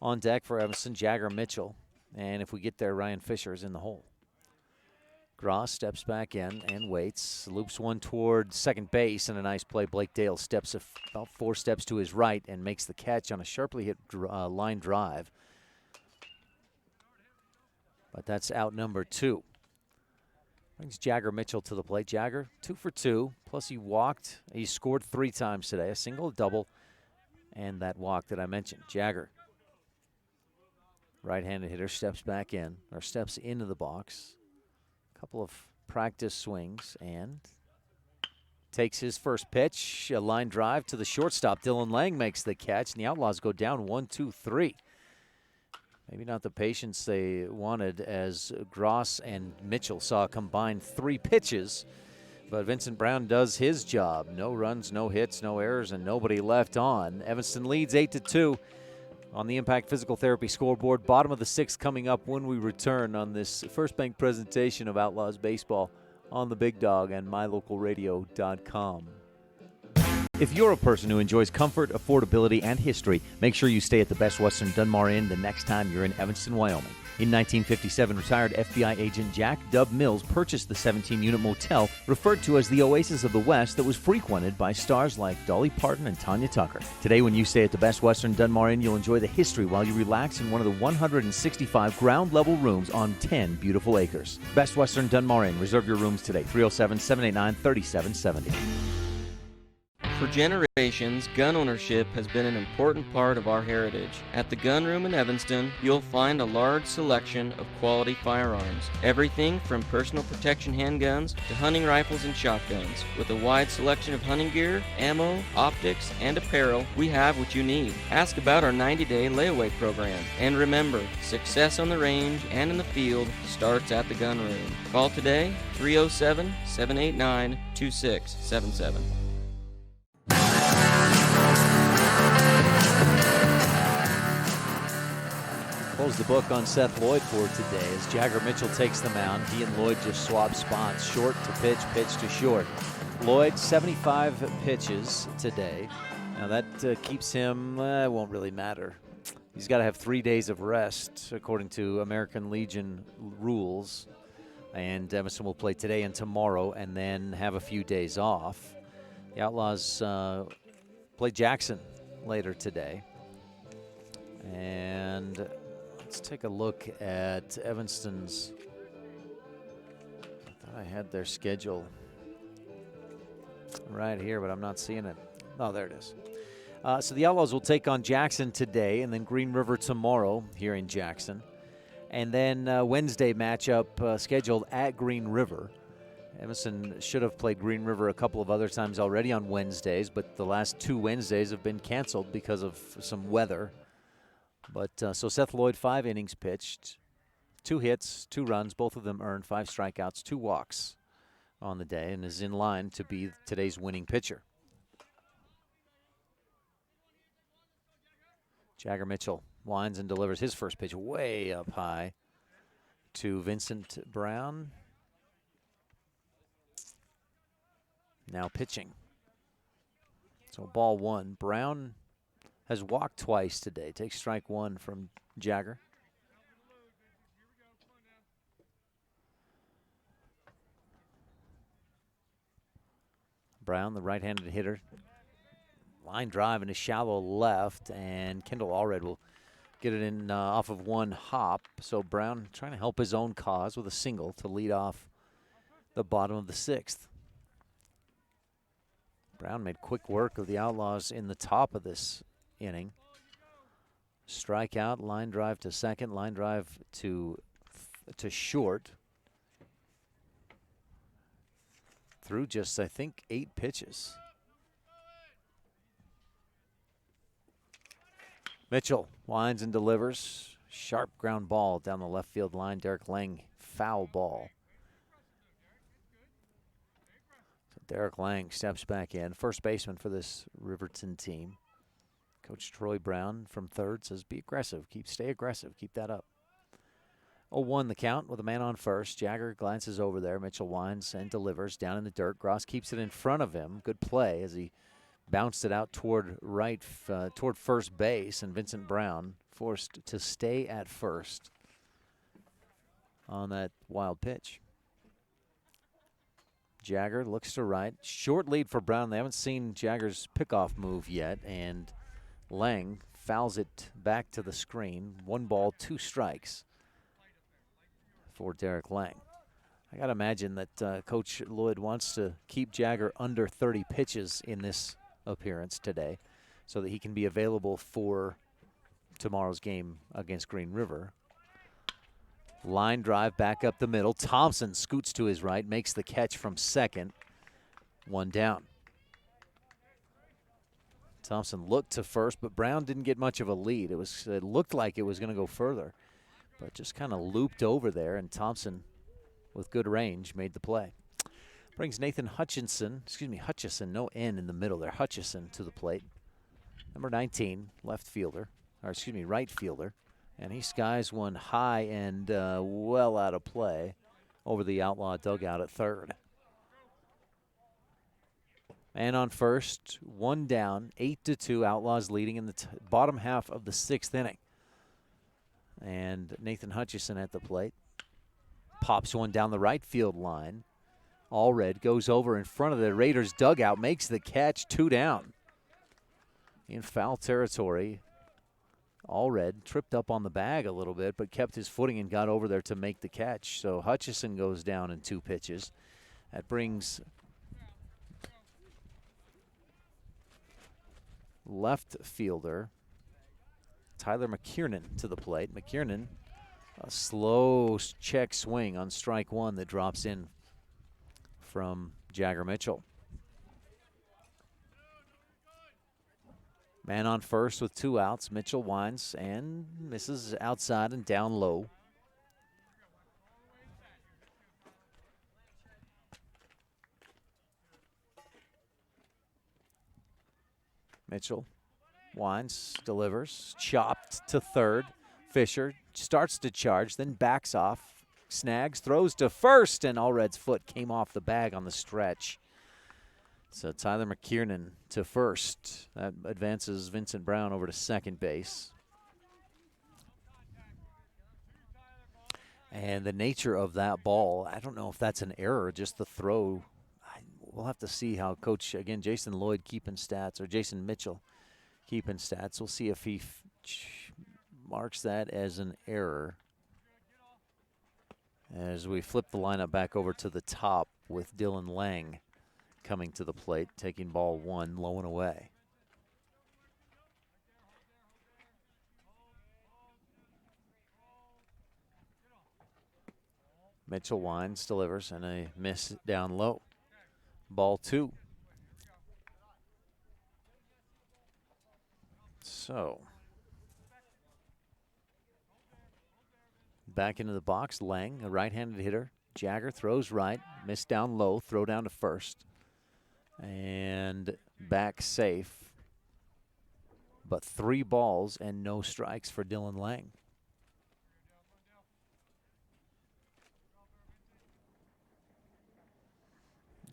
On deck for Evanston, Jagger Mitchell. And if we get there, Ryan Fisher is in the hole. Gross steps back in and waits. Loops 1 toward second base, and a nice play. Blake Dale steps about 4 steps to his right and makes the catch on a sharply hit line drive. But that's out number 2. Brings Jagger Mitchell to the plate. Jagger, 2 for 2, plus he walked. He scored 3 times today, a single, a double, and that walk that I mentioned. Jagger, right-handed hitter, steps back in, or steps into the box. A couple of practice swings, and takes his first pitch, a line drive to the shortstop. Dylan Lang makes the catch, and the Outlaws go down 1-2-3. Maybe not the patience they wanted, as Gross and Mitchell saw a combined 3 pitches. But Vincent Brown does his job. No runs, no hits, no errors, and nobody left on. Evanston leads 8-2 on the Impact Physical Therapy scoreboard. Bottom of the 6th coming up when we return on this First Bank presentation of Outlaws Baseball on the Big Dog and mylocalradio.com. If you're a person who enjoys comfort, affordability, and history, make sure you stay at the Best Western Dunmar Inn the next time you're in Evanston, Wyoming. In 1957, retired FBI agent Jack Dub Mills purchased the 17-unit motel referred to as the Oasis of the West that was frequented by stars like Dolly Parton and Tanya Tucker. Today, when you stay at the Best Western Dunmar Inn, you'll enjoy the history while you relax in one of the 165 ground-level rooms on 10 beautiful acres. Best Western Dunmar Inn. Reserve your rooms today, 307-789-3770. For generations, gun ownership has been an important part of our heritage. At the Gun Room in Evanston, you'll find a large selection of quality firearms. Everything from personal protection handguns to hunting rifles and shotguns. With a wide selection of hunting gear, ammo, optics, and apparel, we have what you need. Ask about our 90-day layaway program. And remember, success on the range and in the field starts at the Gun Room. Call today, 307-789-2677. Close the book on Seth Lloyd for today as Jagger Mitchell takes the mound. He and Lloyd just swap spots, short to pitch, pitch to short. Lloyd, 75 pitches today. Now that keeps him, it won't really matter. He's got to have 3 days of rest according to American Legion rules. And Evanston will play today and tomorrow and then have a few days off. The Outlaws play Jackson later today. And let's take a look at Evanston's. I thought I had their schedule right here, but I'm not seeing it. Oh, there it is. So the Outlaws will take on Jackson today and then Green River tomorrow here in Jackson. And then Wednesday matchup scheduled at Green River. Evanston should have played Green River a couple of other times already on Wednesdays, but the last 2 Wednesdays have been canceled because of some weather. But so Seth Lloyd, 5 innings pitched, 2 hits, 2 runs, both of them earned, 5 strikeouts, 2 walks on the day, and is in line to be today's winning pitcher. Jagger Mitchell winds and delivers his first pitch way up high to Vincent Brown. Now pitching. So ball one. Brown has walked twice today. Takes strike one from Jagger. Brown, the right-handed hitter. Line drive into shallow left, and Kendall Allred will get it in off of one hop. So Brown trying to help his own cause with a single to lead off the bottom of the sixth. Brown made quick work of the Outlaws in the top of this inning. Strikeout, line drive to second, line drive to short. Through just, I think, 8 pitches. Mitchell winds and delivers. Sharp ground ball down the left field line. Derek Lang, foul ball. So Derek Lang steps back in. First baseman for this Riverton team. Coach Troy Brown from third says, be aggressive. Stay aggressive. Keep that up. 0-1 the count with a man on first. Jagger glances over there. Mitchell winds and delivers down in the dirt. Gross keeps it in front of him. Good play as he bounced it out toward toward first base, and Vincent Brown forced to stay at first on that wild pitch. Jagger looks to right. Short lead for Brown. They haven't seen Jagger's pickoff move yet, and Lang fouls it back to the screen. 1 ball, 2 strikes for Derek Lang. I got to imagine that Coach Lloyd wants to keep Jagger under 30 pitches in this appearance today so that he can be available for tomorrow's game against Green River. Line drive back up the middle. Thompson scoots to his right, makes the catch from second. 1 down. Thompson looked to first, but Brown didn't get much of a lead. It looked like it was going to go further, but just kind of looped over there, and Thompson, with good range, made the play. Brings Nathan Hutchison, no N in the middle there, Hutchison to the plate. Number 19, right fielder, and he skies one high and well out of play over the Outlaw dugout at third. And on first, 1 down, 8-2, Outlaws leading in the bottom half of the 6th inning. And Nathan Hutchison at the plate. Pops one down the right field line. Allred goes over in front of the Raiders dugout, makes the catch, 2 down. In foul territory, Allred tripped up on the bag a little bit, but kept his footing and got over there to make the catch. So Hutchison goes down in 2 pitches. That brings left fielder Tyler McKiernan to the plate. McKiernan, a slow check swing on strike 1 that drops in from Jagger Mitchell. Man on first with 2 outs. Mitchell winds and misses outside and down low. Mitchell winds, delivers, chopped to third. Fisher starts to charge, then backs off, snags, throws to first, and Allred's foot came off the bag on the stretch. So Tyler McKiernan to first. That advances Vincent Brown over to second base. And the nature of that ball, I don't know if that's an error, just the throw. We'll have to see how Coach, again, Jason Lloyd keeping stats, or Jason Mitchell keeping stats. We'll see if he marks that as an error. As we flip the lineup back over to the top with Dylan Lang coming to the plate, taking ball 1, low and away. Mitchell winds, delivers, and a miss down low. Ball 2. So, back into the box, Lang, a right-handed hitter. Jagger throws right, missed down low, throw down to first. And back safe. But 3 balls and no strikes for Dylan Lang.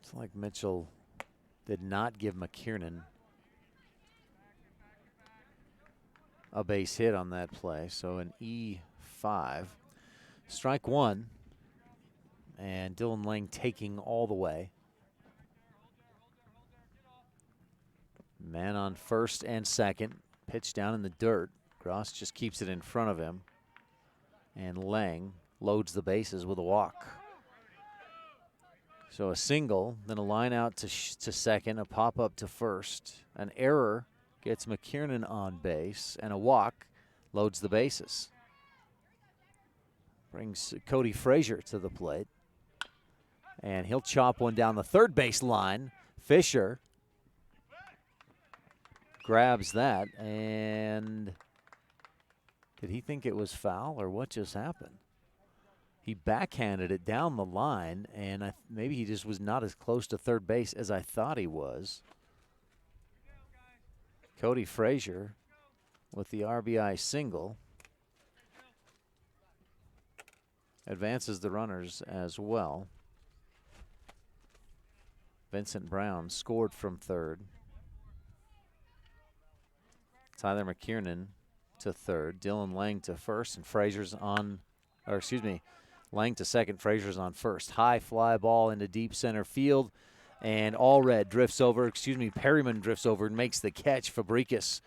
It's like Mitchell did not give McKiernan a base hit on that play. So an E5. Strike one. And Dylan Lang taking all the way. Man on first and second. Pitch down in the dirt. Gross just keeps it in front of him. And Lang loads the bases with a walk. So a single, then a line out to second, a pop up to first. An error gets McKiernan on base, and a walk loads the bases. Brings Cody Frazier to the plate. And he'll chop one down the third base line. Fisher grabs that, and did he think it was foul, or what just happened? He backhanded it down the line, and maybe he just was not as close to third base as I thought he was. Cody Frazier with the RBI single. Advances the runners as well. Vincent Brown scored from third. Tyler McKiernan to third. Dylan Lang to first, and Frazier's on, or excuse me, Lang to second, Frazier's on first. High fly ball into deep center field, and Allred drifts over, Perryman drifts over and makes the catch. Fabricas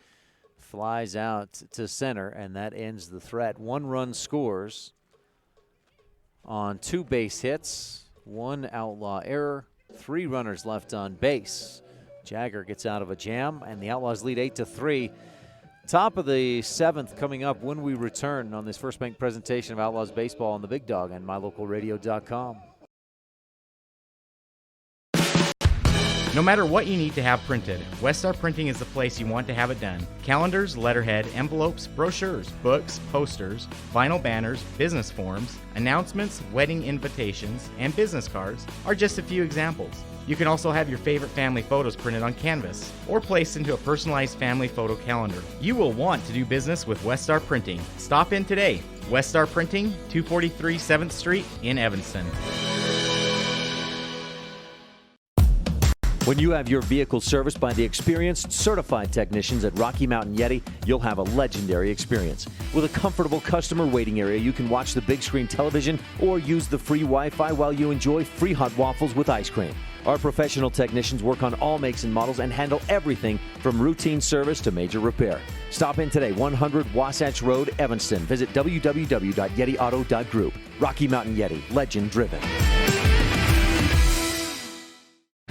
flies out to center, and that ends the threat. 1 run scores on 2 base hits, 1 outlaw error, 3 runners left on base. Jagger gets out of a jam, and the Outlaws lead 8-3. Top of the 7th coming up when we return on this First Bank presentation of Outlaws Baseball on the Big Dog and MyLocalRadio.com. No matter what you need to have printed, Westar Printing is the place you want to have it done. Calendars, letterhead, envelopes, brochures, books, posters, vinyl banners, business forms, announcements, wedding invitations, and business cards are just a few examples. You can also have your favorite family photos printed on canvas or placed into a personalized family photo calendar. You will want to do business with Westar Printing. Stop in today. Westar Printing, 243 7th Street in Evanston. When you have your vehicle serviced by the experienced, certified technicians at Rocky Mountain Yeti, you'll have a legendary experience. With a comfortable customer waiting area, you can watch the big screen television or use the free Wi-Fi while you enjoy free hot waffles with ice cream. Our professional technicians work on all makes and models and handle everything from routine service to major repair. Stop in today, 100 Wasatch Road, Evanston. Visit www.yetiauto.group. Rocky Mountain Yeti, legend driven.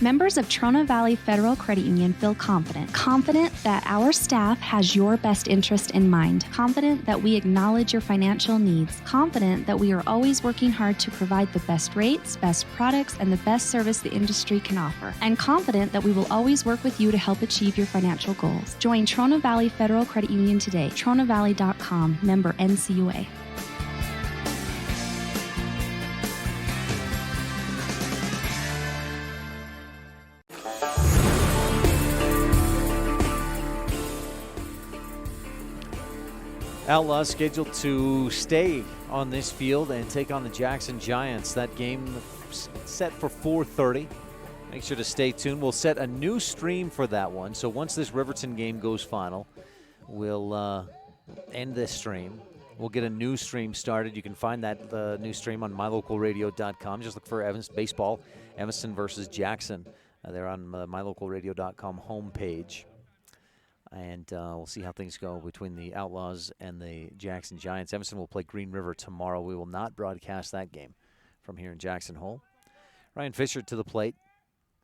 Members of Trona Valley Federal Credit Union feel confident that our staff has your best interest in mind, confident that we acknowledge your financial needs, confident that we are always working hard to provide the best rates, best products, and the best service the industry can offer, and confident that we will always work with you to help achieve your financial goals. Join Trona Valley Federal Credit Union today, tronavalley.com, member NCUA. Outlaws scheduled to stay on this field and take on the Jackson Giants. That game set for 4:30. Make sure to stay tuned. We'll set a new stream for that one. So once this Riverton game goes final, we'll end this stream. We'll get a new stream started. You can find that new stream on mylocalradio.com. Just look for Evanston baseball, Evanston versus Jackson. They're on the mylocalradio.com homepage. And we'll see how things go between the Outlaws and the Jackson Giants. Evanston will play Green River tomorrow. We will not broadcast that game from here in Jackson Hole. Ryan Fisher to the plate.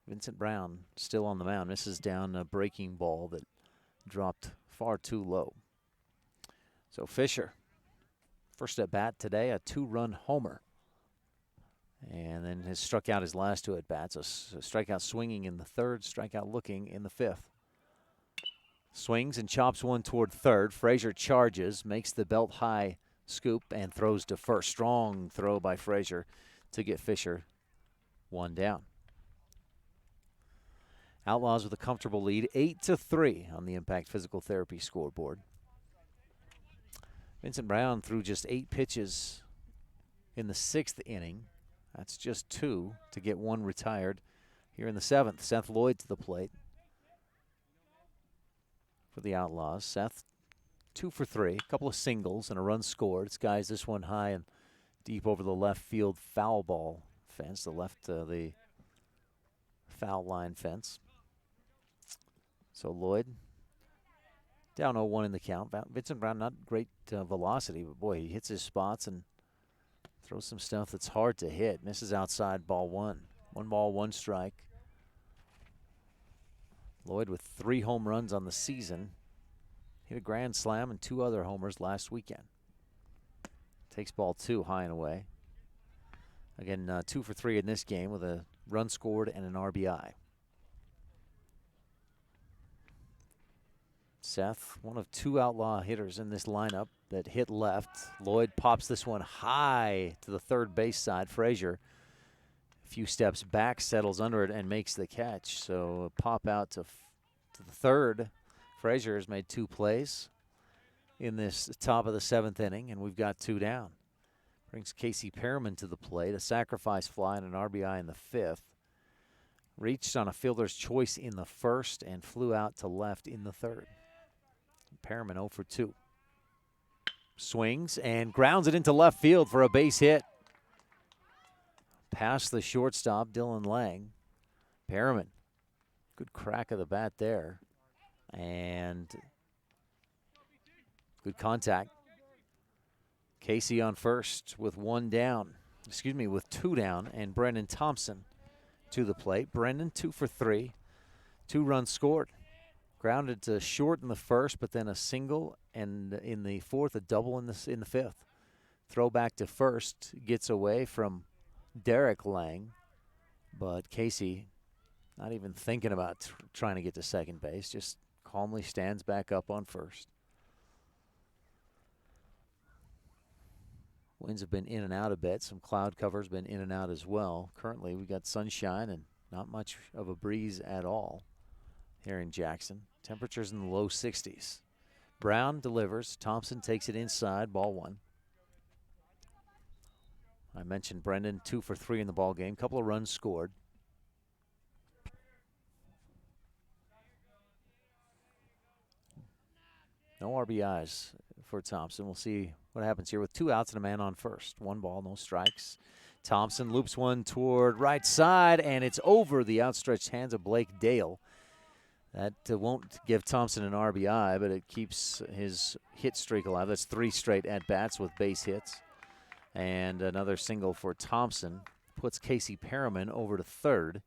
Vincent Brown still on the mound. Misses down a breaking ball that dropped far too low. So Fisher, first at bat today, a 2-run homer. And then has struck out his last 2 at bats. A strikeout swinging in the 3rd, strikeout looking in the 5th. Swings and chops one toward third. Frazier charges, makes the belt high scoop, and throws to first. Strong throw by Frazier to get Fisher 1 down. Outlaws with a comfortable lead, 8-3 on the Impact Physical Therapy scoreboard. Vincent Brown threw just 8 pitches in the 6th inning. That's just 2 to get 1 retired here in the 7th. Seth Lloyd to the plate for the Outlaws. Seth 2 for 3, a couple of singles and a run scored. Skies this one high and deep over the left field foul ball fence, the foul line fence. So Lloyd down 0-1 in the count. Vincent Brown, not great velocity, but boy, he hits his spots and throws some stuff that's hard to hit. Misses outside, ball 1. 1 ball, 1 strike. Lloyd with 3 home runs on the season. Hit a grand slam and 2 other homers last weekend. Takes ball 2 high and away. Again, 2 for 3 in this game with a run scored and an RBI. Seth, one of 2 outlaw hitters in this lineup that hit left. Lloyd pops this one high to the third base side. Frazier, a few steps back, settles under it and makes the catch. So a pop out to the third. Frazier has made 2 plays in this top of the 7th inning, and we've got 2 down. Brings Casey Perriman to the plate, a sacrifice fly and an RBI in the 5th. Reached on a fielder's choice in the 1st and flew out to left in the 3rd. Perriman 0 for 2. Swings and grounds it into left field for a base hit. Past the shortstop, Dylan Lang. Perriman, good crack of the bat there. And good contact. Casey on first with 2 down, and Brendan Thompson to the plate. Brendan 2 for 3, 2 runs scored. Grounded to short in the 1st, but then a single, and in the 4th, a double in the 5th. Throw back to 1st, gets away from Derek Lang, but Casey not even thinking about trying to get to second base, just calmly stands back up on 1st. Winds have been in and out a bit. Some cloud cover's been in and out as well. Currently, we've got sunshine and not much of a breeze at all here in Jackson. Temperatures in the low 60s. Brown delivers. Thompson takes it inside, ball 1. I mentioned Brendan 2 for 3 in the ball game. Couple of runs scored. No RBIs for Thompson. We'll see what happens here with 2 outs and a man on first. 1 ball, no strikes. Thompson loops one toward right side, and it's over the outstretched hands of Blake Dale. That won't give Thompson an RBI, but it keeps his hit streak alive. That's 3 straight at-bats with base hits. And another single for Thompson puts Casey Perriman over to third.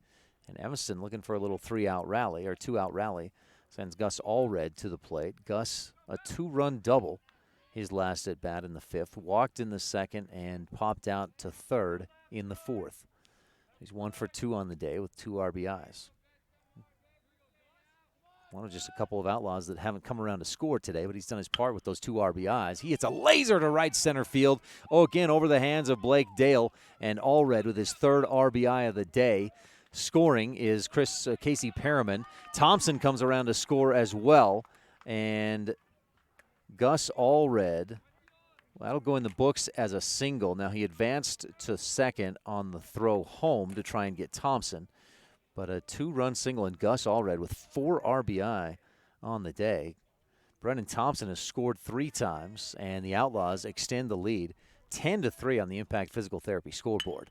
And Evanston looking for a little 3-out rally, or 2-out rally. Sends Gus Allred to the plate. Gus, a 2-run double his last at-bat in the 5th. Walked in the 2nd and popped out to third in the 4th. He's 1 for 2 on the day with 2 RBIs. One of just a couple of outlaws that haven't come around to score today, but he's done his part with those 2 RBIs. He hits a laser to right center field. Oh, again, over the hands of Blake Dale, and Allred with his 3rd RBI of the day. Scoring is Casey Perriman. Thompson comes around to score as well, and Gus Allred, that'll go in the books as a single. Now, he advanced to second on the throw home to try and get Thompson. But a 2-run single, and Gus Allred with 4 RBI on the day. Brendan Thompson has scored 3 times, and the Outlaws extend the lead 10-3 on the Impact Physical Therapy scoreboard.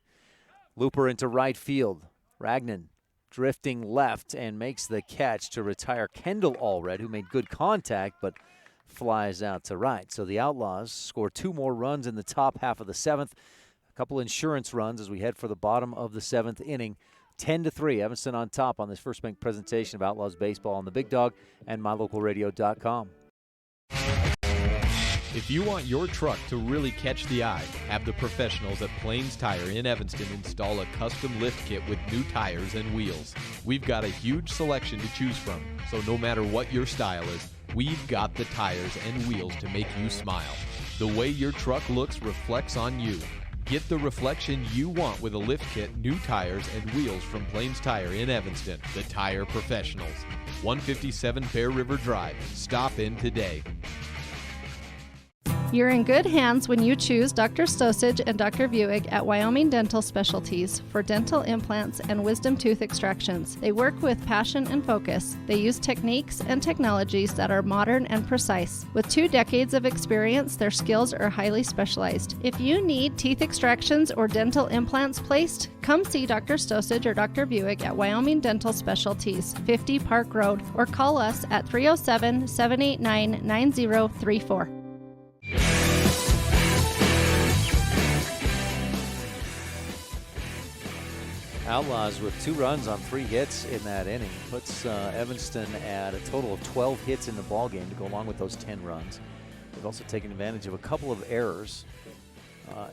Looper into right field. Ragnan drifting left and makes the catch to retire Kendall Allred, who made good contact but flies out to right. So the Outlaws score 2 more runs in the top half of the 7th. A couple insurance runs as we head for the bottom of the 7th inning. 10-3, Evanston on top on this First Bank presentation of Outlaws Baseball on the Big Dog and MyLocalRadio.com. If you want your truck to really catch the eye, have the professionals at Plains Tire in Evanston install a custom lift kit with new tires and wheels. We've got a huge selection to choose from, so no matter what your style is, we've got the tires and wheels to make you smile. The way your truck looks reflects on you. Get the reflection you want with a lift kit, new tires, and wheels from Plains Tire in Evanston, the tire professionals. 157 Bear River Drive. Stop in today. You're in good hands when you choose Dr. Stosage and Dr. Buick at Wyoming Dental Specialties for dental implants and wisdom tooth extractions. They work with passion and focus. They use techniques and technologies that are modern and precise. With 2 decades of experience, their skills are highly specialized. If you need teeth extractions or dental implants placed, come see Dr. Stosage or Dr. Buick at Wyoming Dental Specialties, 50 Park Road, or call us at 307-789-9034. Outlaws with 2 runs on 3 hits in that inning puts Evanston at a total of 12 hits in the ballgame to go along with those 10 runs. They've also taken advantage of a couple of errors.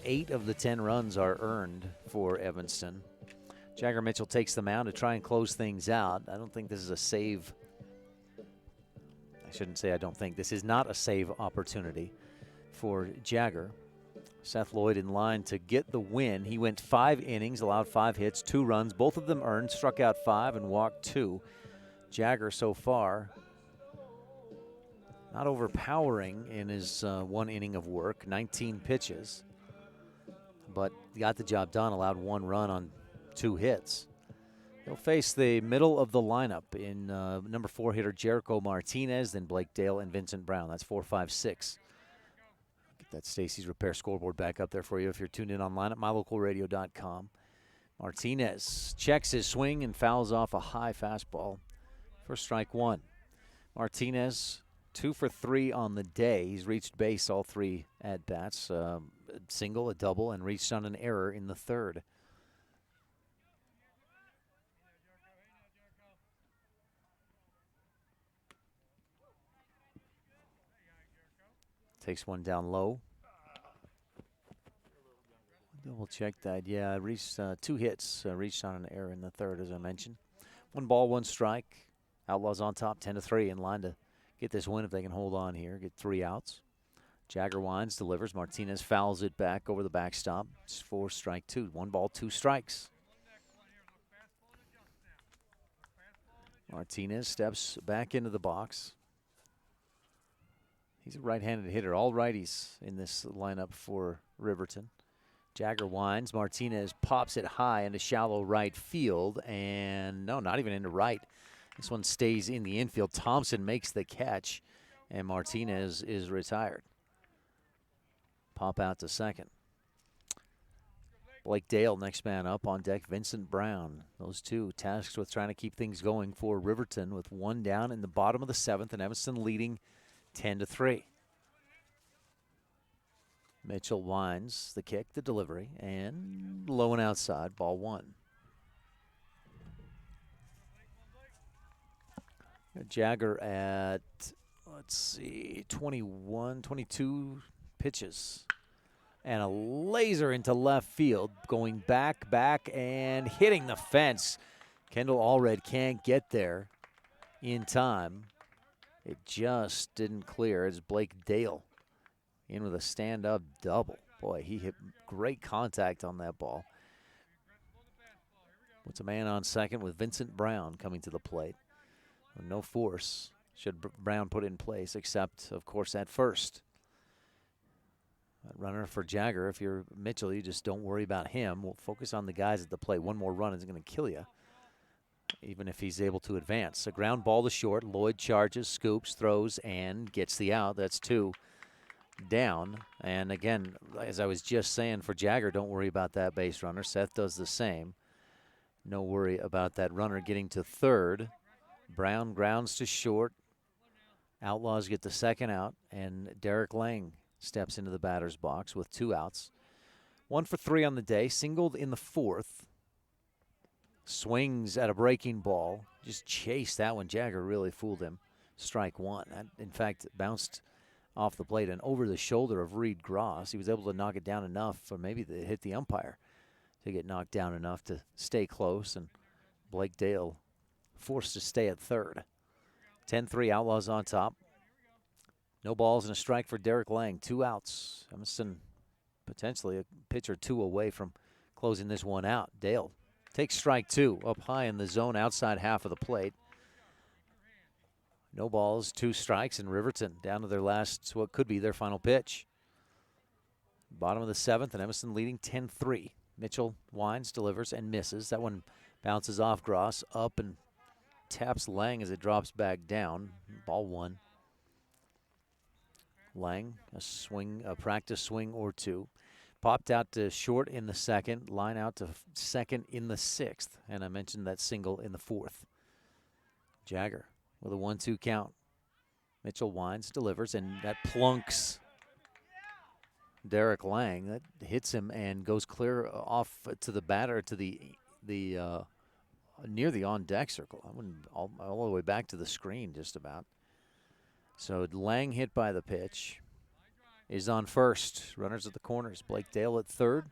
8 of the 10 runs are earned for Evanston. Jagger Mitchell takes the mound to try and close things out. I don't think this is a save. I shouldn't say I don't think. This is not a save opportunity for Jagger. Seth Lloyd in line to get the win. He went 5 innings, allowed 5 hits, 2 runs, both of them earned, struck out 5 and walked 2. Jagger so far not overpowering in his 1 inning of work, 19 pitches, but got the job done, allowed 1 run on 2 hits. He'll face the middle of the lineup in number 4 hitter Jericho Martinez, then Blake Dale and Vincent Brown. That's 4, 5, 6. Get that Stacy's Repair scoreboard back up there for you if you're tuned in online at mylocalradio.com. Martinez checks his swing and fouls off a high fastball for strike 1. Martinez 2 for 3 on the day. He's reached base all 3 at-bats, a single, a double, and reached on an error in the 3rd. Takes one down low. Double check that. Yeah, reached 2 hits. Reached on an error in the 3rd, as I mentioned. 1 ball, 1 strike. Outlaws on top, 10-3, in line to get this win if they can hold on here. Get 3 outs. Jagger winds, delivers. Martinez fouls it back over the backstop. It's 4, strike 2. 1 ball, 2 strikes. Martinez steps back into the box. He's a right-handed hitter. All righties in this lineup for Riverton. Jagger winds. Martinez pops it high into shallow right field. And no, not even into right. This one stays in the infield. Thompson makes the catch, and Martinez is retired. Pop out to second. Blake Dale, next man up on deck. Vincent Brown. Those two tasked with trying to keep things going for Riverton with 1 down in the bottom of the 7th, and Evanston leading 10-3. Mitchell winds the kick, the delivery, and low and outside, ball 1. Jagger at, 22 pitches. And a laser into left field, going back, and hitting the fence. Kendall Allred can't get there in time. It just didn't clear as Blake Dale in with a stand-up double. Boy, he hit great contact on that ball. Puts a man on second with Vincent Brown coming to the plate. No force should Brown put in place, except, of course, at first. That runner for Jagger, if you're Mitchell, you just don't worry about him. We'll focus on the guys at the plate. 1 more run is going to kill you, even if he's able to advance. A ground ball to short. Lloyd charges, scoops, throws, and gets the out. That's 2 down. And again, as I was just saying, for Jagger, don't worry about that base runner. Seth does the same. No worry about that runner getting to third. Brown grounds to short. Outlaws get the second out, and Derek Lang steps into the batter's box with 2 outs. 1 for 3 on the day, singled in the 4th. Swings at a breaking ball. Just chased that one. Jagger really fooled him. Strike 1. That, in fact, bounced off the plate and over the shoulder of Reed Gross. He was able to knock it down enough, or maybe to hit the umpire, to get knocked down enough to stay close, and Blake Dale forced to stay at third. 10-3, Outlaws on top. No balls and a strike for Derek Lang. 2 outs. Evanston potentially a pitch or 2 away from closing this one out. Dale takes strike 2 up high in the zone outside half of the plate. No balls, 2 strikes, and Riverton down to their last, what could be their final pitch. Bottom of the 7th, and Evanston leading 10-3. Mitchell winds, delivers, and misses. That one bounces off Gross, up and taps Lang as it drops back down. Ball 1. Lang, a practice swing or two. Popped out to short in the 2nd, line out to second in the 6th, and I mentioned that single in the 4th. Jagger with a 1-2 count. Mitchell winds, delivers, and that plunks Derek Lang. That hits him and goes clear off to the batter, to the near the on-deck circle. I went all the way back to the screen just about. So Lang hit by the pitch is on first. Runners at the corners. Blake Dale at third.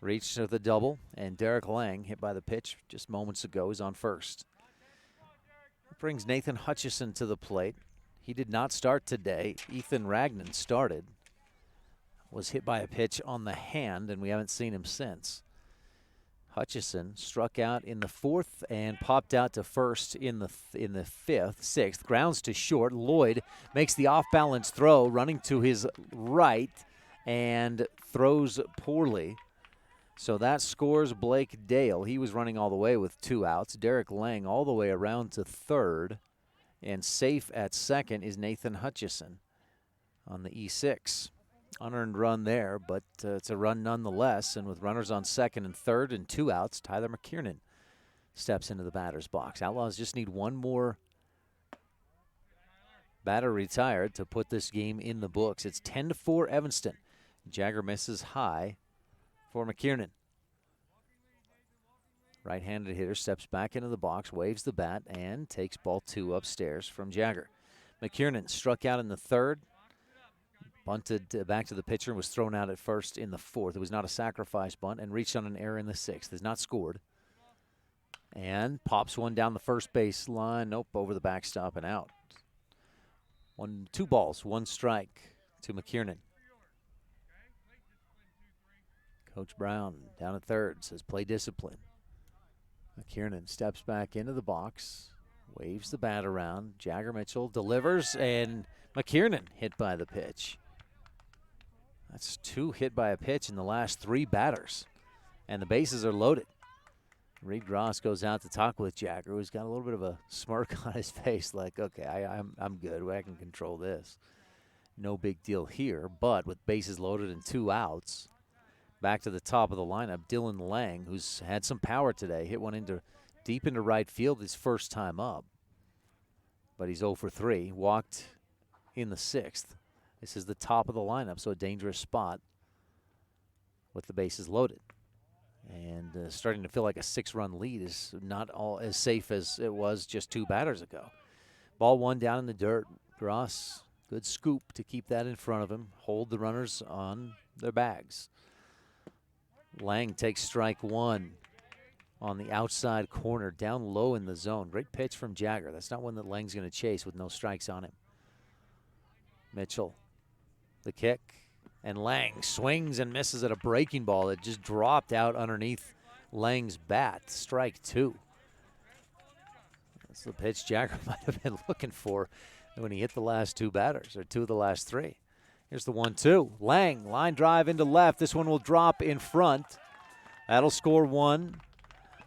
Reached to the double, and Derek Lang hit by the pitch just moments ago is on first. That brings Nathan Hutchison to the plate. He did not start today. Ethan Ragnan started. Was hit by a pitch on the hand, and we haven't seen him since. Hutchison struck out in the 4th and popped out to first in the 5th, 6th. Grounds to short. Lloyd makes the off-balance throw, running to his right, and throws poorly. So that scores Blake Dale. He was running all the way with 2 outs. Derek Lang all the way around to third, and safe at second is Nathan Hutchison on the E6. Unearned run there, but it's a run nonetheless. And with runners on second and third and 2 outs, Tyler McKiernan steps into the batter's box. Outlaws just need one more batter retired to put this game in the books. It's 10-4 Evanston. Jagger misses high for McKiernan. Right-handed hitter steps back into the box, waves the bat, and takes ball 2 upstairs from Jagger. McKiernan struck out in the 3rd. Bunted back to the pitcher and was thrown out at first in the 4th. It was not a sacrifice bunt and reached on an error in the 6th. Has not scored. And pops one down the first base line. Nope, over the backstop and out. 2 balls, 1 strike to McKiernan. Coach Brown down at third says play discipline. McKiernan steps back into the box, waves the bat around. Jagger Mitchell delivers, and McKiernan hit by the pitch. That's 2 hit by a pitch in the last 3 batters. And the bases are loaded. Reed Gross goes out to talk with Jagger, who's got a little bit of a smirk on his face, like, okay, I'm good. I can control this. No big deal here. But with bases loaded and 2 outs, back to the top of the lineup, Dylan Lang, who's had some power today, hit one deep into right field his first time up. But he's 0 for 3. Walked in the 6th. This is the top of the lineup, so a dangerous spot with the bases loaded. And starting to feel like a 6-run lead is not all as safe as it was just 2 batters ago. Ball 1 down in the dirt. Gross, good scoop to keep that in front of him. Hold the runners on their bags. Lang takes strike 1 on the outside corner, down low in the zone. Great pitch from Jagger. That's not one that Lang's going to chase with no strikes on him. Mitchell, the kick, and Lang swings and misses at a breaking ball that just dropped out underneath Lang's bat. Strike 2. That's the pitch Jagger might have been looking for when he hit the last 2 batters, or 2 of the last 3. Here's the 1-2. Lang, line drive into left. This one will drop in front. That'll score 1.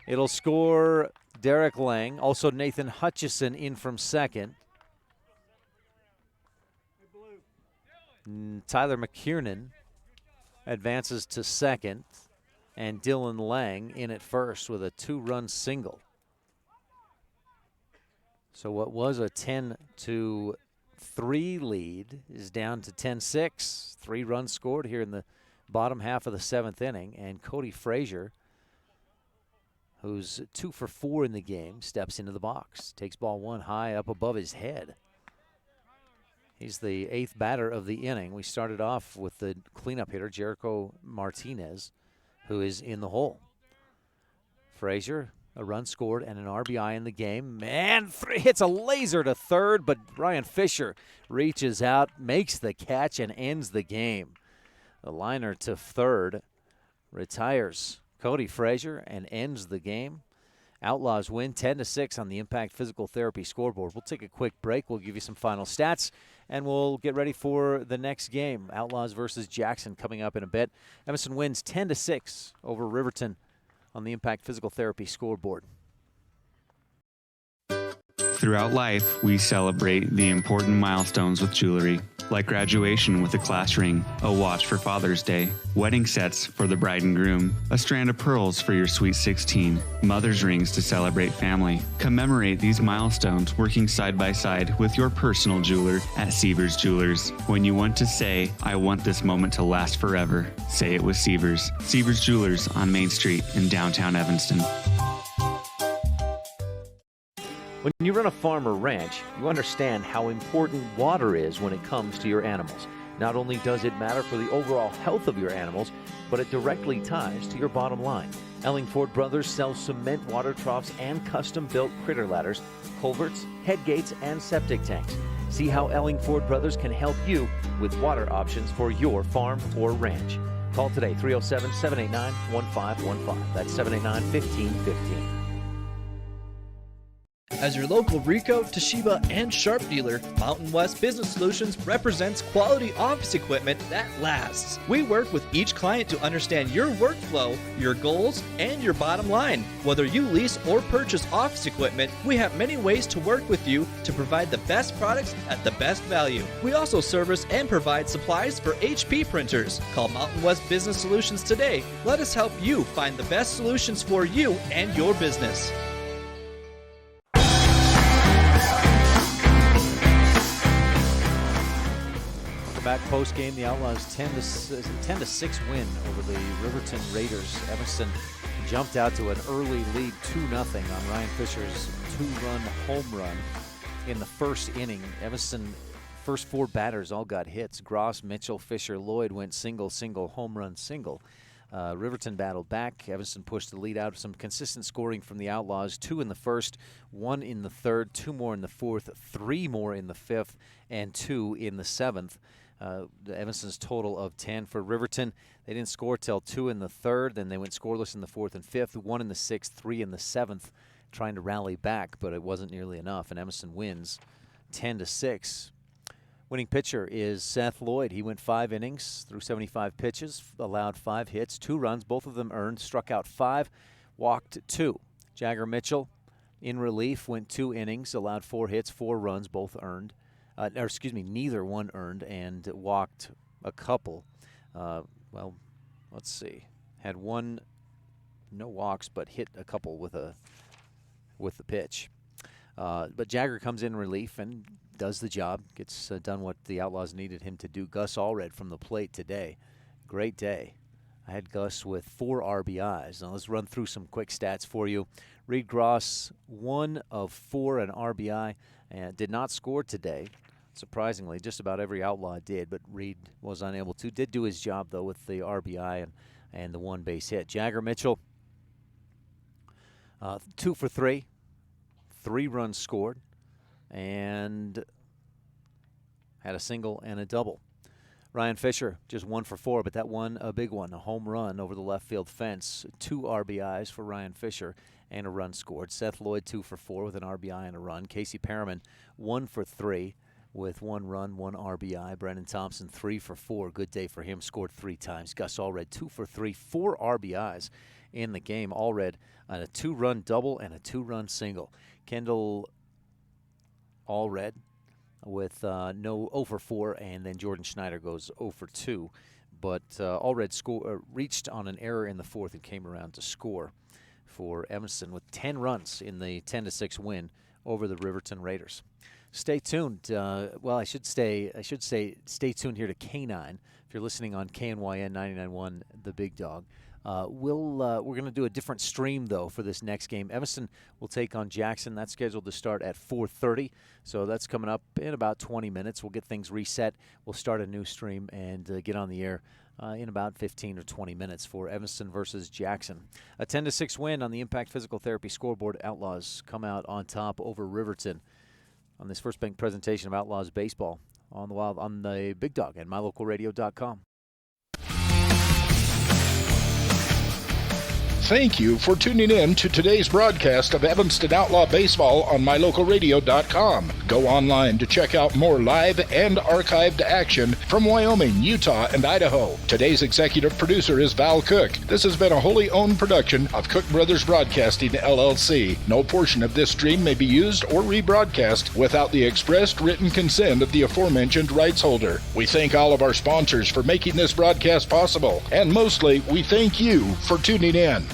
It'll score Derek Lang. Also Nathan Hutchison in from second. Tyler McKiernan advances to second. And Dylan Lang in at first with a 2-run single. So what was a 10-3 lead is down to 10-6. 3 runs scored here in the bottom half of the 7th inning. And Cody Frazier, who's 2 for 4 in the game, steps into the box. Takes ball 1 high up above his head. He's the 8th batter of the inning. We started off with the cleanup hitter, Jericho Martinez, who is in the hole. Frazier, a run scored and an RBI in the game. Man, hits a laser to third, but Ryan Fisher reaches out, makes the catch, and ends the game. The liner to third retires Cody Frazier and ends the game. Outlaws win 10-6 on the Impact Physical Therapy scoreboard. We'll take a quick break. We'll give you some final stats, and we'll get ready for the next game. Outlaws versus Jackson coming up in a bit. Evanston wins 10-6 over Riverton on the Impact Physical Therapy scoreboard. Throughout life, we celebrate the important milestones with jewelry, like graduation with a class ring, a watch for Father's Day, wedding sets for the bride and groom, a strand of pearls for your sweet 16, mother's rings to celebrate family. Commemorate these milestones working side by side with your personal jeweler at Sievers Jewelers. When you want to say, I want this moment to last forever, say it with Sievers. Sievers Jewelers on Main Street in downtown Evanston. When you run a farm or ranch, you understand how important water is when it comes to your animals. Not only does it matter for the overall health of your animals, but it directly ties to your bottom line. Ellingford Brothers sells cement water troughs and custom-built critter ladders, culverts, head gates, and septic tanks. See how Ellingford Brothers can help you with water options for your farm or ranch. Call today, 307-789-1515. That's 789-1515. As your local Ricoh, Toshiba, and Sharp dealer, Mountain West Business Solutions represents quality office equipment that lasts. We work with each client to understand your workflow, your goals, and your bottom line. Whether you lease or purchase office equipment, we have many ways to work with you to provide the best products at the best value. We also service and provide supplies for HP printers. Call Mountain West Business Solutions today. Let us help you find the best solutions for you and your business. Back post game, the Outlaws 10-6 win over the Riverton Raiders. Evanston jumped out to an early lead 2-0 on Ryan Fisher's 2-run home run in the first inning. Evanston first 4 batters all got hits. Gross, Mitchell, Fisher, Lloyd went single, home run, single. Riverton battled back. Evanston pushed the lead out. Some consistent scoring from the Outlaws. 2 in the first, 1 in the third, 2 more in the fourth, 3 more in the fifth, and 2 in the seventh. Evanston's total of 10 for Riverton. They didn't score till 2 in the third, then they went scoreless in the fourth and fifth, 1 in the sixth, 3 in the seventh, trying to rally back, but it wasn't nearly enough, and Evanston wins 10-6. Winning pitcher is Seth Lloyd. He went 5 innings, threw 75 pitches, allowed 5 hits, 2 runs, both of them earned, struck out 5, walked 2. Jagger Mitchell in relief, went 2 innings, allowed 4 hits, 4 runs, both earned. Neither one earned, and walked a couple. Let's see. Had 1, no walks, but hit a couple with the pitch. But Jagger comes in relief and does the job, gets done what the Outlaws needed him to do. Gus Allred from the plate today. Great day. I had Gus with 4 RBIs. Now let's run through some quick stats for you. Reed Gross, 1 of 4 an RBI, and did not score today. Surprisingly, just about every Outlaw did, but Reed was unable to. Did do his job, though, with the RBI and the 1 base hit. Jagger Mitchell, 2 for 3, 3 runs scored, and had a single and a double. Ryan Fisher, just 1 for 4, but that one, a big one, a home run over the left field fence. 2 RBIs for Ryan Fisher and a run scored. Seth Lloyd, 2 for 4 with an RBI and a run. Casey Perriman, 1 for 3. With 1 run, 1 RBI. Brennan Thompson, 3 for 4. Good day for him. Scored 3 times. Gus Allred, 2 for 3. 4 RBIs in the game. Allred on a 2-run double and a 2-run single. Kendall Allred with no 0 for 4, and then Jordan Schneider goes 0 for 2. But Allred reached on an error in the fourth and came around to score for Evanston with 10 runs in the 10-6 win over the Riverton Raiders. Stay tuned. I should say, stay tuned here to K9. If you're listening on KNYN 99.1, The Big Dog. We're going to do a different stream, though, for this next game. Evanston will take on Jackson. That's scheduled to start at 4:30, so that's coming up in about 20 minutes. We'll get things reset. We'll start a new stream and get on the air in about 15 or 20 minutes for Evanston versus Jackson. A 10-6 win on the Impact Physical Therapy scoreboard. Outlaws come out on top over Riverton on this First Bank presentation of Outlaws baseball on the Big Dog and mylocalradio.com. Thank you for tuning in to today's broadcast of Evanston Outlaw Baseball on mylocalradio.com. Go online to check out more live and archived action from Wyoming, Utah, and Idaho. Today's executive producer is Val Cook. This has been a wholly owned production of Cook Brothers Broadcasting, LLC. No portion of this stream may be used or rebroadcast without the expressed written consent of the aforementioned rights holder. We thank all of our sponsors for making this broadcast possible, and mostly, we thank you for tuning in.